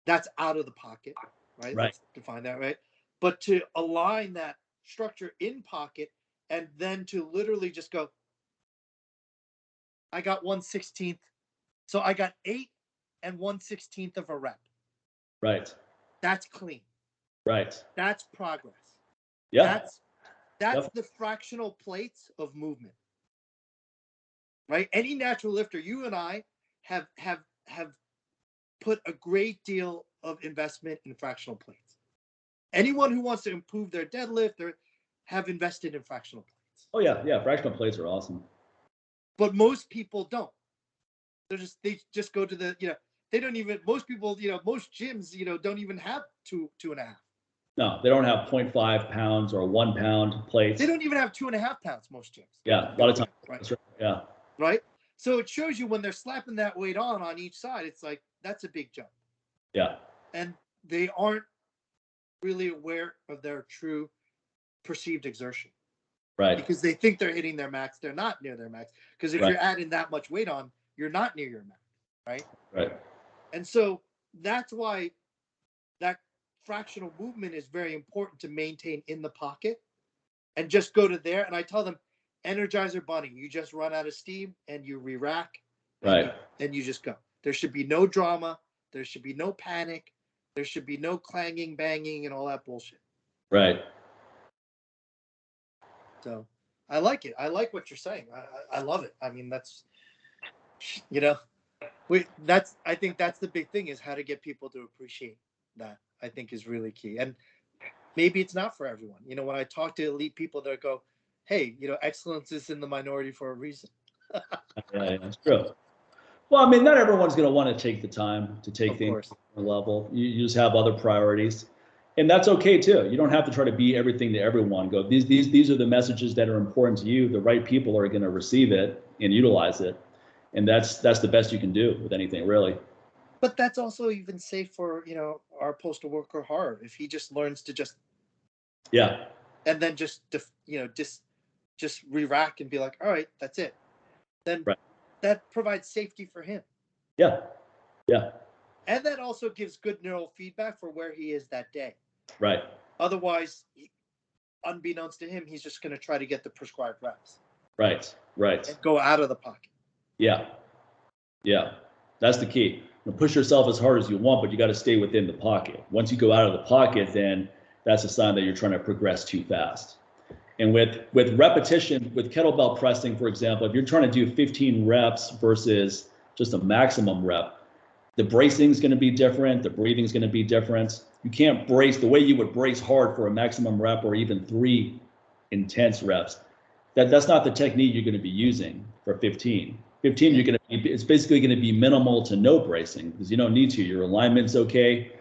That's out of the pocket, right? Let's define that, right? But to align that structure in pocket, and then to literally just go, I got 1/16. So I got 8 and 1/16 of a rep. Right. That's clean. Right. That's progress. Yeah. That's the fractional plates of movement. Right? Any natural lifter, you and I have put a great deal of investment in fractional plates. Anyone who wants to improve their deadlift or have invested in fractional plates. Oh yeah, fractional plates are awesome. But most people don't. They just go to the, they don't even, most people, most gyms, don't even have 2.5. No, they don't have 0.5 pounds or 1 pound plates. They don't even have 2.5 pounds, most gyms. Yeah, a lot of times. Right. That's right. Yeah. Right. So it shows you when they're slapping that weight on each side, it's like, that's a big jump. Yeah. And they aren't really aware of their true perceived exertion. Right. Because they think they're hitting their max. They're not near their max. Because if you're adding that much weight on, you're not near your max. Right. Right. And so that's why that fractional movement is very important to maintain in the pocket, and just go to there. And I tell them, Energizer Bunny, you just run out of steam and you re-rack. Right. And you just go. There should be no drama. There should be no panic. There should be no clanging, banging, and all that bullshit. Right. So I like it. I like what you're saying. I love it. I mean, that's, I think that's the big thing, is how to get people to appreciate that. I think is really key. And maybe it's not for everyone. When I talk to elite people, they go, hey, excellence is in the minority for a reason. Yeah, that's true. Well, I mean, not everyone's going to want to take the time to take things to a level. You just have other priorities, and that's okay too. You don't have to try to be everything to everyone. Go, these are the messages that are important to you. The right people are going to receive it and utilize it, and that's the best you can do with anything, really. But that's also even safe for, our postal worker Harv. If he just learns to just Yeah. and then just re-rack and be like, all right, that's it. Then Right. that provides safety for him. Yeah. Yeah. And that also gives good neural feedback for where he is that day. Right. Otherwise, unbeknownst to him, he's just going to try to get the prescribed reps. Right. Right. And go out of the pocket. Yeah. Yeah. That's the key. Push yourself as hard as you want, but you got to stay within the pocket. Once you go out of the pocket, then that's a sign that you're trying to progress too fast. And with repetition, with kettlebell pressing, for example, if you're trying to do 15 reps versus just a maximum rep, the bracing is going to be different. The breathing is going to be different. You can't brace the way you would brace hard for a maximum rep or even 3 intense reps. That's not the technique you're going to be using for 15. 15, it's basically going to be minimal to no bracing because you don't need to. Your alignment's okay,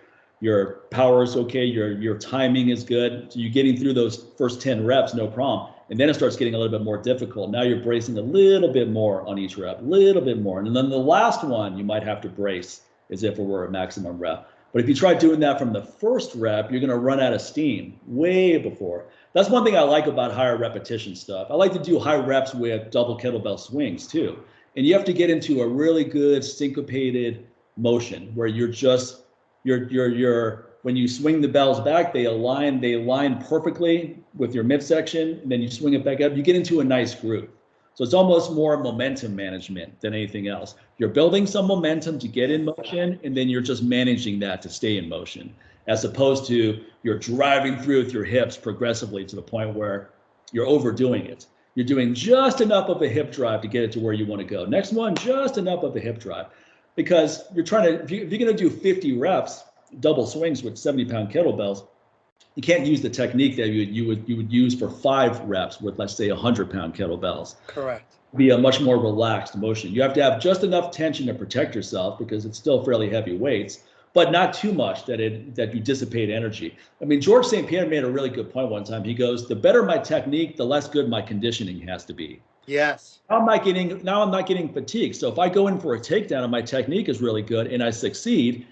your power is okay, your timing is good. So you're getting through those first 10 reps, no problem. And then it starts getting a little bit more difficult. Now you're bracing a little bit more on each rep, a little bit more. And then the last one, you might have to brace as if it were a maximum rep. But if you try doing that from the first rep, you're going to run out of steam way before. That's one thing I like about higher repetition stuff. I like to do high reps with double kettlebell swings too. And you have to get into a really good syncopated motion where you're when you swing the bells back, they align perfectly with your midsection, and then you swing it back up, you get into a nice groove. So it's almost more momentum management than anything else. You're building some momentum to get in motion, and then you're just managing that to stay in motion, as opposed to you're driving through with your hips progressively to the point where you're overdoing it. You're doing just enough of a hip drive to get it to where you want to go. Next one, just enough of a hip drive. Because you're trying to, if you're going to do 50 reps, double swings with 70-pound kettlebells, you can't use the technique that you would use for 5 reps with, let's say, 100-pound kettlebells. Correct. Be a much more relaxed motion. You have to have just enough tension to protect yourself because it's still fairly heavy weights, but not too much that you dissipate energy. I mean, George St. Pierre made a really good point one time. He goes, the better my technique, the less good my conditioning has to be. Yes. Now I'm not getting fatigued. So if I go in for a takedown and my technique is really good and I succeed,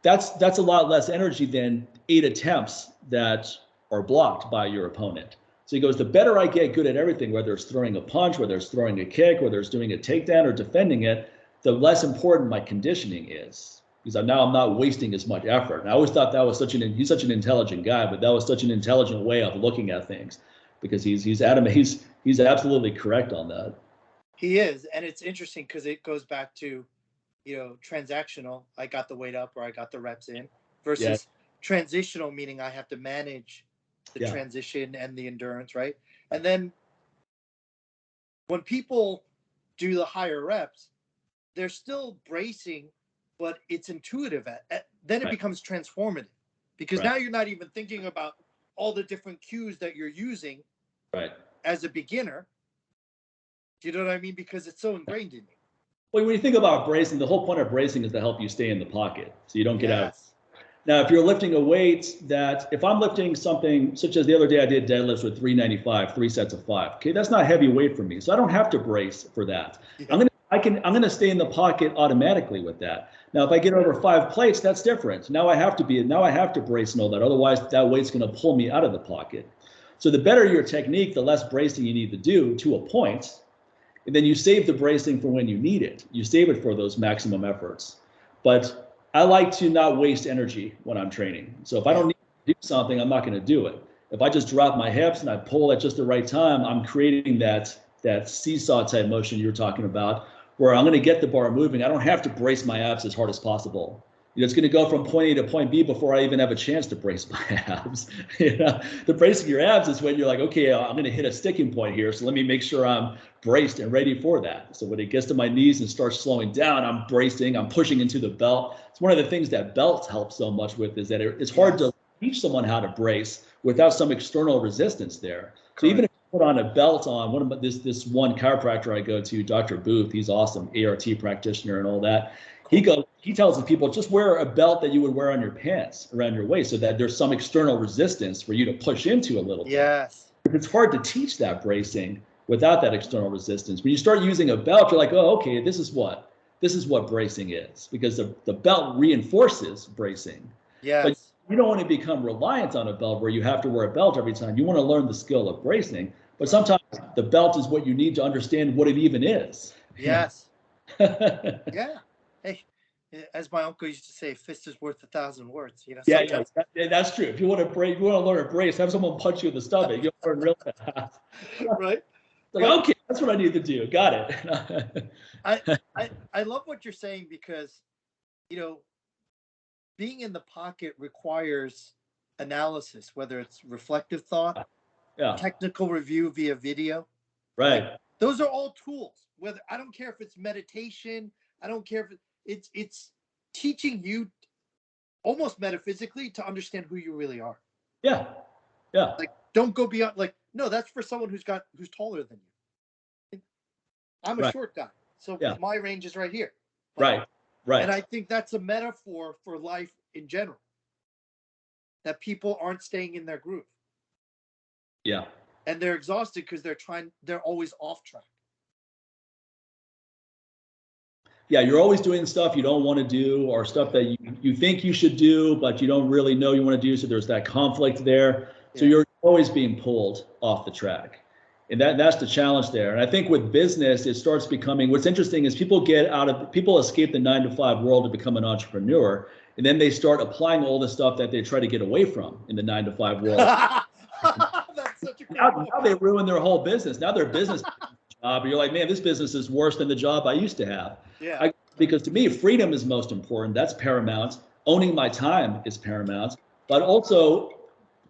that's a lot less energy than 8 attempts that are blocked by your opponent. So he goes, the better I get good at everything, whether it's throwing a punch, whether it's throwing a kick, whether it's doing a takedown or defending it, the less important my conditioning is. Because now I'm not wasting as much effort. And I always thought that was he's such an intelligent guy, but that was such an intelligent way of looking at things, because he's absolutely correct on that. He is, and it's interesting because it goes back to, transactional. I got the weight up or I got the reps in, versus transitional, meaning I have to manage the transition and the endurance, right? And then when people do the higher reps, they're still bracing, but it's intuitive. Then it becomes transformative, because now you're not even thinking about all the different cues that you're using as a beginner. Do you know what I mean? Because it's so ingrained in you. Well, when you think about bracing, the whole point of bracing is to help you stay in the pocket so you don't get out. Now, if you're lifting a weight if I'm lifting something such as the other day I did deadlifts with 395, 3 sets of 5. Okay, that's not heavy weight for me, so I don't have to brace for that. I'm gonna stay in the pocket automatically with that. Now, if I get over 5 plates, that's different. Now I have to brace and all that. Otherwise, that weight's gonna pull me out of the pocket. So the better your technique, the less bracing you need to do to a point. And then you save the bracing for when you need it. You save it for those maximum efforts. But I like to not waste energy when I'm training. So if I don't need to do something, I'm not going to do it. If I just drop my hips and I pull at just the right time, I'm creating that seesaw type motion you're talking about, where I'm going to get the bar moving. I don't have to brace my abs as hard as possible. It's going to go from point A to point B before I even have a chance to brace my abs. The bracing your abs is when you're like, okay, I'm going to hit a sticking point here, so let me make sure I'm braced and ready for that. So when it gets to my knees and starts slowing down, I'm bracing, I'm pushing into the belt. It's one of the things that belts help so much with, is that it's hard to teach someone how to brace without some external resistance there. So even if you put on a belt on this one chiropractor I go to, Dr. Booth, he's awesome, ART practitioner and all that. He tells the people, just wear a belt that you would wear on your pants around your waist, so that there's some external resistance for you to push into a little bit. Yes. It's hard to teach that bracing without that external resistance. When you start using a belt, you're like, oh, okay, this is what bracing is, because the belt reinforces bracing. Yes. But you don't want to become reliant on a belt where you have to wear a belt every time. You want to learn the skill of bracing, but sometimes the belt is what you need to understand what it even is. Yes. Yeah. Hey, as my uncle used to say, fist is worth 1,000 words. You know, Yeah, that's true. If you want to break, you want to learn a brace, have someone punch you in the stomach. You'll learn real fast. right. Like, But okay, that's what I need to do. Got it. I love what you're saying because, you know, being in the pocket requires analysis, whether it's reflective thought, Yeah, technical review via video. Like right. those are all tools. Whether I don't care if it's meditation, I don't care if it's teaching you almost metaphysically to understand who you really are. Yeah, yeah. Like don't go beyond like no, that's for someone who's taller than you. I'm a Right. short guy, so Yeah. my range is right here. Right. Right. And I think that's a metaphor for life in general. That people aren't staying in their groove. Yeah. And they're exhausted because they're always off track. Yeah, you're always doing stuff you don't want to do or stuff that you think you should do, but you don't really know you want to do. So there's that conflict there. So Yeah. you're always being pulled off the track. And that's the challenge there. And I think with business, it starts becoming what's interesting is people escape the 9 to 5 world to become an entrepreneur. And then they start applying all the stuff that they try to get away from in the 9 to 5 world. That's such a great Now they ruin their whole business. Now their business job, and you're like, man, this business is worse than the job I used to have. Yeah. Because to me, freedom is most important. That's paramount. Owning my time is paramount. But also,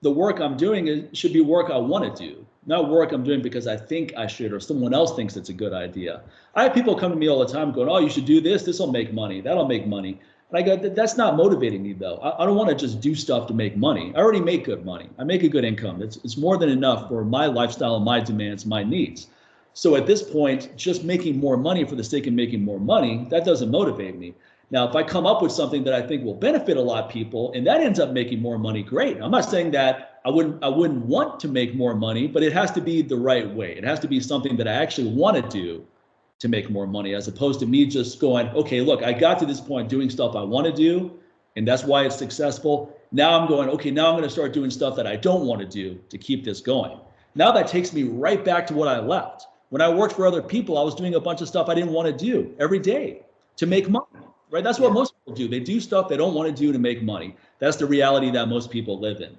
the work I'm doing should be work I want to do, not work I'm doing because I think I should or someone else thinks it's a good idea. I have people come to me all the time going, oh, you should do this. This will make money. That'll make money. And I go, that's not motivating me, though. I don't want to just do stuff to make money. I already make good money. I make a good income. It's more than enough for my lifestyle, my demands, my needs. So at this point, just making more money for the sake of making more money, that doesn't motivate me. Now, if I come up with something that I think will benefit a lot of people and that ends up making more money, great. I'm not saying that I wouldn't want to make more money, but it has to be the right way. It has to be something that I actually want to do to make more money, as opposed to me just going, okay, look, I got to this point doing stuff I want to do, and that's why it's successful. Now I'm going, okay, now I'm going to start doing stuff that I don't want to do to keep this going. Now that takes me right back to what I left. When I worked for other people, I was doing a bunch of stuff I didn't want to do every day to make money, right? That's what most people do. They do stuff they don't want to do to make money. That's the reality that most people live in.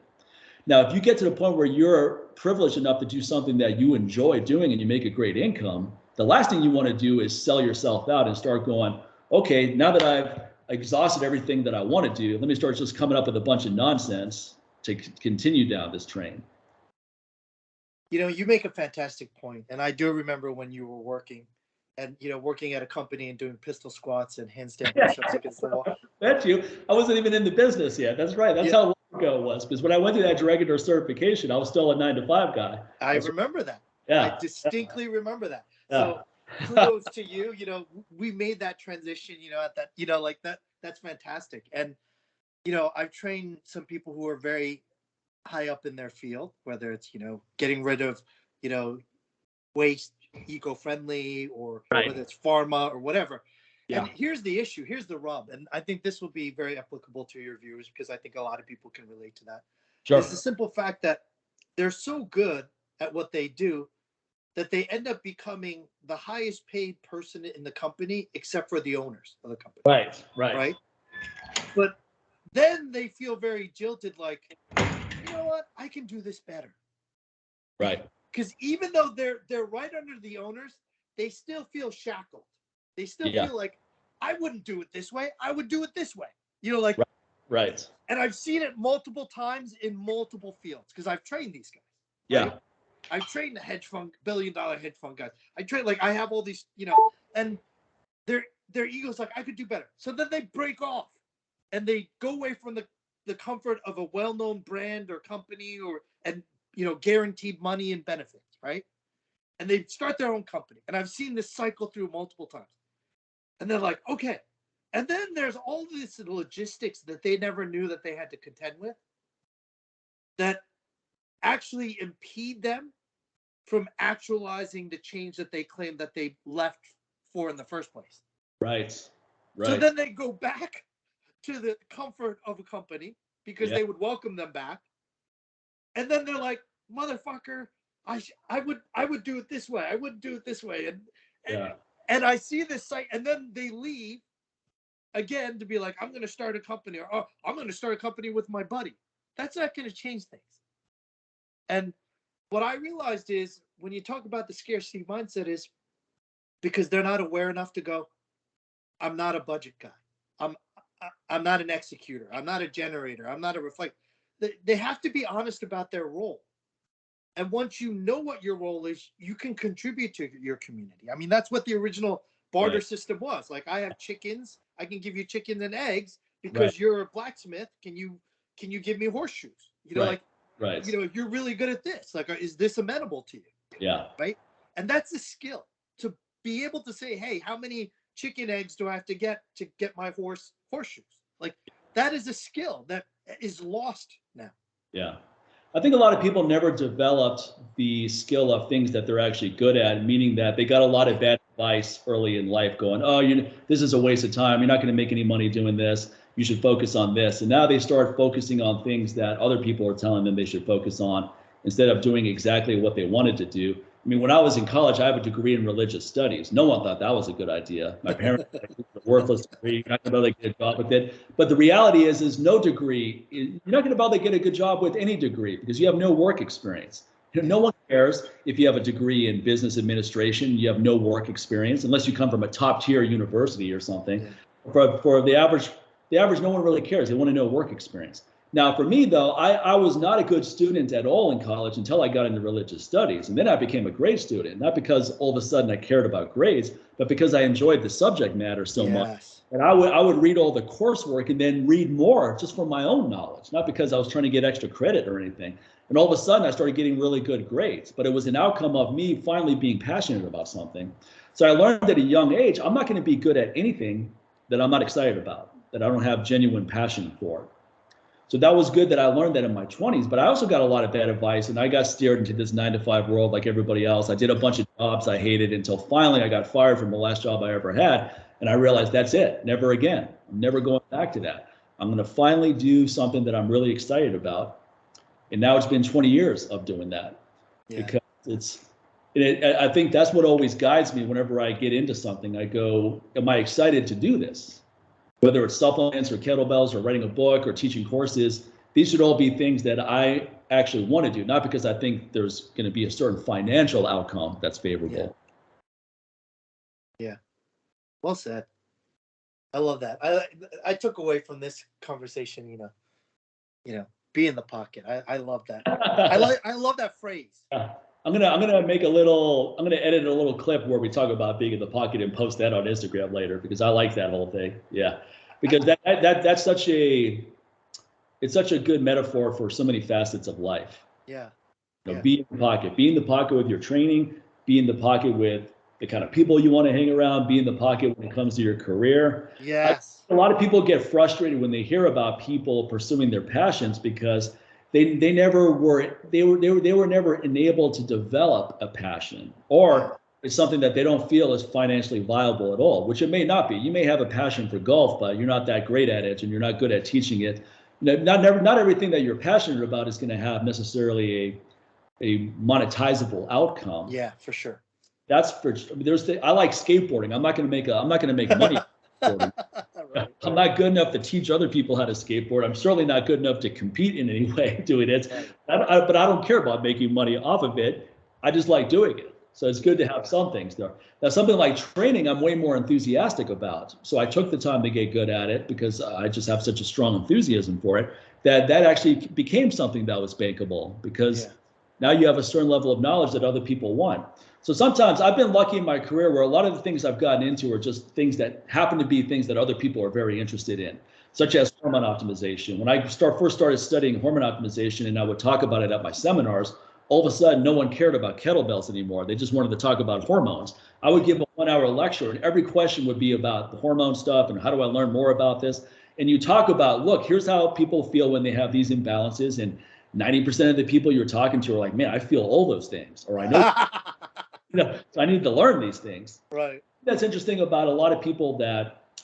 Now, if you get to the point where you're privileged enough to do something that you enjoy doing and you make a great income, the last thing you want to do is sell yourself out and start going, okay, now that I've exhausted everything that I want to do, let me start just coming up with a bunch of nonsense to continue down this train. You know, you make a fantastic point, and I do remember when you were working, and working at a company and doing pistol squats and handstand push-ups against the wall. Bet you, I wasn't even in the business yet. That's right. That's how long ago it was. Because when I went through that director certification, I was still a 9 to 5 guy. I remember that. Yeah. I distinctly remember that. So kudos to you. We made that transition. At that. Like that. That's fantastic. And I've trained some people who are very high up in their field, whether it's getting rid of waste, eco-friendly, or whether it's pharma or whatever. And here's the issue, here's the rub, and I think this will be very applicable to your viewers because I think a lot of people can relate to that. It's the simple fact that they're so good at what they do that they end up becoming the highest paid person in the company except for the owners of the company. Right. But then they feel very jilted, like, you know what? I can do this better. Right. Because even though they're right under the owners, they still feel shackled. They still feel like, I wouldn't do it this way. I would do it this way. Right. And I've seen it multiple times in multiple fields because I've trained these guys. Right? Yeah. I've trained the billion-dollar hedge fund guys. I have all these, and their ego's like, I could do better. So then they break off and they go away from the comfort of a well-known brand or company and guaranteed money and benefits, right? And they start their own company. And I've seen this cycle through multiple times. And they're like, okay. And then there's all this logistics that they never knew that they had to contend with that actually impede them from actualizing the change that they claim that they left for in the first place. Right. So then they go back to the comfort of a company because they would welcome them back. And then they're like, motherfucker, I would do it this way. I wouldn't do it this way. And I see this site, and then they leave again to be like, I'm going to start a company, or, oh, I'm going to start a company with my buddy. That's not going to change things. And what I realized is when you talk about the scarcity mindset is because they're not aware enough to go, I'm not a budget guy. I'm not an executor. I'm not a generator. I'm not a reflect. They have to be honest about their role. And once you know what your role is, you can contribute to your community. I mean, that's what the original barter system was. Like, I have chickens. I can give you chickens and eggs because you're a blacksmith. Can you give me horseshoes? You know, you know, you're really good at this. Like, is this amenable to you? Yeah. Right. And that's a skill to be able to say, hey, how many chicken eggs do I have to get my horseshoes? Like, that is a skill that is lost now. Yeah. I think a lot of people never developed the skill of things that they're actually good at, meaning that they got a lot of bad advice early in life going, oh, this is a waste of time. You're not going to make any money doing this. You should focus on this. And now they start focusing on things that other people are telling them they should focus on instead of doing exactly what they wanted to do. I mean, when I was in college, I have a degree in religious studies. No one thought that was a good idea. My parents said it was a worthless degree. You're not going to be able to get a job with it. But the reality is no degree. You're not going to be able to get a good job with any degree because you have no work experience. No one cares if you have a degree in business administration. You have no work experience unless you come from a top tier university or something. For the average, no one really cares. They want to know work experience. Now, for me, though, I was not a good student at all in college until I got into religious studies. And then I became a great student, not because all of a sudden I cared about grades, but because I enjoyed the subject matter so much. And I would read all the coursework and then read more just for my own knowledge, not because I was trying to get extra credit or anything. And all of a sudden, I started getting really good grades. But it was an outcome of me finally being passionate about something. So I learned at a young age, I'm not going to be good at anything that I'm not excited about, that I don't have genuine passion for. So that was good that I learned that in my 20s, but I also got a lot of bad advice and I got steered into this 9-to-5 world like everybody else. I did a bunch of jobs I hated until finally I got fired from the last job I ever had. And I realized that's it, never again. I'm never going back to that. I'm going to finally do something that I'm really excited about. And now it's been 20 years of doing that because I think that's what always guides me whenever I get into something. I go, am I excited to do this? Whether it's supplements or kettlebells or writing a book or teaching courses, these should all be things that I actually want to do, not because I think there's going to be a certain financial outcome that's favorable. Yeah. Well said. I love that. I took away from this conversation, be in the pocket. I love that. I love that phrase. I'm gonna edit a little clip where we talk about being in the pocket and post that on Instagram later because I like that whole thing. Yeah, because that's such a good metaphor for so many facets of life. Yeah. Be in the pocket. Be in the pocket with your training. Be in the pocket with the kind of people you want to hang around. Be in the pocket when it comes to your career. Yes. A lot of people get frustrated when they hear about people pursuing their passions because they were never enabled to develop a passion, or it's something that they don't feel is financially viable at all, which it may not be. You may have a passion for golf, but you're not that great at it and you're not good at teaching it. Not everything that you're passionate about is going to have necessarily a monetizable outcome. Yeah, for sure. I like skateboarding. I'm not going to make money. Right. I'm not good enough to teach other people how to skateboard. I'm certainly not good enough to compete in any way doing it. Right. But I don't care about making money off of it. I just like doing it. So it's good to have some things there. Now, something like training, I'm way more enthusiastic about. So I took the time to get good at it because I just have such a strong enthusiasm for it that actually became something that was bankable because now you have a certain level of knowledge that other people want. So sometimes I've been lucky in my career where a lot of the things I've gotten into are just things that happen to be things that other people are very interested in, such as hormone optimization. When I first started studying hormone optimization and I would talk about it at my seminars, all of a sudden no one cared about kettlebells anymore. They just wanted to talk about hormones. I would give a 1-hour lecture and every question would be about the hormone stuff and how do I learn more about this? And you talk about, look, here's how people feel when they have these imbalances. And 90% of the people you're talking to are like, man, I feel all those things, or I know. So I need to learn these things. Right. That's interesting about a lot of people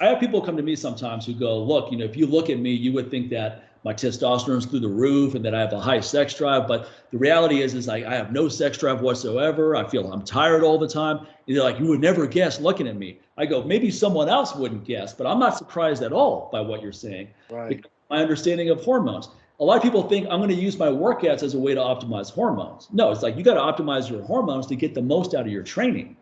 I have people come to me sometimes who go, look, if you look at me, you would think that my testosterone's through the roof and that I have a high sex drive. But the reality is like I have no sex drive whatsoever. I feel I'm tired all the time. And they're like, you would never guess looking at me. I go, maybe someone else wouldn't guess, but I'm not surprised at all by what you're saying. Right. Because my understanding of hormones. A lot of people think I'm going to use my workouts as a way to optimize hormones. No, it's like you got to optimize your hormones to get the most out of your training.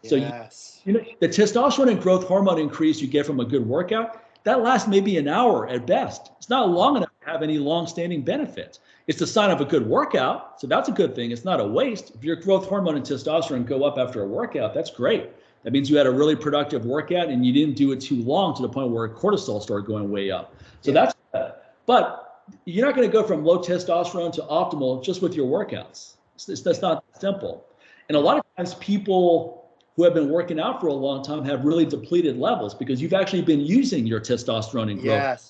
So yes. you know, the testosterone and growth hormone increase you get from a good workout, that lasts maybe an hour at best. It's not long enough to have any long-standing benefits. It's the sign of a good workout, so that's a good thing. It's not a waste. If your growth hormone and testosterone go up after a workout, that's great. That means you had a really productive workout and you didn't do it too long to the point where cortisol started going way up. So that's good. But you're not going to go from low testosterone to optimal just with your workouts. That's not simple. And a lot of times people who have been working out for a long time have really depleted levels because you've actually been using your testosterone and growth. Yes.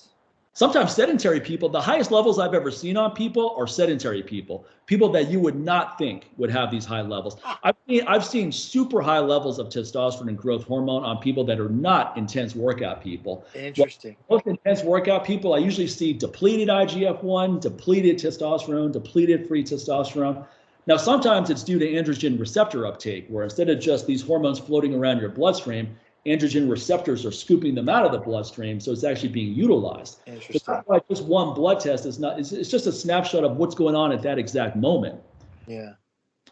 Sometimes sedentary people, the highest levels I've ever seen on people are sedentary people that you would not think would have these high levels. I've seen super high levels of testosterone and growth hormone on people that are not intense workout people. Interesting. Most intense workout people, I usually see depleted IGF-1, depleted testosterone, depleted free testosterone. Now, sometimes it's due to androgen receptor uptake, where instead of just these hormones floating around your bloodstream, androgen receptors are scooping them out of the bloodstream, so it's actually being utilized. Interesting. So that's why just one blood test is not, it's just a snapshot of what's going on at that exact moment. Yeah.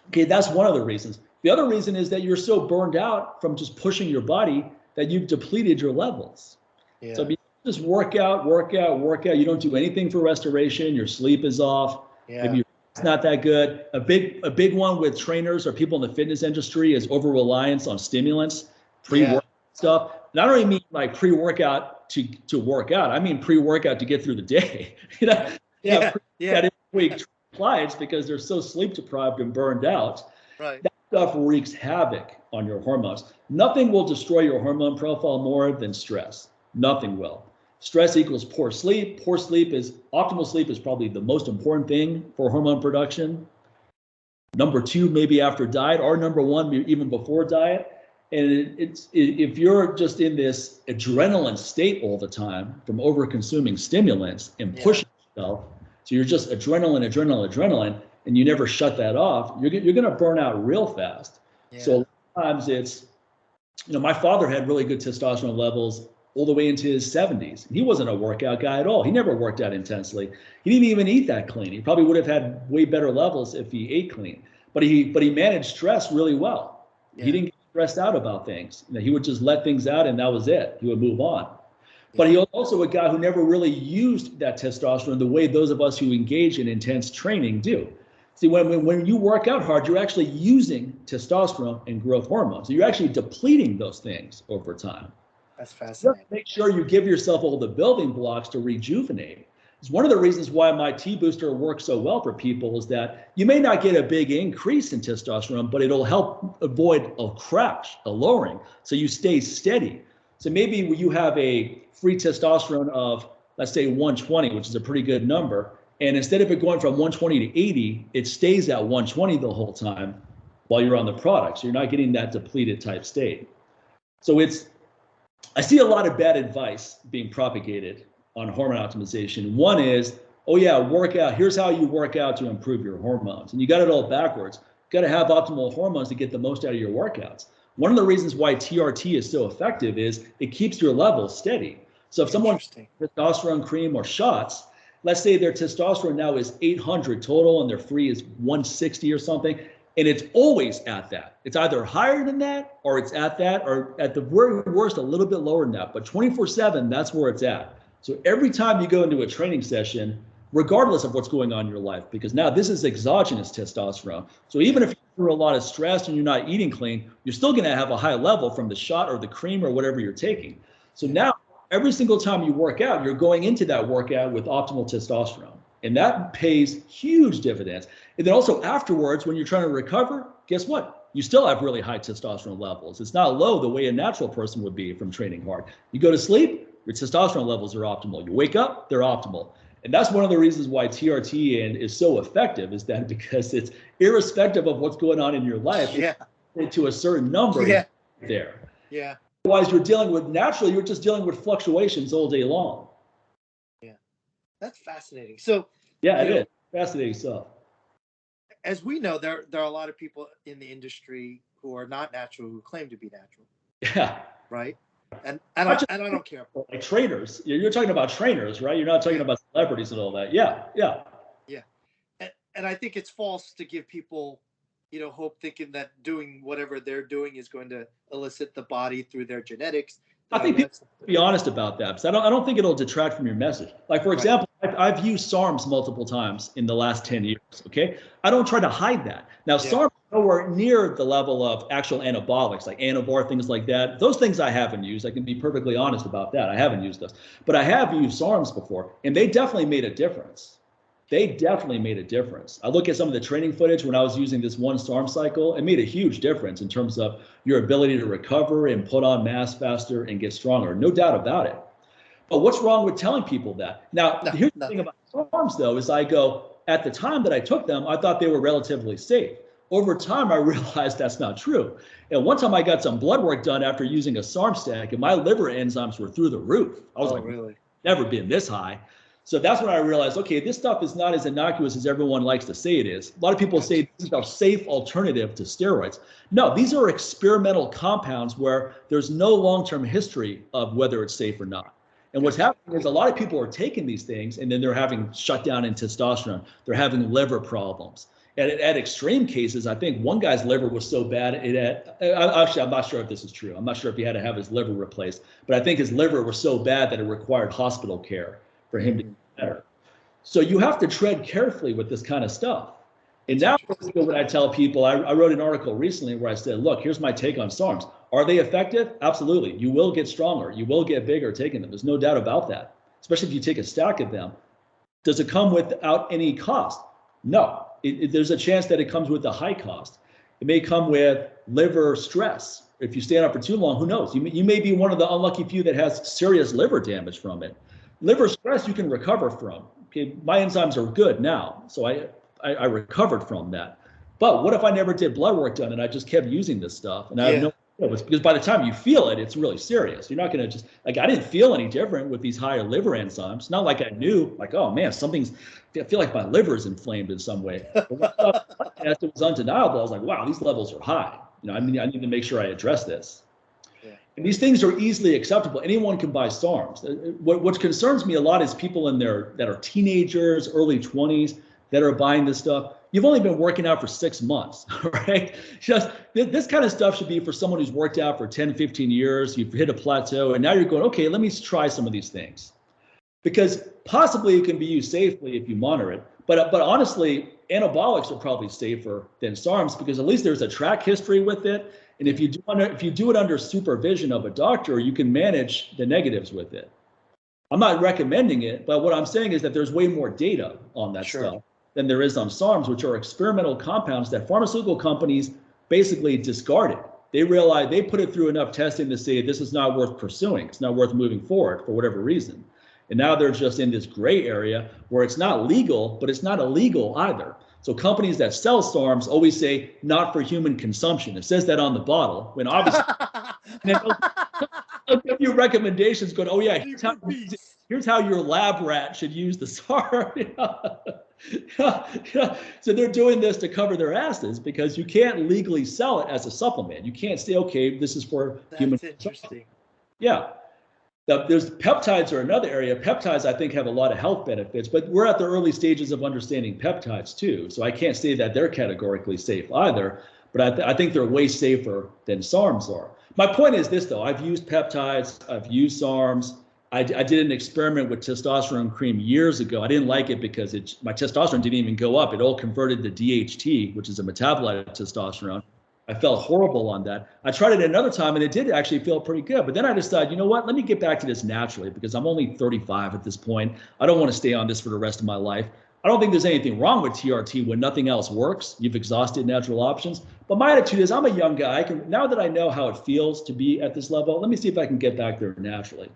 Okay, that's one of the reasons. The other reason is that you're so burned out from just pushing your body that you've depleted your levels. Yeah. So if you just work out, you don't do anything for restoration, your sleep is off, maybe it's not that good. A big one with trainers or people in the fitness industry is over-reliance on stimulants, pre-workout stuff. And I don't even mean like pre-workout to work out. I mean pre-workout to get through the day. You know, every week clients because they're so sleep deprived and burned out. Right. That stuff wreaks havoc on your hormones. Nothing will destroy your hormone profile more than stress. Nothing will. Stress equals poor sleep. Optimal sleep is probably the most important thing for hormone production. Number two, maybe after diet, or number one, even before diet. And if you're just in this adrenaline state all the time from over consuming stimulants and pushing yourself, so you're just adrenaline, and you never shut that off, you're going to burn out real fast. Yeah. So a lot of times it's, you know, my father had really good testosterone levels all the way into his 70s. He wasn't a workout guy at all. He never worked out intensely. He didn't even eat that clean. He probably would have had way better levels if he ate clean. But he managed stress really well. Yeah. He didn't get stressed out about things. You know, he would just let things out and that was it. He would move on. Yeah. But he was also a guy who never really used that testosterone the way those of us who engage in intense training do. See, when you work out hard, you're actually using testosterone and growth hormones. So you're actually depleting those things over time. That's fascinating. Make sure you give yourself all the building blocks to rejuvenate. It's one of the reasons why my T-booster works so well for people is that you may not get a big increase in testosterone, but it'll help avoid a crash, a lowering, so you stay steady. So maybe you have a free testosterone of, let's say 120, which is a pretty good number, and instead of it going from 120 to 80, it stays at 120 the whole time while you're on the product. So you're not getting that depleted type state. So I see a lot of bad advice being propagated on hormone optimization. One is, oh yeah, work out. Here's how you work out to improve your hormones. And you got it all backwards. You got to have optimal hormones to get the most out of your workouts. One of the reasons why TRT is so effective is it keeps your levels steady. So if someone testosterone cream or shots, let's say their testosterone now is 800 total and their free is 160 or something, and it's always at that. It's either higher than that, or it's at that, or at the very worst, a little bit lower than that. But 24/7, that's where it's at. So every time you go into a training session, regardless of what's going on in your life, because now this is exogenous testosterone. So even if you're through a lot of stress and you're not eating clean, you're still going to have a high level from the shot or the cream or whatever you're taking. So now every single time you work out, you're going into that workout with optimal testosterone. And that pays huge dividends. And then also afterwards, when you're trying to recover, guess what? You still have really high testosterone levels. It's not low the way a natural person would be from training hard. You go to sleep, your testosterone levels are optimal. You wake up, they're optimal. And that's one of the reasons why TRT is so effective, is that because it's irrespective of what's going on in your life, to a certain number there. Yeah. Otherwise, you're just dealing with fluctuations all day long. That's fascinating. So Yeah, it is fascinating stuff. As we know, there are a lot of people in the industry who are not natural, who claim to be natural. Yeah. Right. And I don't care. Like trainers. You're talking about trainers, right? You're not talking about celebrities and all that. Yeah. Yeah. Yeah. And I think it's false to give people, hope, thinking that doing whatever they're doing is going to elicit the body through their genetics. I think people have to be honest about that, because I don't think it'll detract from your message. Like, for example, I've used SARMs multiple times in the last 10 years, okay? I don't try to hide that. Now, SARMs are nowhere near the level of actual anabolics, like Anavar, things like that. Those things I haven't used. I can be perfectly honest about that. I haven't used those. But I have used SARMs before, and they definitely made a difference. They definitely made a difference. I look at some of the training footage when I was using this one SARM cycle. It made a huge difference in terms of your ability to recover and put on mass faster and get stronger. No doubt about it. But what's wrong with telling people that? Now, here's the thing about SARMs, though, is at the time that I took them, I thought they were relatively safe. Over time, I realized that's not true. And one time I got some blood work done after using a SARM stack, and my liver enzymes were through the roof. I was really? Never been this high. So that's when I realized, okay, this stuff is not as innocuous as everyone likes to say it is. A lot of people say this is a safe alternative to steroids. No, these are experimental compounds where there's no long-term history of whether it's safe or not. And what's happening is a lot of people are taking these things and then they're having shutdown in testosterone. They're having liver problems. And at extreme cases, I think one guy's liver was so bad, actually, I'm not sure if this is true. I'm not sure if he had to have his liver replaced, but I think his liver was so bad that it required hospital care for him to get better. So you have to tread carefully with this kind of stuff. And now what I tell people, I wrote an article recently where I said, look, here's my take on SARMs. Are they effective? Absolutely. You will get stronger. You will get bigger taking them. There's no doubt about that, especially if you take a stack of them. Does it come without any cost? No. There's a chance that it comes with a high cost. It may come with liver stress. If you stand up for too long, who knows? You may be one of the unlucky few that has serious liver damage from it. Liver stress you can recover from. Okay, my enzymes are good now, so I recovered from that. But what if I never did blood work done and I just kept using this stuff? And I have no idea, because by the time you feel it, it's really serious. You're not going to just, like, I didn't feel any different with these higher liver enzymes. Not like I knew, like, oh man, I feel like my liver is inflamed in some way. But as it was undeniable, I was like, wow, these levels are high. I need to make sure I address this. And these things are easily acceptable. Anyone can buy SARMs. What concerns me a lot is people that are teenagers, early 20s, that are buying this stuff. You've only been working out for 6 months, right? This kind of stuff should be for someone who's worked out for 10, 15 years. You've hit a plateau, and now you're going, okay, let me try some of these things. Because possibly it can be used safely if you monitor it. But honestly, anabolics are probably safer than SARMs because at least there's a track history with it. And if you do it under supervision of a doctor, you can manage the negatives with it. I'm not recommending it, but what I'm saying is that there's way more data on that stuff than there is on SARMs, which are experimental compounds that pharmaceutical companies basically discarded. They realized they put it through enough testing to say this is not worth pursuing. It's not worth moving forward for whatever reason. And now they're just in this gray area where it's not legal, but it's not illegal either. So companies that sell SARMs always say not for human consumption. It says that on the bottle, when obviously they'll give you recommendations going, oh yeah, here's how your lab rat should use the SARM. So they're doing this to cover their asses because you can't legally sell it as a supplement. You can't say, okay, this is for human consumption. That's interesting. Yeah. There's peptides are another area. Peptides, I think, have a lot of health benefits, but we're at the early stages of understanding peptides too. So I can't say that they're categorically safe either, but I think they're way safer than SARMs are. My point is this, though. I've used peptides. I've used SARMs. I did an experiment with testosterone cream years ago. I didn't like it because my testosterone didn't even go up. It all converted to DHT, which is a metabolite of testosterone. I felt horrible on that. I tried it another time and it did actually feel pretty good. But then I decided, you know what, let me get back to this naturally because I'm only 35 at this point. I don't want to stay on this for the rest of my life. I don't think there's anything wrong with TRT when nothing else works. You've exhausted natural options. But my attitude is I'm a young guy. Now that I know how it feels to be at this level, let me see if I can get back there naturally.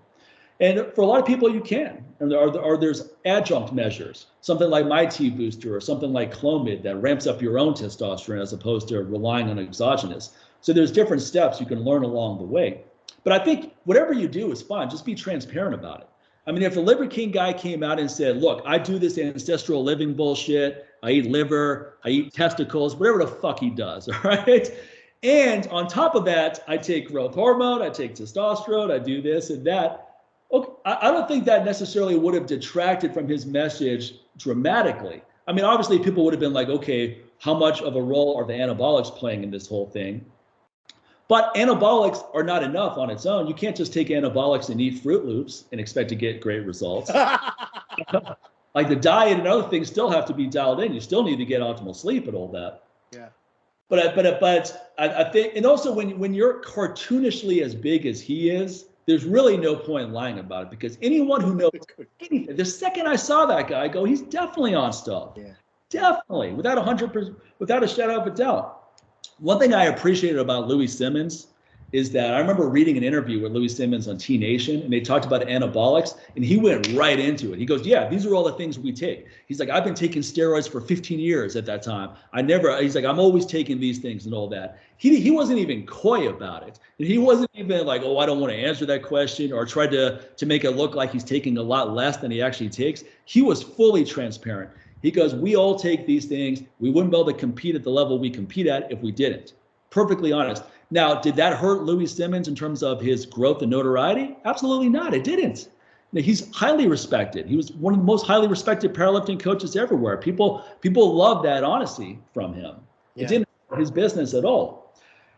And for a lot of people, you can. And there's adjunct measures, something like my T booster or something like Clomid that ramps up your own testosterone as opposed to relying on exogenous. So there's different steps you can learn along the way. But I think whatever you do is fine. Just be transparent about it. I mean, if the Liver King guy came out and said, look, I do this ancestral living bullshit. I eat liver, I eat testicles, whatever the fuck he does, all right? And on top of that, I take growth hormone, I take testosterone, I do this and that. Okay, I don't think that necessarily would have detracted from his message dramatically. I mean, obviously people would have been like, okay, how much of a role are the anabolics playing in this whole thing? But anabolics are not enough on its own. You can't just take anabolics and eat Fruit Loops and expect to get great results. Like the diet and other things still have to be dialed in. You still need to get optimal sleep and all that. Yeah. But I think, and also when you're cartoonishly as big as he is, there's really no point in lying about it, because anyone who knows anything, the second I saw that guy, I go, he's definitely on stuff. Yeah. Definitely, without 100%, without a shadow of a doubt. One thing I appreciated about Louis Simmons is that I remember reading an interview with Louis Simmons on T Nation, and they talked about anabolics, and he went right into it. He goes, yeah, these are all the things we take. He's like, I've been taking steroids for 15 years at that time. He's like, I'm always taking these things and all that. He wasn't even coy about it. And he wasn't even like, oh, I don't want to answer that question, or tried to make it look like he's taking a lot less than he actually takes. He was fully transparent. He goes, we all take these things. We wouldn't be able to compete at the level we compete at if we didn't. Perfectly honest. Now, did that hurt Louis Simmons in terms of his growth and notoriety? Absolutely not. It didn't. Now, he's highly respected. He was one of the most highly respected powerlifting coaches everywhere. People love that honesty from him. Yeah. It didn't hurt his business at all.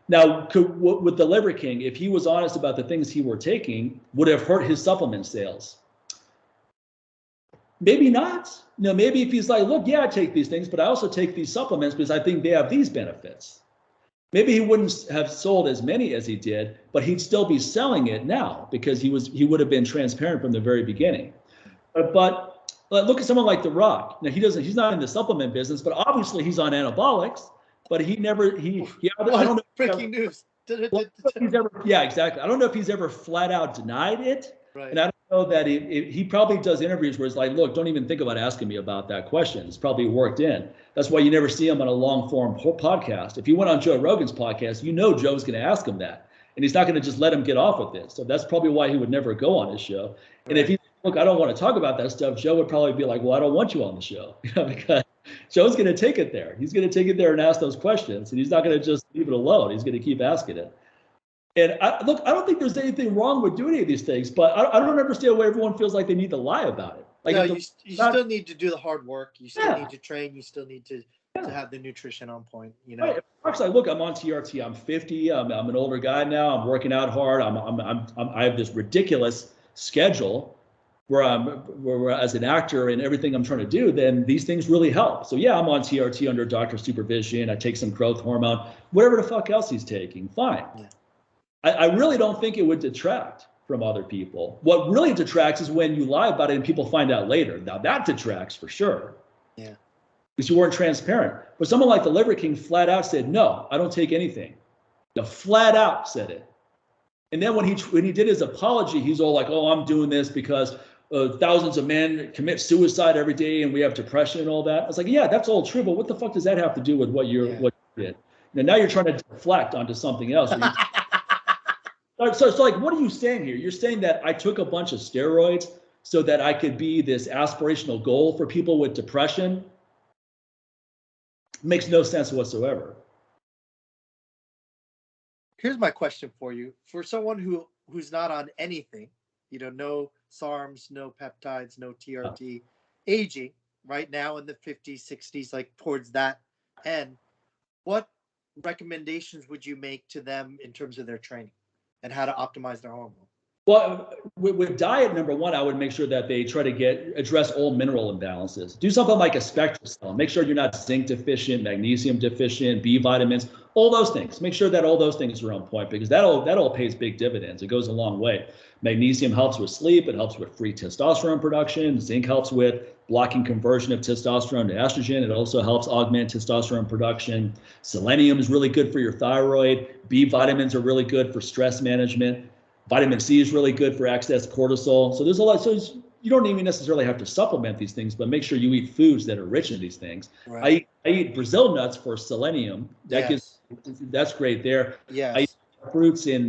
Now, with the Liver King, if he was honest about the things he were taking, would have hurt his supplement sales? Maybe not. Maybe if he's like, look, yeah, I take these things, but I also take these supplements because I think they have these benefits. Maybe he wouldn't have sold as many as he did, but he'd still be selling it now because he would have been transparent from the very beginning. But look at someone like The Rock. Now he's not in the supplement business, but obviously he's on anabolics. But I don't know. Breaking news. Yeah, exactly. I don't know if he's ever flat out denied it. Right. And I don't know that he probably does interviews where it's like, look, don't even think about asking me about that question. It's probably worked in. That's why you never see him on a long form podcast. If you went on Joe Rogan's podcast, Joe's going to ask him that. And he's not going to just let him get off with this. So that's probably why he would never go on his show. And if he, look, I don't want to talk about that stuff, Joe would probably be like, well, I don't want you on the show. Because Joe's going to take it there. He's going to take it there and ask those questions. And he's not going to just leave it alone. He's going to keep asking it. And I don't think there's anything wrong with doing any of these things, but I don't understand why everyone feels like they need to lie about it. Like, no, you still need to do the hard work. You still need to train. You still need to have the nutrition on point. Right. It's like, look, I'm on TRT. I'm 50. I'm an older guy now. I'm working out hard. I have this ridiculous schedule where as an actor and everything I'm trying to do, then these things really help. So yeah, I'm on TRT under doctor supervision. I take some growth hormone, whatever the fuck else he's taking. Fine. Yeah. I really don't think it would detract from other people. What really detracts is when you lie about it and people find out later. Now that detracts for sure. Yeah. Because you weren't transparent. But someone like the Liver King flat out said, no, I don't take anything. Flat out said it. And then when he did his apology, he's all like, oh, I'm doing this because thousands of men commit suicide every day and we have depression and all that. I was like, yeah, that's all true, but what the fuck does that have to do with what you did? Now you're trying to deflect onto something else. So it's like, what are you saying here? You're saying that I took a bunch of steroids so that I could be this aspirational goal for people with depression? Makes no sense whatsoever. Here's my question for you. For someone who's not on anything, no SARMs, no peptides, no TRT, aging right now in the 50s, 60s, like towards that end, what recommendations would you make to them in terms of their training and how to optimize their hormone? Well, with diet, number one, I would make sure that they try to address all mineral imbalances. Do something like a SpectraCell. Make sure you're not zinc deficient, magnesium deficient, B vitamins, all those things. Make sure that all those things are on point, because that all pays big dividends. It goes a long way. Magnesium helps with sleep. It helps with free testosterone production. Zinc helps with blocking conversion of testosterone to estrogen. It also helps augment testosterone production. Selenium is really good for your thyroid. B vitamins are really good for stress management. Vitamin C is really good for excess cortisol. So there's a lot. So you don't even necessarily have to supplement these things, but make sure you eat foods that are rich in these things. Right. I eat Brazil nuts for selenium. That's great there. Yes. I eat fruits a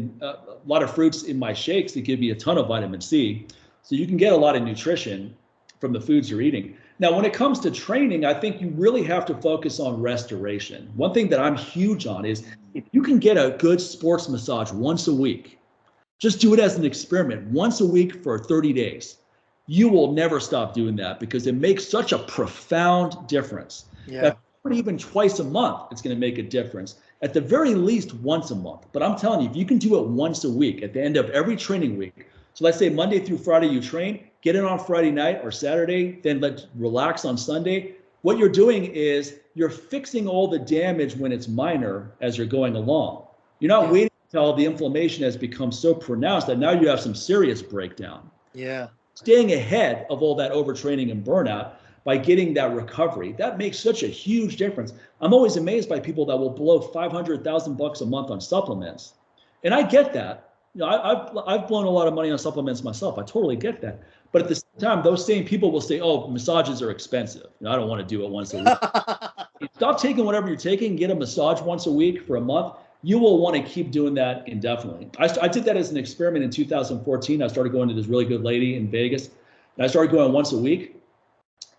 lot of fruits in my shakes that give me a ton of vitamin C. So you can get a lot of nutrition from the foods you're eating. Now, when it comes to training, I think you really have to focus on restoration. One thing that I'm huge on is if you can get a good sports massage once a week, just do it as an experiment once a week for 30 days. You will never stop doing that because it makes such a profound difference. Yeah. Even twice a month, it's going to make a difference. At the very least, once a month. But I'm telling you, if you can do it once a week at the end of every training week, so let's say Monday through Friday you train, get in on Friday night or Saturday, then let's relax on Sunday. What you're doing is you're fixing all the damage when it's minor as you're going along. You're not waiting until the inflammation has become so pronounced that now you have some serious breakdown. Yeah. Staying ahead of all that overtraining and burnout by getting that recovery, that makes such a huge difference. I'm always amazed by people that will blow $500,000 a month on supplements. And I get that. You know, I've blown a lot of money on supplements myself. I totally get that. But at the same time, those same people will say, oh, massages are expensive. You know, I don't want to do it once a week. Stop taking whatever you're taking, get a massage once a week for a month. You will want to keep doing that indefinitely. I did that as an experiment in 2014. I started going to this really good lady in Vegas. And I started going once a week.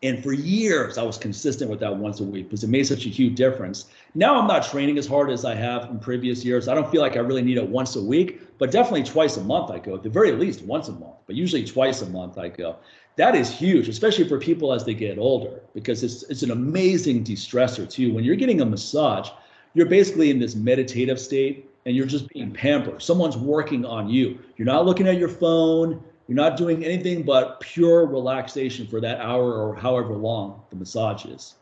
And for years, I was consistent with that once a week because it made such a huge difference. Now I'm not training as hard as I have in previous years. I don't feel like I really need it once a week, but definitely twice a month I go. At the very least, once a month, but usually twice a month I go. That is huge, especially for people as they get older, because it's an amazing de-stressor too. When you're getting a massage, you're basically in this meditative state and you're just being pampered. Someone's working on you. You're not looking at your phone. You're not doing anything but pure relaxation for that hour or however long the massage is.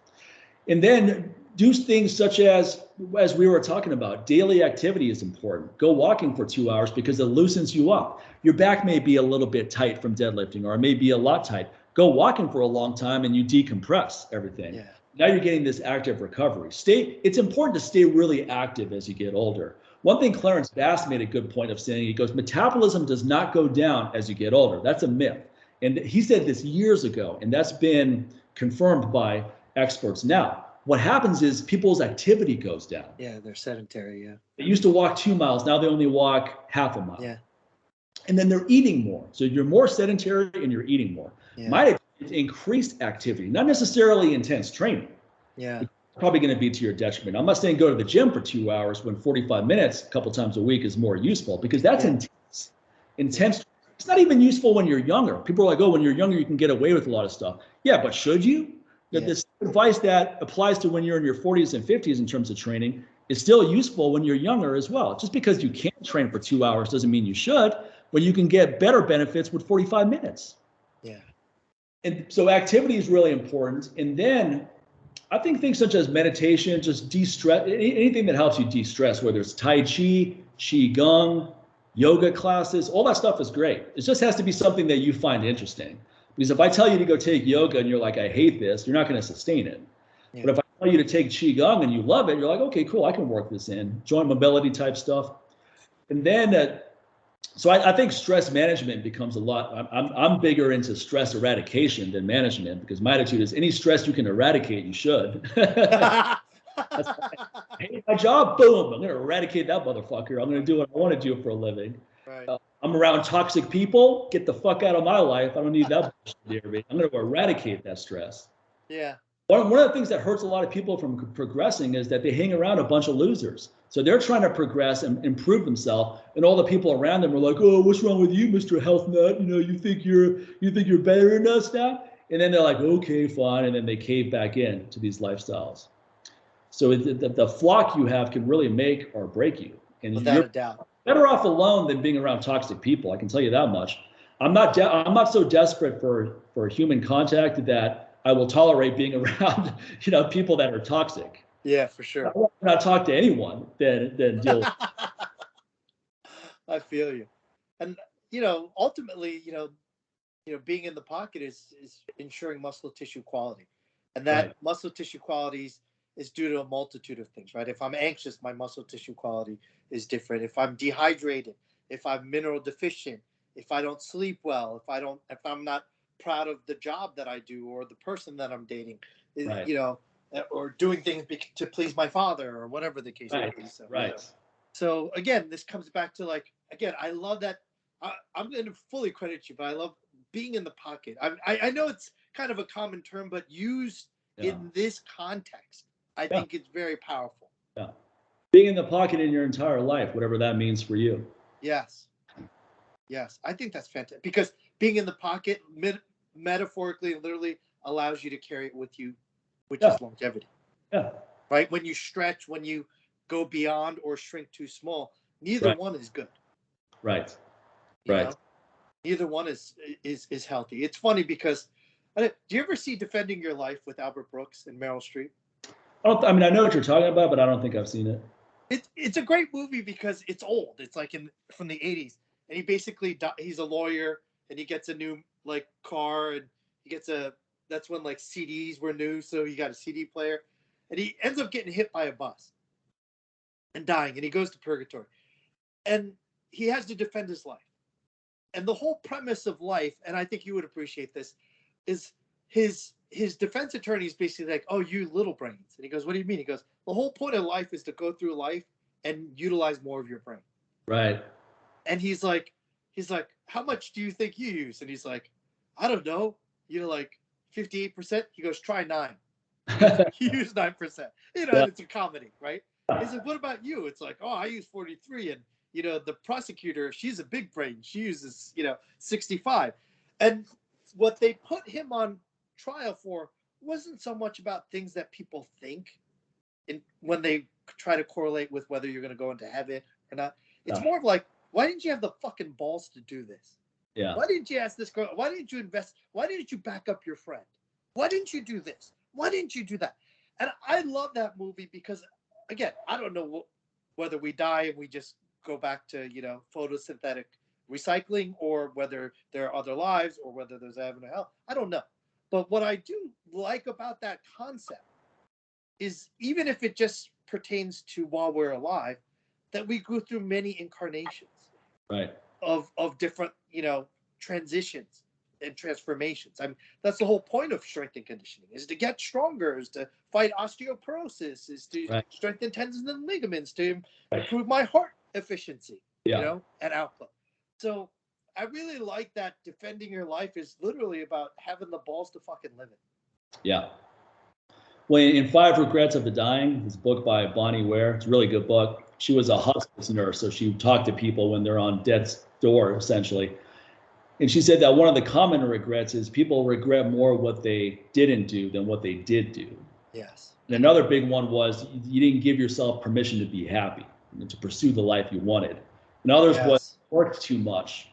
And then do things such as we were talking about, daily activity is important. Go walking for 2 hours because it loosens you up. Your back may be a little bit tight from deadlifting, or it may be a lot tight. Go walking for a long time and you decompress everything. Yeah. Now you're getting this active recovery. It's important to stay really active as you get older. One thing Clarence Bass made a good point of saying, he goes, metabolism does not go down as you get older. That's a myth. And he said this years ago, and that's been confirmed by experts now. What happens is people's activity goes down. Yeah, they're sedentary, yeah. They used to walk 2 miles, now they only walk half a mile. Yeah. And then they're eating more. So you're more sedentary and you're eating more. Yeah. My advice is increased activity, not necessarily intense training. Yeah. It's probably going to be to your detriment. I'm not saying go to the gym for 2 hours when 45 minutes a couple times a week is more useful, because that's intense. Intense. It's not even useful when you're younger. People are like, oh, when you're younger, you can get away with a lot of stuff. Yeah, but should you? Yeah. This advice that applies to when you're in your 40s and 50s in terms of training is still useful when you're younger as well. Just because you can't train for 2 hours doesn't mean you should, but you can get better benefits with 45 minutes. Yeah. And so activity is really important. And then I think things such as meditation, just de-stress, anything that helps you de-stress, whether it's Tai Chi, Qigong, yoga classes, all that stuff is great. It just has to be something that you find interesting. Because if I tell you to go take yoga and you're like, I hate this, you're not going to sustain it. Yeah. But if I tell you to take Qigong and you love it, you're like, okay, cool, I can work this in. Joint mobility type stuff. And then, so I think stress management becomes a lot. I'm bigger into stress eradication than management, because my attitude is any stress you can eradicate, you should. I hate my job, boom, I'm going to eradicate that motherfucker. I'm going to do what I want to do for a living. Right. I'm around toxic people, get the fuck out of my life. I don't need that bullshit near me. I'm going to eradicate that stress. Yeah. One of the things that hurts a lot of people from progressing is that they hang around a bunch of losers. So they're trying to progress and improve themselves, and all the people around them are like, "Oh, what's wrong with you, Mr. Health Nut? You know, you think you're better than us now?" And then they're like, "Okay, fine," and then they cave back in to these lifestyles. So the flock you have can really make or break you. And without a doubt, better off alone than being around toxic people. I can tell you that much. I'm not so desperate for human contact that I will tolerate being around, people that are toxic. Yeah, for sure. I would not talk to anyone than deal with. I feel you. And, ultimately, being in the pocket is ensuring muscle tissue quality. And that muscle tissue qualities is due to a multitude of things, right? If I'm anxious, my muscle tissue quality is different. If I'm dehydrated, if I'm mineral deficient, if I don't sleep well, if I'm not proud of the job that I do or the person that I'm dating, or doing things to please my father or whatever the case may be. So, So again, this comes back to I love that. I'm going to fully credit you, but I love being in the pocket. I know it's kind of a common term, but used in this context, I think it's very powerful. Yeah. Being in the pocket in your entire life, whatever that means for you. Yes. Yes. I think that's fantastic because being in the pocket metaphorically and literally allows you to carry it with you, which is longevity. Yeah. Right? When you stretch, when you go beyond or shrink too small, neither one is good. Right. You know? Neither one is healthy. It's funny because do you ever see Defending Your Life with Albert Brooks and Meryl Streep? I mean, I know what you're talking about, but I don't think I've seen it. It's a great movie because it's old. It's like from the 80s. And he basically, he's a lawyer and he gets a new like car and he gets that's when like CDs were new. So he got a CD player and he ends up getting hit by a bus and dying. And he goes to purgatory and he has to defend his life. And the whole premise of life, and I think you would appreciate this, is his defense attorney is basically like, oh, you little brains. And he goes, what do you mean? He goes, the whole point of life is to go through life and utilize more of your brain. Right. And he's like, how much do you think you use? And he's like, I don't know, like 58%. He goes, try 9. You use 9%. It's a comedy, right? He's like, what about you? It's like, oh, I use 43. And, the prosecutor, she's a big brain. She uses, 65. And what they put him on trial for wasn't so much about things that people think when they try to correlate with whether you're going to go into heaven or not. It's more of like, why didn't you have the fucking balls to do this? Yeah. Why didn't you ask this girl? Why didn't you invest? Why didn't you back up your friend? Why didn't you do this? Why didn't you do that? And I love that movie because, again, I don't know whether we die and we just go back to, photosynthetic recycling or whether there are other lives or whether there's heaven or hell. I don't know. But what I do like about that concept is even if it just pertains to while we're alive, that we go through many incarnations of different, transitions and transformations. I mean, that's the whole point of strength and conditioning is to get stronger, is to fight osteoporosis, is to strengthen tendons and ligaments, to improve my heart efficiency, and output. So I really like that defending your life is literally about having the balls to fucking live it. Yeah. Well, in 5 Regrets of the Dying, this book by Bonnie Ware, it's a really good book. She was a hospice nurse, so she talked to people when they're on death's door, essentially. And she said that one of the common regrets is people regret more what they didn't do than what they did do. Yes. And another big one was you didn't give yourself permission to be happy and to pursue the life you wanted. And others was worked too much.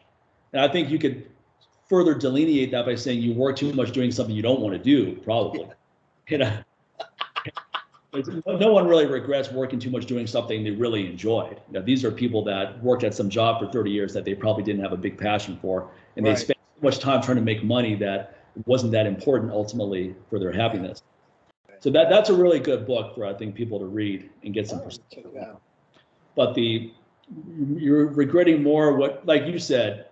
And I think you could further delineate that by saying you work too much doing something you don't want to do, probably. No one really regrets working too much doing something they really enjoyed. These are people that worked at some job for 30 years that they probably didn't have a big passion for, and they spent so much time trying to make money that wasn't that important ultimately for their happiness. So that's a really good book for, I think, people to read and get some perspective. But you're regretting more what, like you said,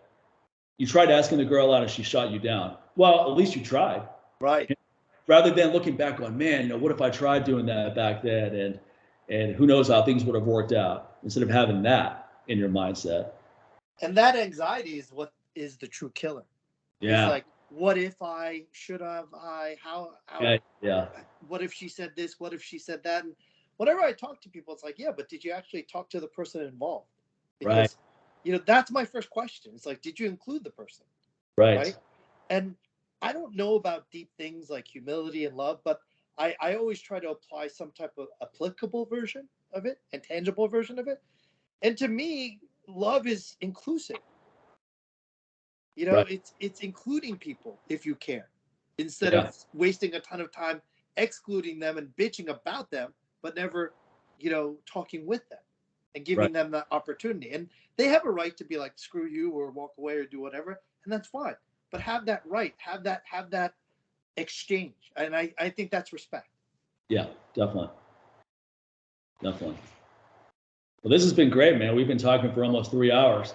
you tried asking the girl out and she shot you down. Well, at least you tried. Right. Rather than looking back on, man, what if I tried doing that back then, and who knows how things would have worked out, instead of having that in your mindset. And that anxiety is what is the true killer. Yeah. It's like, what if I, should have I, how what if she said this, what if she said that? And whenever I talk to people, it's like, yeah, but did you actually talk to the person involved? Because, that's my first question. It's like, did you include the person? Right? And I don't know about deep things like humility and love, but I always try to apply some type of applicable version of it and tangible version of it. And to me, love is inclusive. It's including people if you care, instead of wasting a ton of time excluding them and bitching about them, but never, talking with them and giving them that opportunity. And they have a right to be like, screw you, or walk away or do whatever. And that's fine. But have that right, have that exchange. And I think that's respect. Yeah, definitely. Well, this has been great, man. We've been talking for almost 3 hours.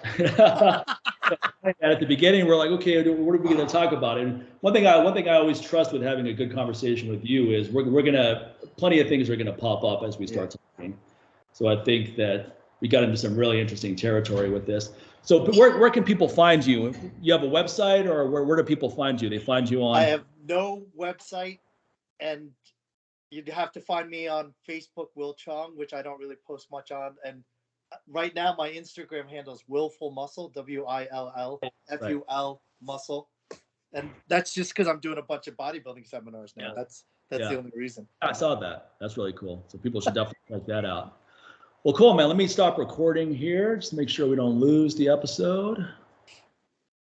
At the beginning, we're like, okay, what are we going to talk about? And one thing I always trust with having a good conversation with you is we're going to, plenty of things are going to pop up as we start talking. So I think that we got into some really interesting territory with this. So where can people find you? You have a website, or where do people find you? They find you on? I have no website, and you'd have to find me on Facebook, Will Chung, which I don't really post much on. And right now, my Instagram handle is Willful Muscle, WILLFUL muscle, and that's just because I'm doing a bunch of bodybuilding seminars now. That's the only reason. I saw that. That's really cool. So people should definitely check that out. Well, cool, man. Let me stop recording here just to make sure we don't lose the episode.